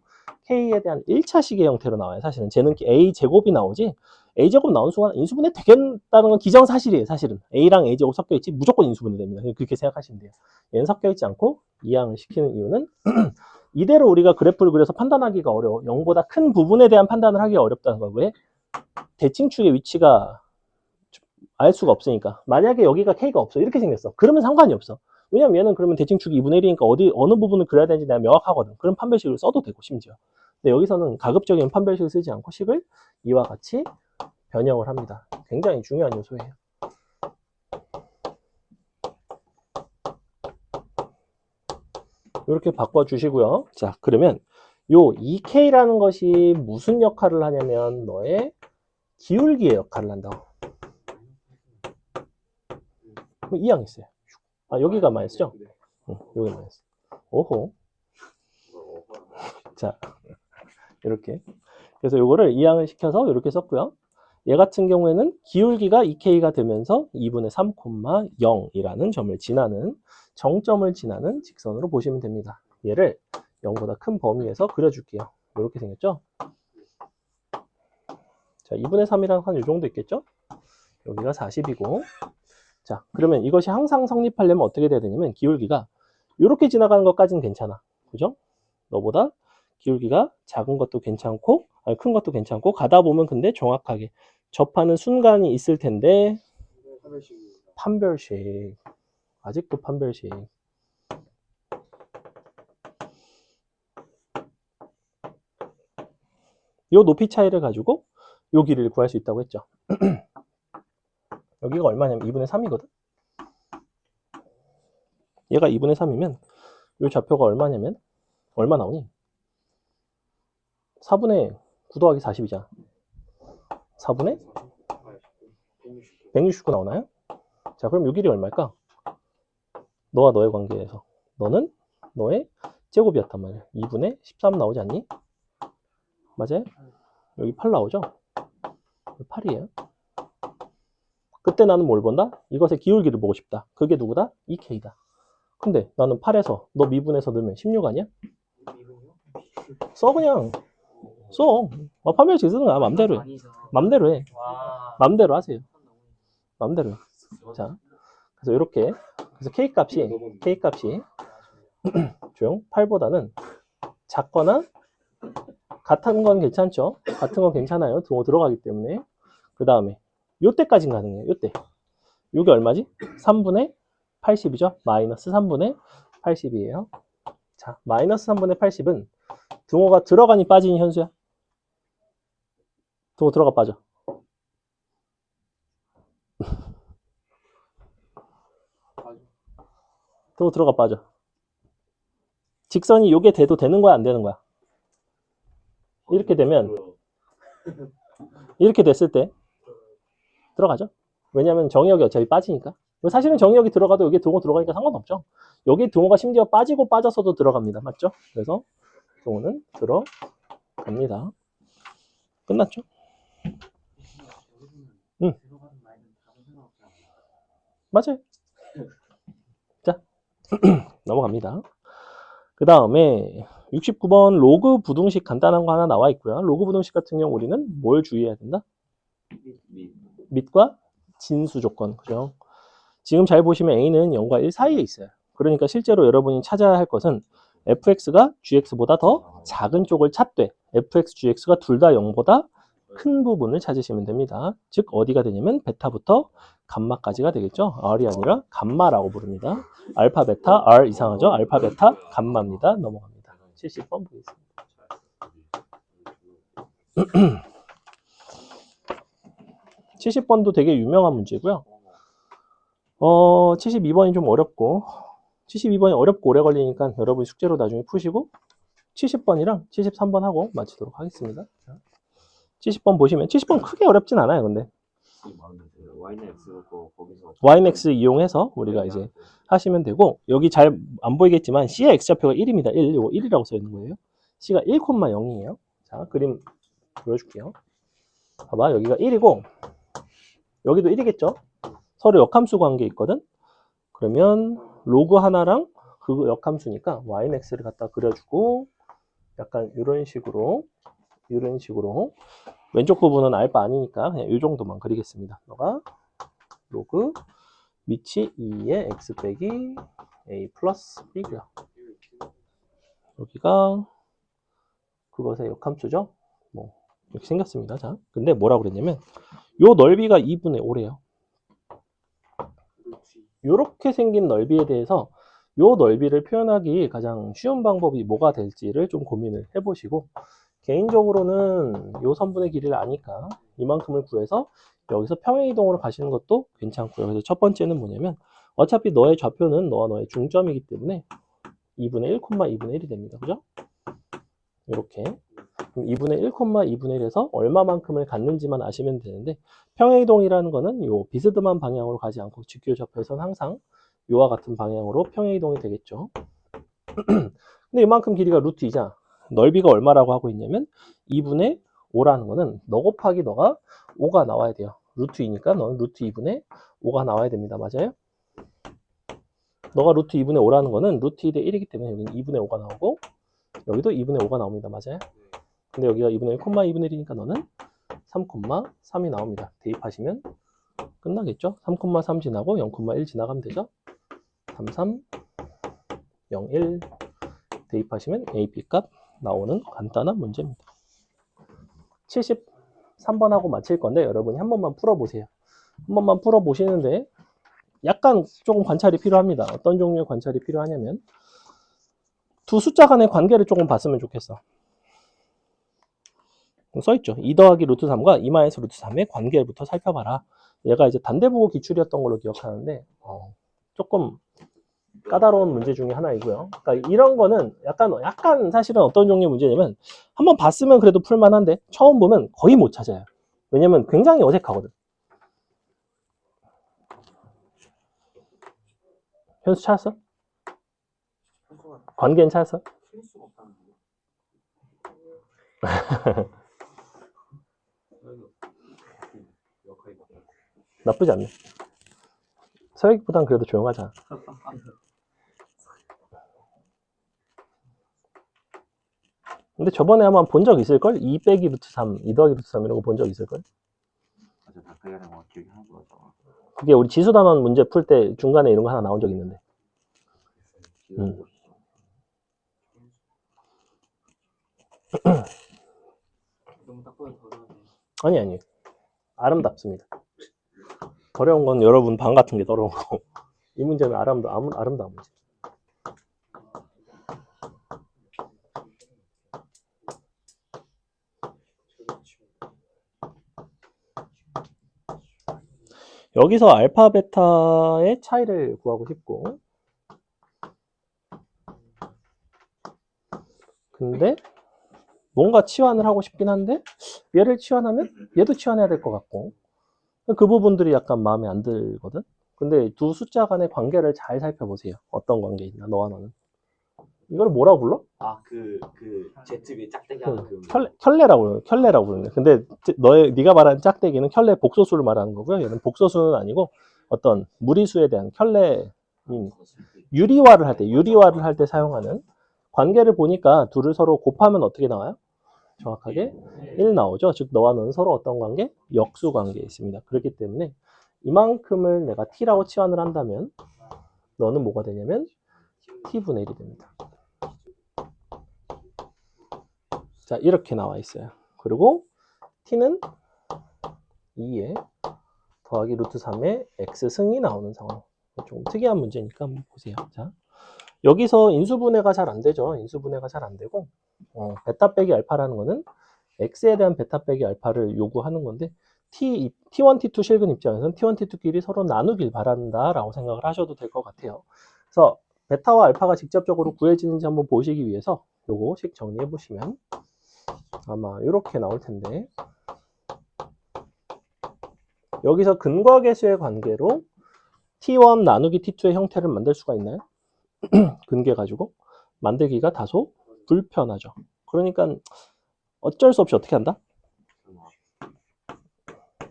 K에 대한 1차식의 형태로 나와요. 사실은 쟤는 A제곱이 나오지 A제곱 나온 순간 인수분해 되겠다는 건 기정사실이에요. 사실은 A랑 A제곱 섞여있지 무조건 인수분해 됩니다. 그렇게 생각하시면 돼요. 얘는 섞여있지 않고 이항을 시키는 이유는 이대로 우리가 그래프를 그려서 판단하기가 어려워. 0보다 큰 부분에 대한 판단을 하기가 어렵다는 거야. 왜? 대칭축의 위치가 알 수가 없으니까. 만약에 여기가 K가 없어. 이렇게 생겼어. 그러면 상관이 없어. 왜냐면 얘는 그러면 대칭축이 2분의 1이니까 어느 부분을 그려야 되는지 내가 명확하거든. 그럼 판별식을 써도 되고 심지어. 근데 여기서는 가급적이면 판별식을 쓰지 않고 식을 이와 같이 변형을 합니다. 굉장히 중요한 요소예요. 이렇게 바꿔주시고요. 자, 그러면 요 2K라는 것이 무슨 역할을 하냐면 너의 기울기의 역할을 한다고. 이항 있어요. 아, 여기가 마이너스죠? 여기 마이너스. 오호. 자, 이렇게. 그래서 요거를 이항을 시켜서 이렇게 썼고요. 얘 같은 경우에는 기울기가 2K가 되면서 2분의 3,0이라는 점을 지나는 정점을 지나는 직선으로 보시면 됩니다. 얘를 0보다 큰 범위에서 그려줄게요. 이렇게 생겼죠? 자, 2분의 3이랑 한 이 정도 있겠죠? 여기가 40이고. 자, 그러면 이것이 항상 성립하려면 어떻게 돼야 되냐면 기울기가 이렇게 지나가는 것까지는 괜찮아. 그죠? 너보다 기울기가 작은 것도 괜찮고 아니, 큰 것도 괜찮고 가다 보면 근데 정확하게 접하는 순간이 있을 텐데 판별식 아직도 판별식 요 높이 차이를 가지고 요 길이를 구할 수 있다고 했죠. 여기가 얼마냐면 2분의 3이거든. 얘가 2분의 3이면 요 좌표가 얼마냐면 얼마 나오니? 4분의 9 더하기 40이잖아. 4분의 169 나오나요? 자, 그럼 요 길이 얼마일까? 너와 너의 관계에서 너는 너의 제곱이었단 말이야. 2분의 13 나오지 않니? 맞아요? 여기 8 나오죠? 8이에요. 그때 나는 뭘 본다? 이것의 기울기를 보고 싶다. 그게 누구다? 2K다. 근데 나는 8에서 너 미분해서 넣으면 16 아니야? 써 그냥 써. 판별식 쓰는 거야. 맘대로 해. 맘대로 해. 맘대로 하세요. 맘대로 해. 자, 그래서 이렇게 그래서 K 값이 조용 8보다는 작거나 같은 건 괜찮죠? 같은 건 괜찮아요. 들어가기 때문에. 그 다음에 요때까지는 가능해요. 요때. 요게 얼마지? 3분의 80이죠? 마이너스 3분의 80이에요. 자, 마이너스 3분의 80은 등호가 들어가니 빠지니 현수야? 동호 들어가 빠져. 동호 들어가 빠져. 직선이 요게 돼도 되는 거야, 안 되는 거야? 이렇게 되면 이렇게 됐을 때 들어가죠. 왜냐면 정의역이 어차피 빠지니까. 사실은 정의역이 들어가도 여기 동호 들어가니까 상관없죠. 여기 동호가 심지어 빠지고 빠져서도 들어갑니다. 맞죠? 그래서 동호는 들어갑니다. 끝났죠? 응. 맞아요. 자, 넘어갑니다. 그 다음에 69번 로그 부등식 간단한 거 하나 나와 있고요. 로그 부등식 같은 경우 우리는 뭘 주의해야 된다? 밑과 진수 조건. 그죠? 지금 잘 보시면 a는 0과 1 사이에 있어요. 그러니까 실제로 여러분이 찾아야 할 것은 fx가 gx보다 더 작은 쪽을 찾되 fx, gx가 둘 다 0보다 큰 부분을 찾으시면 됩니다. 즉 어디가 되냐면 베타부터 감마까지가 되겠죠. r이 아니라 감마라고 부릅니다. 알파, 베타, r 이상하죠. 알파, 베타, 감마입니다. 넘어갑니다. 70번 보겠습니다. 70번도 되게 유명한 문제고요. 72번이 좀 어렵고 72번이 어렵고 오래 걸리니까 여러분이 숙제로 나중에 푸시고 70번이랑 73번 하고 마치도록 하겠습니다. 70번 보시면 70번 크게 어렵진 않아요. 근데 yx 이용해서 우리가 이제 하시면 되고 여기 잘 안 보이겠지만 c의 x좌표가 1입니다. 1, 이거 1이라고 써 있는 거예요. c가 1,0이에요. 자, 그림 보여줄게요. 봐봐, 여기가 1이고 여기도 1이겠죠? 서로 역함수 관계 있거든? 그러면 로그 하나랑 그 역함수니까 yx를 갖다 그려주고 약간 이런 식으로 왼쪽 부분은 알바 아니니까 그냥 이 정도만 그리겠습니다. 너가 로그 밑이 2의 x 빼기 a 플러스 b고요. 여기가 그것의 역함수죠. 뭐 이렇게 생겼습니다. 자, 근데 뭐라고 그랬냐면 요 넓이가 2분의 5래요. 이렇게 생긴 넓이에 대해서 요 넓이를 표현하기 가장 쉬운 방법이 뭐가 될지를 좀 고민을 해보시고 개인적으로는 요 선분의 길이를 아니까 이만큼을 구해서 여기서 평행이동으로 가시는 것도 괜찮고요. 그래서 첫 번째는 뭐냐면 어차피 너의 좌표는 너와 너의 중점이기 때문에 2분의 1, 2분의 1이 됩니다. 그죠? 이렇게 2분의 1, 2분의 1에서 얼마만큼을 갖는지만 아시면 되는데 평행이동이라는 거는 요 비스듬한 방향으로 가지 않고 직교 좌표에서는 항상 요와 같은 방향으로 평행이동이 되겠죠. 근데 이만큼 길이가 루트 2잖아. 넓이가 얼마라고 하고 있냐면 2분의 5라는 거는 너 곱하기 너가 5가 나와야 돼요. 루트 2니까 너는 루트 2분의 5가 나와야 됩니다. 맞아요? 너가 루트 2분의 5라는 거는 루트 2대 1이기 때문에 여기는 2분의 5가 나오고 여기도 2분의 5가 나옵니다. 맞아요? 근데 여기가 2분의 1, 2분의 1이니까 너는 3,3이 나옵니다. 대입하시면 끝나겠죠? 3,3 지나고 0,1 지나가면 되죠? 33, 0, 1 대입하시면 AP 값 나오는 간단한 문제입니다. 73번하고 마칠 건데 여러분이 한 번만 풀어보세요. 한 번만 풀어보시는데 약간 조금 관찰이 필요합니다. 어떤 종류의 관찰이 필요하냐면 두 숫자 간의 관계를 조금 봤으면 좋겠어. 써있죠. 2 더하기 루트 3과 2 마이너스 루트 3의 관계부터 살펴봐라. 얘가 이제 단대부호 기출이었던 걸로 기억하는데 조금 까다로운 문제 중에 하나이고요. 그러니까 이런 거는 약간 사실은 어떤 종류의 문제냐면 한번 봤으면 그래도 풀만한데 처음 보면 거의 못 찾아요. 왜냐면 굉장히 어색하거든. 현수 찾았어? 관계는 찾았어? 나쁘지 않네. 서혁보단 그래도 조용하잖아. 근데 저번에 아마 본 적 있을걸? 2 빼기 루트 3, 2 더하기 루트 3 이런 거 본 적 있을걸? 맞아, 닭다리하는 거 기억이 하나도 안 나. 그게 우리 지수단원 문제 풀 때 중간에 이런 거 하나 나온 적 있는데. 너무 딱 보면 더러워요. 아니. 아름답습니다. 더러운 건 여러분 방 같은 게 더러운 거고. 이 문제는 아름다운 문제. 여기서 알파, 베타의 차이를 구하고 싶고, 근데 뭔가 치환을 하고 싶긴 한데 얘를 치환하면 얘도 치환해야 될 것 같고, 그 부분들이 약간 마음에 안 들거든. 근데 두 숫자 간의 관계를 잘 살펴보세요. 어떤 관계 있나, 너와 너는. 이걸 뭐라고 불러? 아그 제트비 짝대기 하는 그 켤레라고 부르는데, 근데 네가 말하는 짝대기는 켤레 복소수를 말하는 거고요. 얘는 복소수는 아니고 어떤 무리수에 대한 켤레인, 유리화를 할 때 사용하는 관계를 보니까 둘을 서로 곱하면 어떻게 나와요? 정확하게 1 나오죠. 즉 너와 너는 서로 어떤 관계? 역수 관계에 있습니다. 그렇기 때문에 이만큼을 내가 t라고 치환을 한다면 너는 뭐가 되냐면 t분의 1이 됩니다. 자, 이렇게 나와 있어요. 그리고 t는 2에 더하기 루트 3의 x승이 나오는 상황. 좀 특이한 문제니까 한번 보세요. 자, 여기서 인수분해가 잘 안 되죠. 인수분해가 잘 안 되고, 베타 빼기 알파라는 거는 x에 대한 베타 빼기 알파를 요구하는 건데, T1, T2 실근 입장에서는 T1, T2끼리 서로 나누길 바란다라고 생각을 하셔도 될 것 같아요. 그래서 베타와 알파가 직접적으로 구해지는지 한번 보시기 위해서 요거씩 정리해 보시면 아마 이렇게 나올 텐데, 여기서 근과 계수의 관계로 T1 나누기 T2의 형태를 만들 수가 있나요? 근계 가지고 만들기가 다소 불편하죠. 그러니까 어쩔 수 없이 어떻게 한다?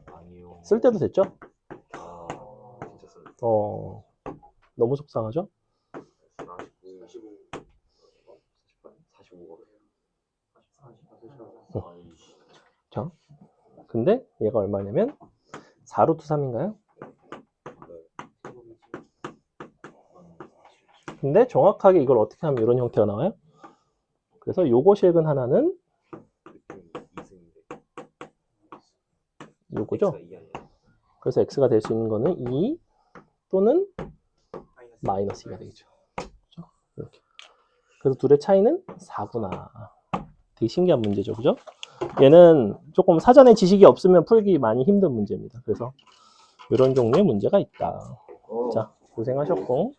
아니요. 쓸 때도 됐죠? 아 진짜 써. 너무 속상하죠? 45가. 자, 근데 얘가 얼마냐면 4루트 3인가요? 근데 정확하게 이걸 어떻게 하면 이런 형태가 나와요? 그래서 요거 실근 하나는 요거죠? 그래서 x가 될 수 있는 거는 2 또는 마이너스 2가 되겠죠. 그렇죠? 이렇게. 그래서 둘의 차이는 4구나. 되게 신기한 문제죠. 그죠? 얘는 조금 사전에 지식이 없으면 풀기 많이 힘든 문제입니다. 그래서 이런 종류의 문제가 있다. 자, 고생하셨고.